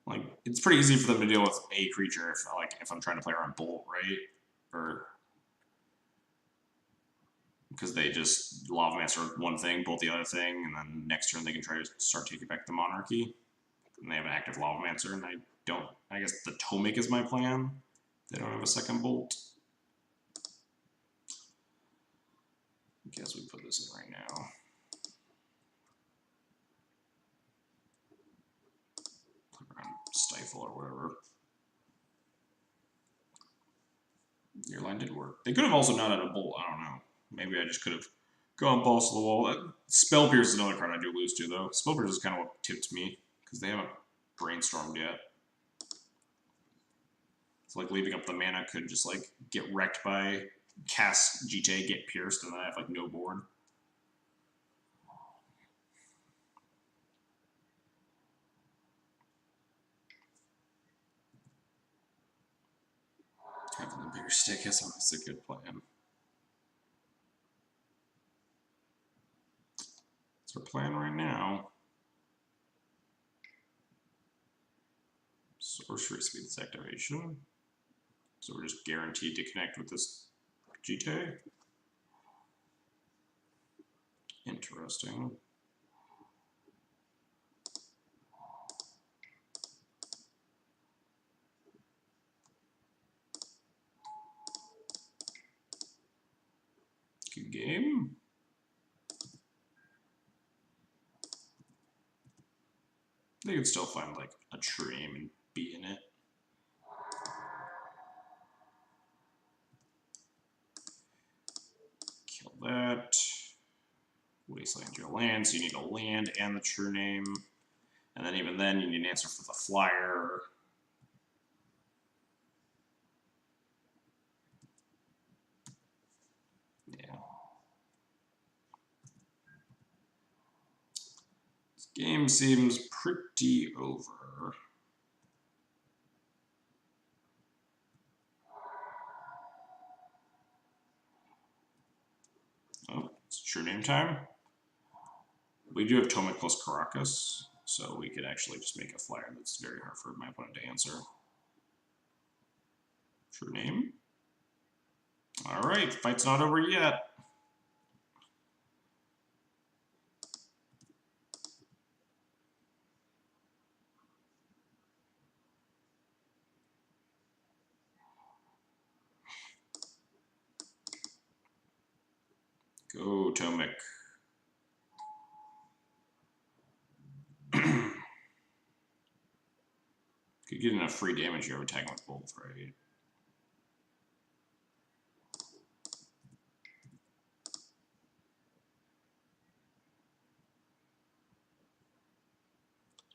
Like, it's pretty easy for them to deal with a creature if I'm trying to play around Bolt, right? Or because they just Lavamaster one thing, Bolt the other thing, and then next turn they can try to start taking back the Monarchy. And they have an active Lavamaster, and I guess the Tomek is my plan. They don't have a second Bolt. I guess we put this in right now. Stifle or whatever. Your line did work. They could have also not had a Bolt. I don't know. Maybe I just could have gone balls to the wall. Spell Pierce is another card I do lose to, though. Spell Pierce is kind of what tipped me, because they haven't brainstormed yet. It's like leaving up the mana could just like get wrecked by cast GTA, get pierced, and then I have like no board. Having the bigger stick is always a good plan. That's our plan right now. Sorcery speeds activation. So we're just guaranteed to connect with this GTA. Interesting. Good game. They could still find like a true aim and be in it. Kill that. Wasteland your land, so you need a land and the true name. And then even then you need an answer for the flyer. Yeah. This game seems pretty over. Oh, it's true name time. We do have Tomek plus Caracas, so we could actually just make a flyer that's very hard for my opponent to answer. True name. Alright, fight's not over yet. Go, Tomek. Could get enough free damage here attacking with both, right?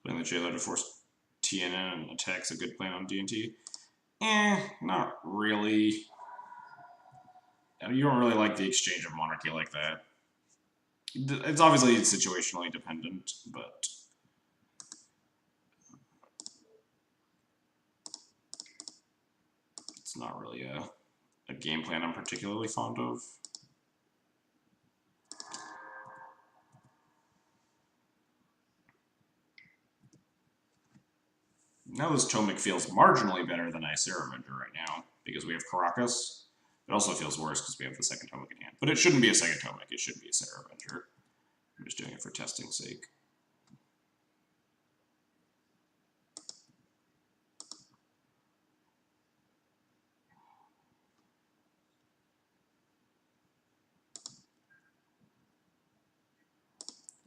Playing the Jailer to force TNN and attack's a good plan on D&T. Not really. You don't really like the exchange of monarchy like that. It's obviously situationally dependent, but it's not really a game plan I'm particularly fond of. Now this Tomek feels marginally better than Icera Avenger right now, because we have Caracas. It also feels worse because we have the second Tomek in hand. But it shouldn't be a second Tomek, it should be a Sarah Avenger. I'm just doing it for testing's sake.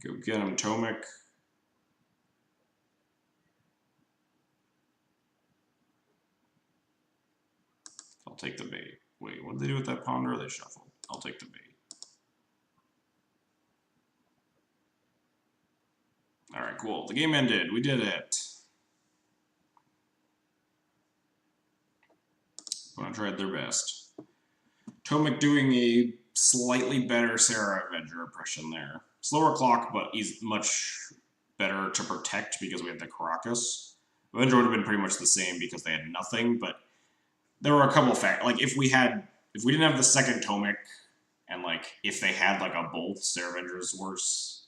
Go get him, Tomek. I'll take the bait. Wait, what did they do with that ponder? They shuffled. I'll take the bait. Alright, cool. The game ended. We did it. Gonna tried their best. Tomek doing a slightly better Sarah Avenger impression there. Slower clock, but he's much better to protect because we had the Caracas. Avenger would have been pretty much the same because they had nothing, but there were a couple of factors. Like, if we didn't have the second Tomek, and, like, if they had, like, a Bolt, Sarah Avenger is worse.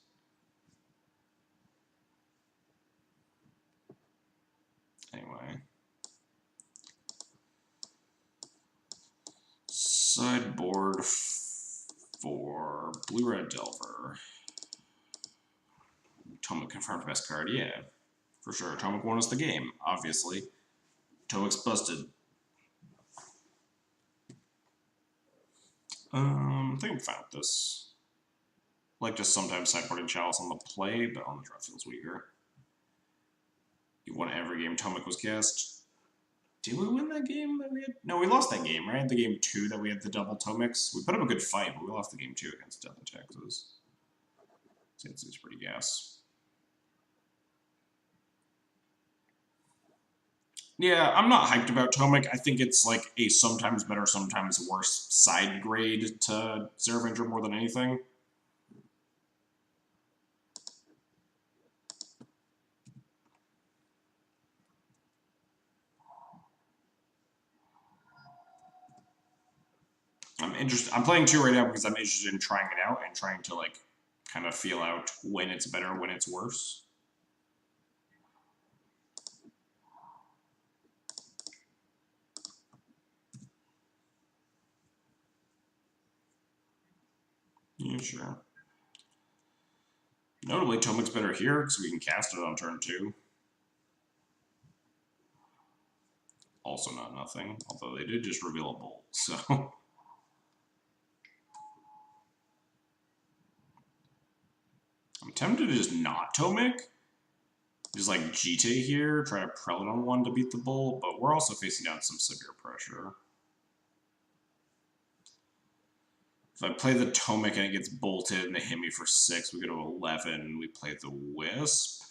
Anyway. Sideboard for Blue-Red Delver. Tomek confirmed best card, yeah. For sure. Tomek won us the game, obviously. Tomek's busted. I think I'm fine with this. Like, just sometimes sideboarding Chalice on the play, but on the draw feels weaker. You won every game Tomek was cast. Did we win that game that we had? No, we lost that game, right? The game 2 that we had the double Tomeks. We put up a good fight, but we lost the game 2 against Delta Texas. It's pretty gas. Yeah, I'm not hyped about Tomek. I think it's like a sometimes better, sometimes worse side grade to Sarah Avenger more than anything. I'm playing 2 right now because I'm interested in trying it out and trying to, like, kind of feel out when it's better, when it's worse. Yeah, sure. Notably, Tomek's better here because we can cast it on turn 2. Also not nothing, although they did just reveal a bolt, so... I'm tempted to just not Tomek. Just like GT here, try to prelate on 1 to beat the bolt, but we're also facing down some severe pressure. If I play the Tomek and it gets bolted and they hit me for 6, we go to 11, we play the Wisp.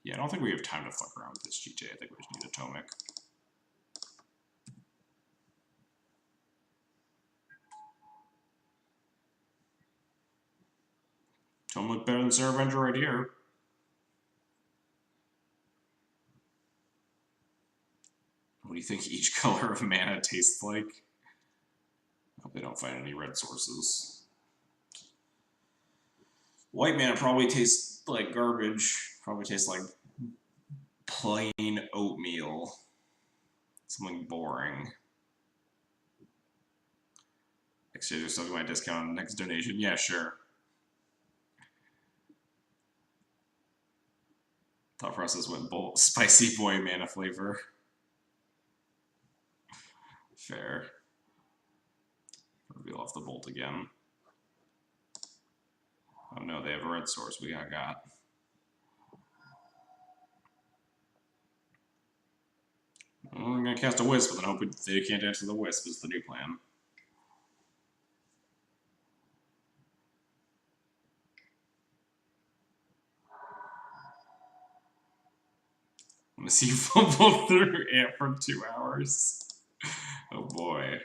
Yeah, I don't think we have time to fuck around with this GT. I think we just need a Tomek. Tomek better than Sarah Avenger right here. What do you think each color of mana tastes like? I hope they don't find any red sources. White mana probably tastes like garbage. Probably tastes like plain oatmeal. Something boring. Exchange or something my discount on the next donation. Yeah, sure. Thought process went bolt. Spicy boy mana flavor. Fair. Reveal off the bolt again. Oh no, they have a red source. We got. Well, I'm gonna cast a wisp, but then hope they can't answer the wisp. Is the new plan. I'm gonna see you fumble through Ant for 2 hours. Oh boy.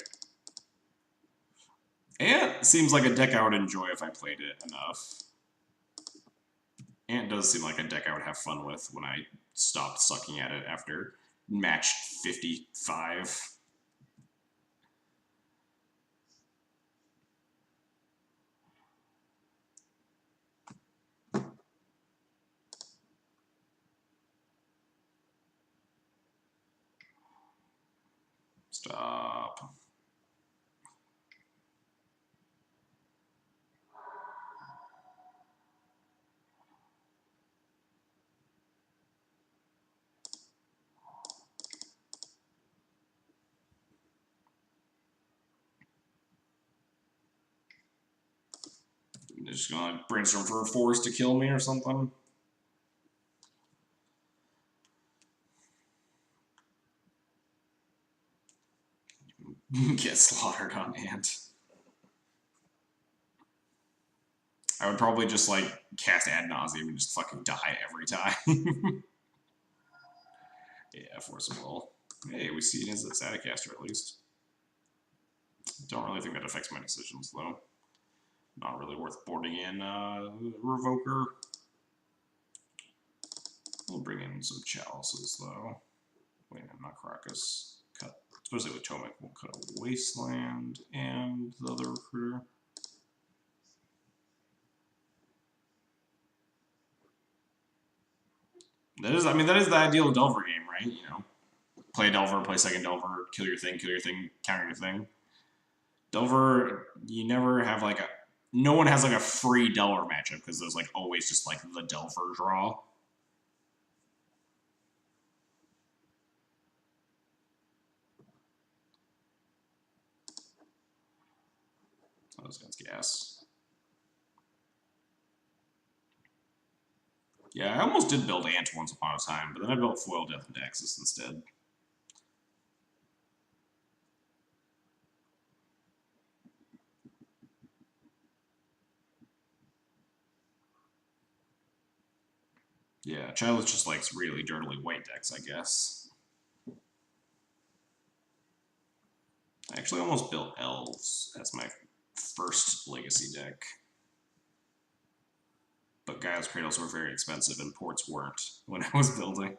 Ant seems like a deck I would enjoy if I played it enough. Ant does seem like a deck I would have fun with when I stopped sucking at it after match 55. Stop. They're just gonna like, brainstorm for a force to kill me or something. Get slaughtered on Ant. I would probably just like cast ad nauseum and just fucking die every time. Yeah, force of will. Hey, we see it as a Staticaster at least. Don't really think that affects my decisions though. Not really worth boarding in Revoker. We'll bring in some Chalices though. Wait, not Caracas. Cut. Especially with Tomek, we'll cut a Wasteland and the other recruiter. That is the ideal Delver game, right? You know, play Delver, play second Delver, kill your thing, counter your thing. Delver, you never have like a. No one has like a free Delver matchup because there's like always just like the Delver draw. Oh, this guy's gas. Yeah, I almost did build Ant once upon a time, but then I built Foil Death and Daxus instead. Yeah, Chalice just likes really dirtily white decks, I guess. I actually almost built Elves as my first Legacy deck. But Gaia's Cradles were very expensive and ports weren't when I was building.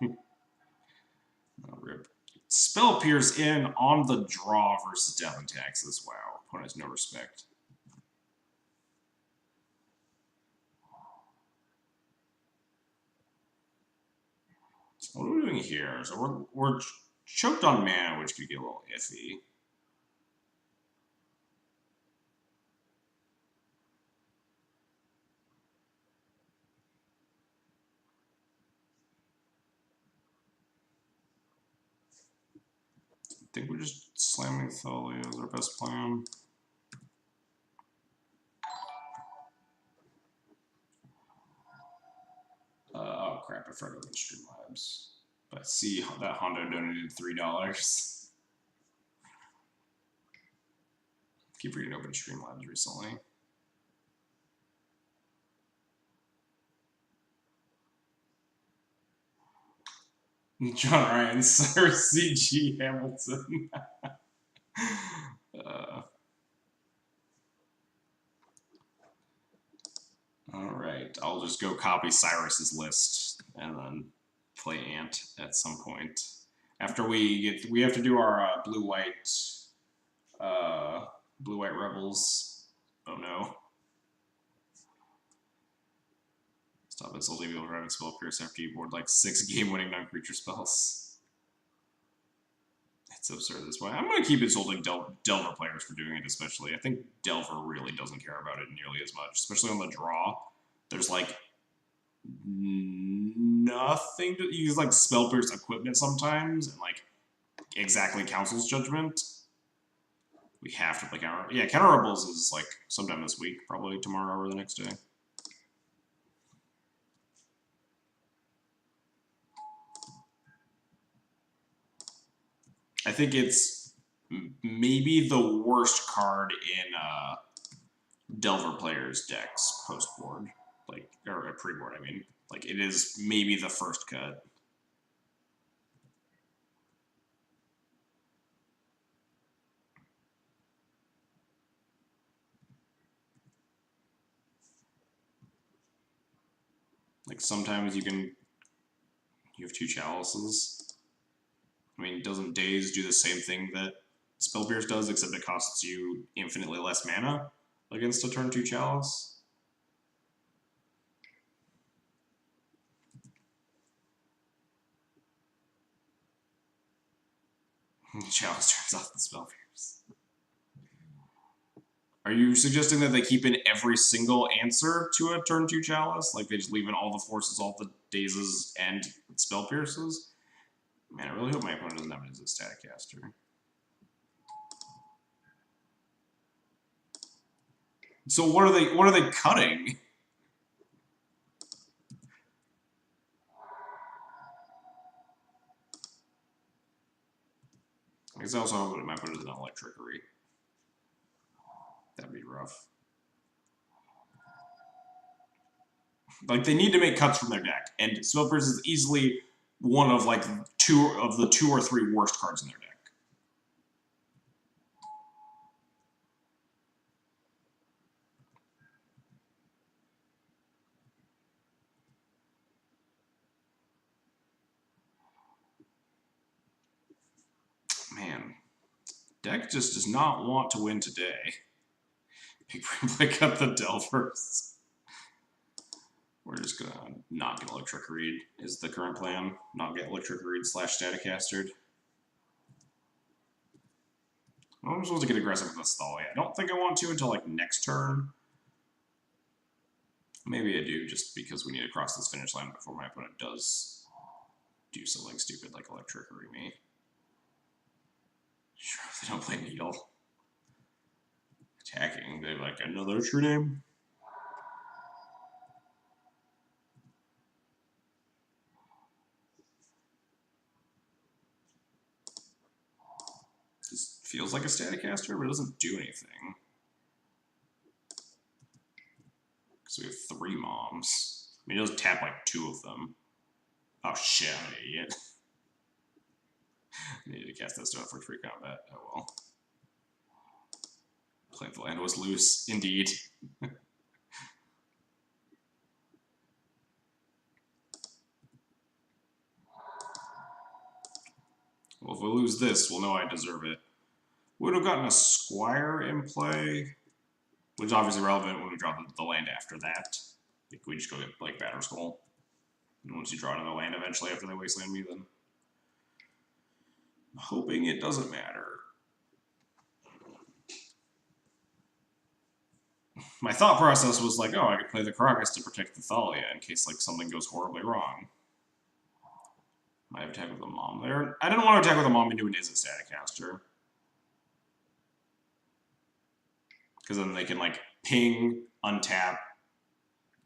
Oh, rip. Spell Pierce in on the draw versus Death and Taxes. Wow, opponent has no respect. What are we doing here? So we're choked on mana, which could get a little iffy. I think we're just slamming Thalia as our best plan. Oh crap, I forgot about Streamlabs. But see, that Hondo donated $3. Keep reading open Streamlabs recently. John Ryan, Sir C.G. Hamilton. Alright, I'll just go copy Cyrus's list and then play Ant at some point. After we have to do our blue-white Rebels. Oh no. Stop insulting me over having Spell Pierce after you board like 6 game-winning non-creature spells. It's absurd this way. I'm going to keep insulting Delver players for doing it, especially. I think Delver really doesn't care about it nearly as much, especially on the draw. There's like nothing to use, like Spell Pierce equipment sometimes, and like exactly Council's Judgment. We have to play Counter. Yeah, Counter Rebels is like sometime this week, probably tomorrow or the next day. I think it's maybe the worst card in Delver players' decks post board, like or pre board. I mean, like it is maybe the first cut. Like sometimes you have 2 chalices. I mean, doesn't Daze do the same thing that Spell Pierce does, except it costs you infinitely less mana against a turn 2 chalice? Chalice turns off the Spell Pierce. Are you suggesting that they keep in every single answer to a turn 2 chalice? Like they just leave in all the forces, all the dazes, and Spell Pierces? Man, I really hope my opponent doesn't have it as a static caster. So what are they cutting? I guess I also hope my opponent doesn't have Electrickery. That'd be rough. Like they need to make cuts from their deck, and Spell Pierce is easily one of like 2 of the 2 or 3 worst cards in their deck. Man, deck just does not want to win today. Big Brain Play cut the Delvers. We're just gonna not get Electrickery is the current plan. Not get Electrickery / Static Castered. I'm supposed to get aggressive with this Thalia. I don't think I want to until like next turn. Maybe I do, just because we need to cross this finish line before my opponent does do something stupid like Electrickery me. Sure, if they don't play Needle. Attacking, they're like, another true name? This feels like a Static Caster, but it doesn't do anything. Because we have 3 moms. I mean, it does tap like 2 of them. Oh shit, I'm an idiot. I needed to cast that stuff for free combat. Oh well. Playing the land was loose, indeed. Well, if we lose this, we'll know I deserve it. Would have gotten a Squire in play, which is obviously relevant when we draw the land after that. Like, we just go get like Batter Skull. And once you draw another land eventually after they wasteland me, then I'm hoping it doesn't matter. My thought process was like, oh, I could play the Karakas to protect the Thalia in case like something goes horribly wrong. Might have attack with the Mom there. I didn't want to attack with the Mom into an Is a Static Caster. Because then they can like ping, untap,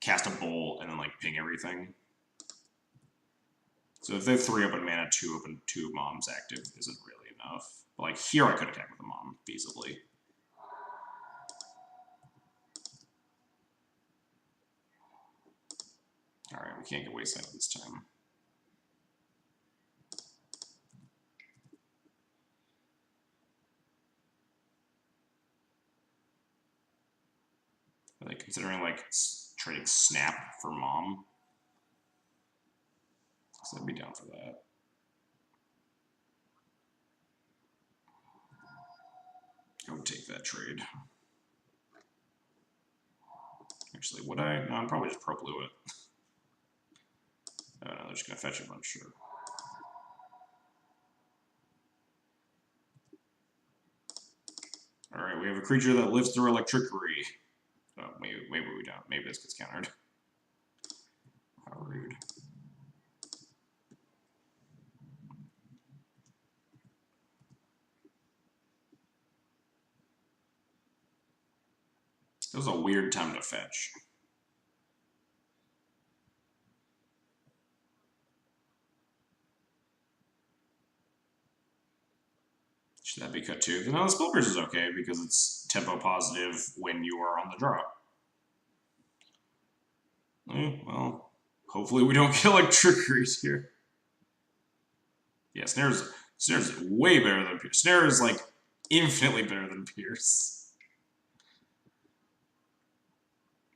cast a bolt, and then like ping everything. So if they have 3 open mana, 2 open, 2 Moms active isn't really enough. But like here I could attack with the Mom feasibly. Alright, we can't get wasteland this time. Are they considering like trading Snap for Mom? So I'd be down for that. I would take that trade. Actually, would I? No, I'd probably just pro blue it. Oh no, they're just gonna fetch a bunch, sure. Alright, we have a creature that lives through Electrickery. Oh, maybe we don't. Maybe this gets countered. How rude. It was a weird time to fetch. Should that be cut too? Then the Spell Pierce is okay because it's tempo positive when you are on the draw. Well, hopefully we don't get like trickeries here. Yeah, Snare's way better than Pierce. Snare is like infinitely better than Pierce.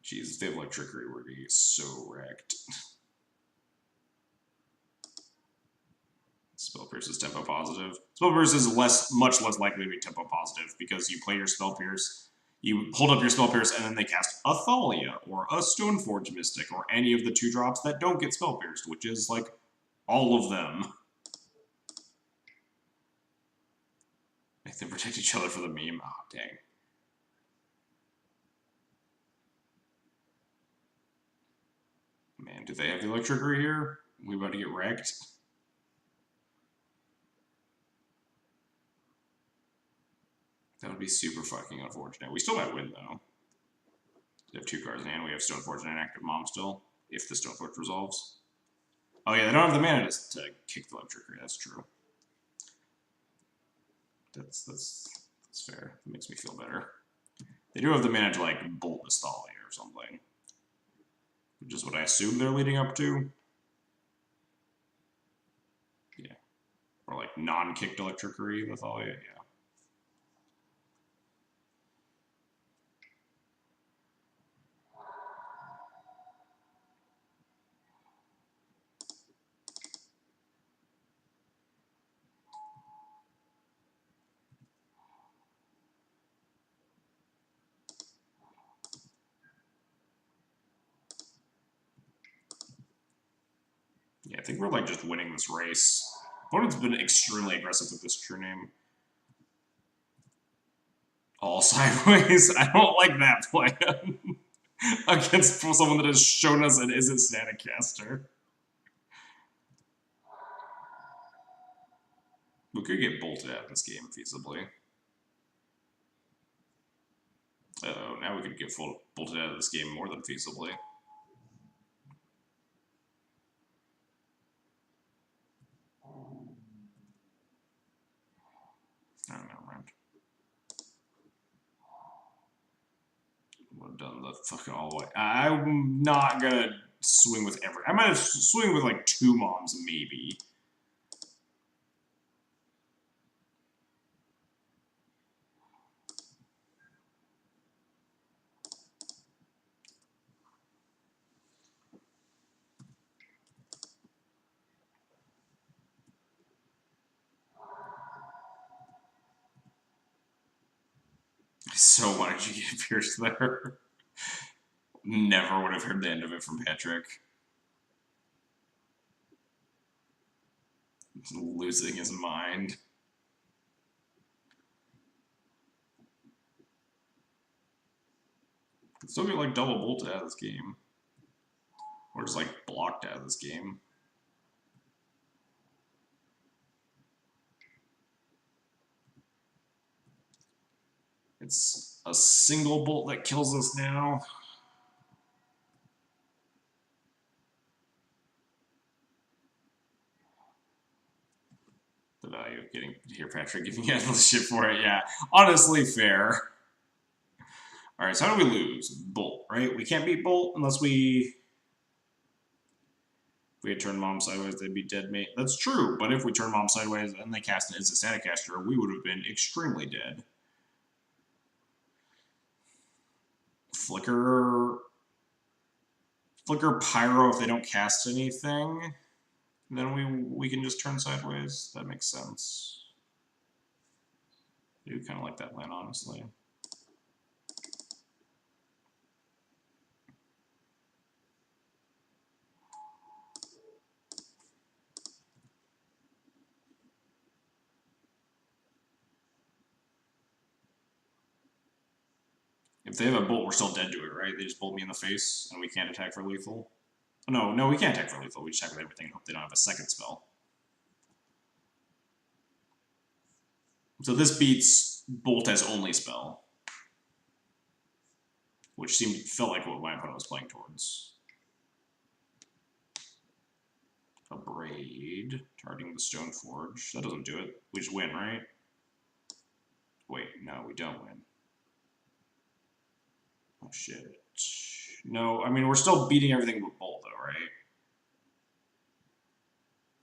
Jeez, if they have like trickery, we're gonna get so wrecked. Spell Pierce is tempo positive. Spell Pierce is much less likely to be tempo positive because you play your Spell Pierce, you hold up your Spell Pierce, and then they cast a Thalia or a Stoneforge Mystic or any of the 2-drops that don't get Spell Pierced, which is like all of them. Make them protect each other for the meme. Oh, dang. Man, do they have the Electrickery here? We about to get wrecked. That would be super fucking unfortunate. We still might win, though. We have 2 cards in hand. We have Stoneforge and an active Mom still, if the Stoneforge resolves. Oh yeah, they don't have the mana to kick the Electrickery. That's true. That's fair. That makes me feel better. They do have the mana to, like, bolt this Thalia or something. Which is what I assume they're leading up to. Yeah. Or, like, non-kicked Electrickery with Thalia, yeah. Yeah, I think we're, like, just winning this race. Opponent's been extremely aggressive with this True Name. All sideways. I don't like that plan. Against someone that has shown us it isn't Static Caster. We could get bolted out of this game feasibly. Uh-oh, now we could get bolted out of this game more than feasibly. Oh, never mind. We've done the fucking all the way. I'm not gonna swing with every. I might have swing with like 2 moms, maybe. So why did you get pierced there? Never would have heard the end of it from Patrick. He's losing his mind. Could still get like double bolted out of this game. Or just like blocked out of this game. It's a single bolt that kills us now. The value of getting here, Patrick, giving you endless shit for it. Yeah, honestly, fair. All right, so how do we lose? Bolt, right? We can't beat Bolt unless we. If we had turned Mom sideways, they'd be dead, mate. That's true, but if we turn Mom sideways and they cast an instant Static Caster, we would have been extremely dead. Flicker Pyro if they don't cast anything. Then we can just turn sideways. That makes sense. I do kind of like that plan, honestly. If they have a bolt, we're still dead to it, right? They just bolt me in the face, and we can't attack for lethal. No, we can't attack for lethal. We just attack with everything and hope they don't have a second spell. So this beats Bolt as only spell. Which felt like what my opponent was playing towards. A Braid, targeting the Stoneforge. That doesn't do it. We just win, right? Wait, no, we don't win. Oh shit. No, I mean we're still beating everything but Bolt though,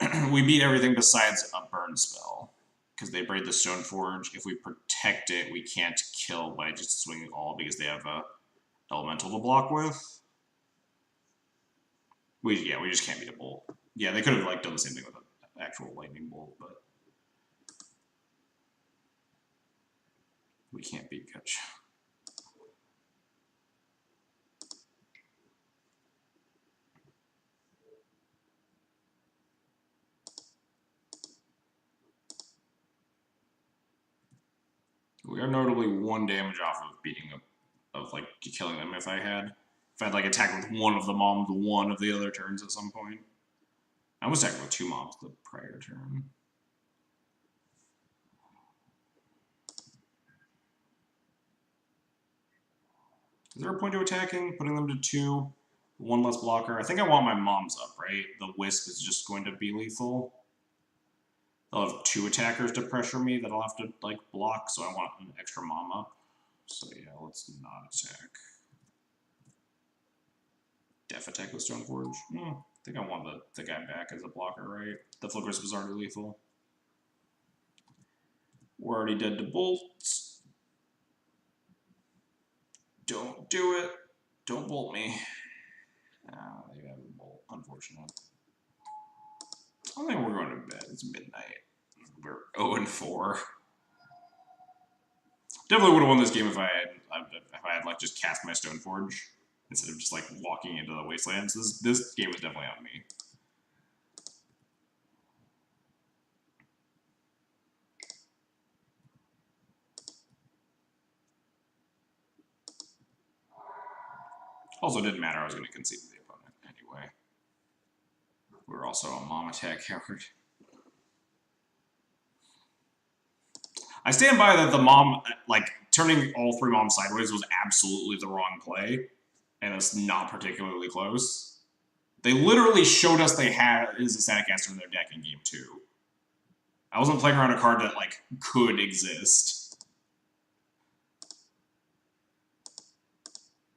right? We beat everything besides a burn spell. Because they braid the Stoneforge. If we protect it, we can't kill by just swinging all because they have a elemental to block with. We just can't beat a bolt. Yeah, they could have like done the same thing with an actual lightning bolt, but we can't beat Kutch. We are notably 1 damage off of beating up, of like killing them if I had like attacked with one of the moms one of the other turns at some point. I was attacking with 2 moms the prior turn. Is there a point to attacking? Putting them to 2, 1 less blocker. I think I want my moms up, right? The Wisp is just going to be lethal. They'll have 2 attackers to pressure me that I'll have to like block, so I want an extra mom up. So yeah, let's not attack. Def attack with Stoneforge. I think I want the guy back as a blocker, right? The Flick Wisp is already lethal. We're already dead to bolts. Don't do it. Don't bolt me. They have a bolt. Unfortunate. I think we're going to bed. It's midnight. We're 0-4. Definitely would have won this game if I had like just cast my Stoneforge instead of just like walking into the wastelands. This game is definitely on me. Also, didn't matter. I was going to concede to the opponent anyway. We were also a mom attack coward. I stand by that the mom, like, turning all 3 moms sideways was absolutely the wrong play, and it's not particularly close. They literally showed us they had a static caster in their deck in game 2. I wasn't playing around a card that, like, could exist.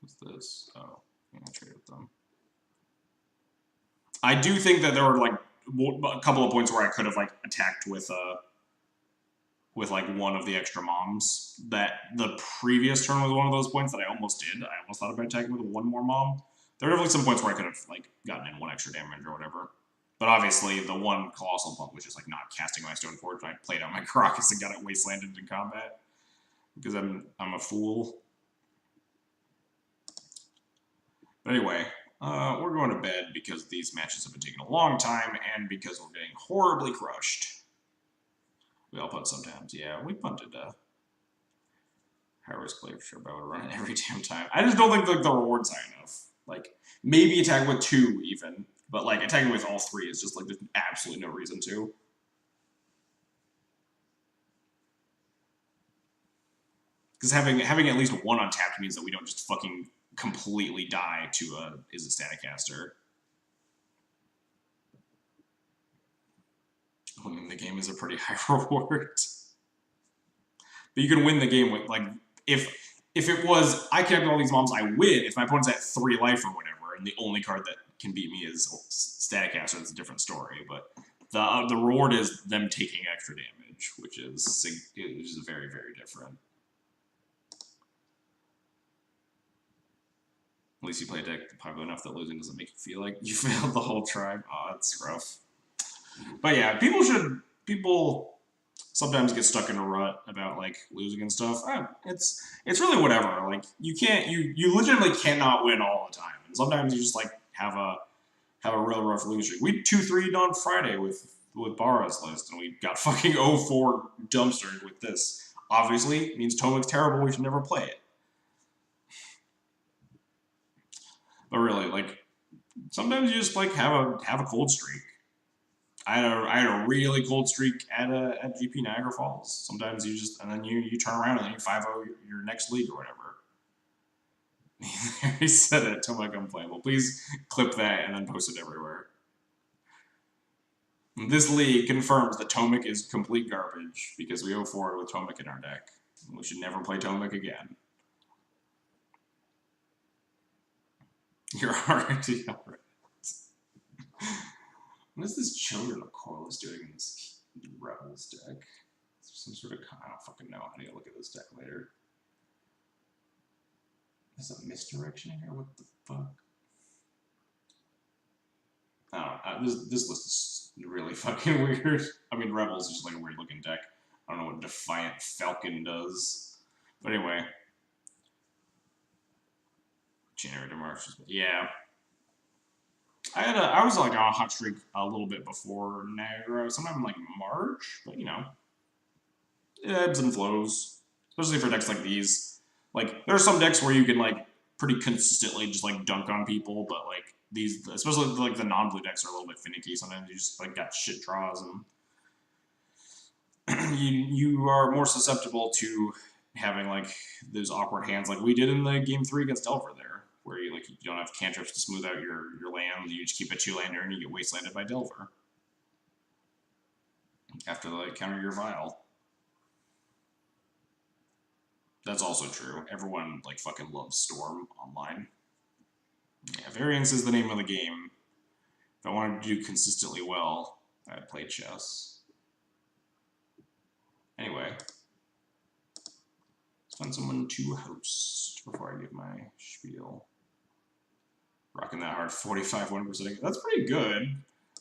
What's this? Oh, yeah, I traded with them. I do think that there were, like, a couple of points where I could have, like, attacked with like 1 of the extra moms. That the previous turn was one of those points that I almost did. I almost thought about attacking with 1 more mom. There are definitely some points where I could have like gotten in 1 extra damage or whatever. But obviously the 1 colossal bump was just like not casting my Stoneforge. I played out my Caracas and got it wastelanded in combat because I'm a fool. But anyway, we're going to bed because these matches have been taking a long time and because we're getting horribly crushed. We all punt sometimes. Yeah, we punted high-risk play for sure, but I would run it every damn time. I just don't think like, the reward's high enough. Like, maybe attack with 2 even, but like attacking with all 3 is just like there's absolutely no reason to. Because having at least 1 untapped means that we don't just fucking completely die to is a static caster. Winning the game is a pretty high reward. But you can win the game with, like, if it was, I connect all these moms, I win. If my opponent's at 3 life or whatever, and the only card that can beat me is Static Caster, it's a different story. But the reward is them taking extra damage, which is very, very different. At least you play a deck popular enough that losing doesn't make you feel like you failed the whole tribe. Oh, that's rough. But yeah, people sometimes get stuck in a rut about like losing and stuff. It's really whatever. Like you legitimately cannot win all the time. And sometimes you just like have a real rough losing streak. We 2-3'd on Friday with Barra's list, and we got fucking 0-4 dumpstered with this. Obviously, it means Tomic's terrible. We should never play it. But really, like sometimes you just like have a cold streak. I had a really cold streak at GP Niagara Falls. Sometimes you just, and then you turn around and then you 5-0 your next league or whatever. He said it, Tomic unplayable. Please clip that and then post it everywhere. This league confirms that Tomic is complete garbage because we 0-4 with Tomic in our deck. We should never play Tomek again. You're already alright. What is this Children of Corliss doing in this Rebels deck? Some sort of, I don't fucking know. I need to look at this deck later. There's a misdirection in here? What the fuck? I don't know. This list is really fucking weird. I mean, Rebels is just like a weird looking deck. I don't know what Defiant Falcon does. But anyway. Generator Marches. Yeah. I was like on a hot streak a little bit before Niagara, sometime in like March, but you know. It ebbs and flows. Especially for decks like these. Like, there are some decks where you can like pretty consistently just like dunk on people, but like these, especially like the non-blue decks, are a little bit finicky. Sometimes you just like got shit draws, and you are more susceptible to having like those awkward hands, like we did in the game 3 against Delver there, where you don't have cantrips to smooth out your land, you just keep a 2-lander and you get wastelanded by Delver after they like, counter your Vial. That's also true. Everyone like fucking loves Storm online. Yeah, variance is the name of the game. If I wanted to do consistently well, I'd play chess. Anyway, let's find someone to host before I give my spiel. Rocking that hard 45 win percentage. That's pretty good.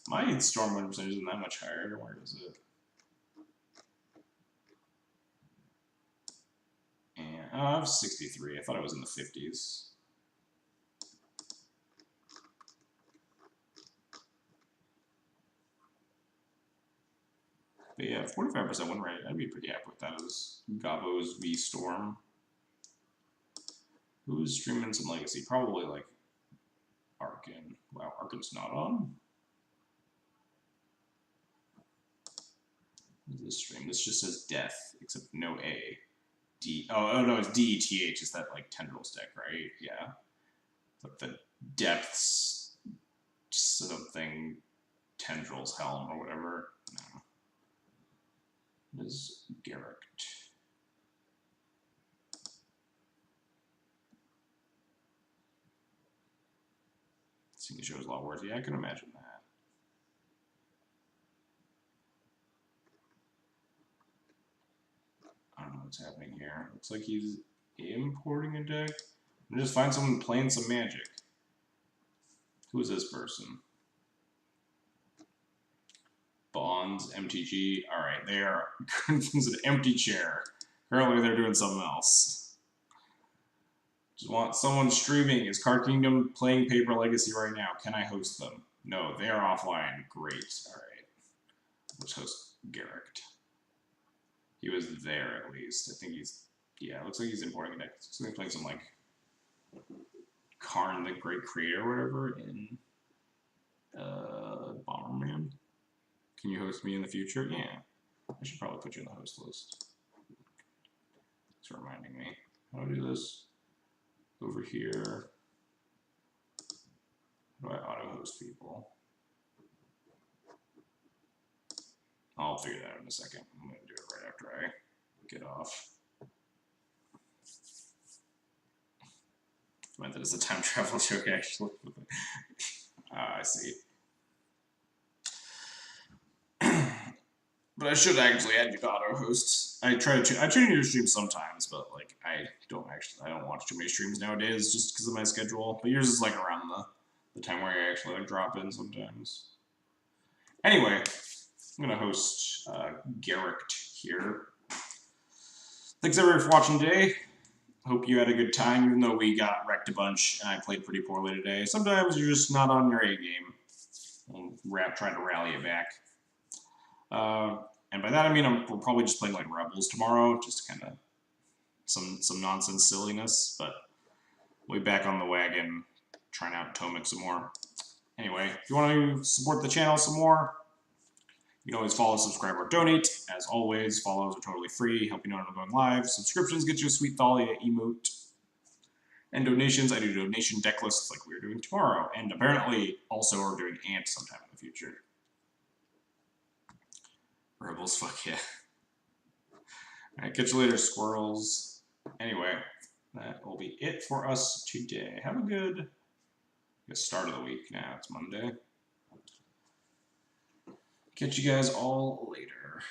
My Storm win percentage isn't that much higher. Where is it? And I have 63. I thought I was in the 50s. But yeah, 45% win rate. I'd be pretty happy with that as Gabos v Storm. Who's streaming some Legacy? Probably like Arkin. Wow, Arkin's not on. What is this stream? This just says Death, except no A. D. Oh no, it's DETH. Is that like Tendrils deck, right? Yeah. Like the Depths something Tendrils Helm or whatever. No. What is Garrick? Seeing shows a lot worse. Yeah, I can imagine that. I don't know what's happening here. Looks like he's importing a deck. And just find someone playing some Magic. Who is this person? Bonds, MTG. Alright, they are it's an empty chair. Currently they're doing something else. Just want someone streaming. Is Card Kingdom playing Paper Legacy right now? Can I host them? No, they are offline. Great. Alright. Let's host Garrick. He was there at least. I think he's, yeah, it looks like he's importing a deck. So he's playing some like Karn the Great Creator or whatever in Bomberman. Can you host me in the future? Yeah. I should probably put you in the host list. Thanks for reminding me. How do I do this? Over here. How do I auto-host people? I'll figure that out in a second. I'm going to do it right after I get off. I meant that it's a time travel joke, actually. I see. But I should actually add you to auto-host. I tune in your streams sometimes, but like I don't watch too many streams nowadays just because of my schedule. But yours is like around the time where I actually like drop in sometimes. Anyway, I'm gonna host Garrick here. Thanks everyone for watching today. Hope you had a good time, even though we got wrecked a bunch and I played pretty poorly today. Sometimes you're just not on your A game. I'll try to rally it back. And by that I mean we're probably just playing like Rebels tomorrow, just kind of some nonsense silliness. But we'll be back on the wagon, trying out Tomek some more. Anyway, if you want to support the channel some more, you can always follow, subscribe, or donate. As always, follows are totally free, help you know when I'm going live. Subscriptions get you a sweet Thalia emote. And donations, I do donation deck lists like we're doing tomorrow. And apparently also are doing Ant sometime in the future. Rebels, fuck yeah. Alright, catch you later, squirrels. Anyway, that will be it for us today. Have a good start of the week now. It's Monday. Catch you guys all later.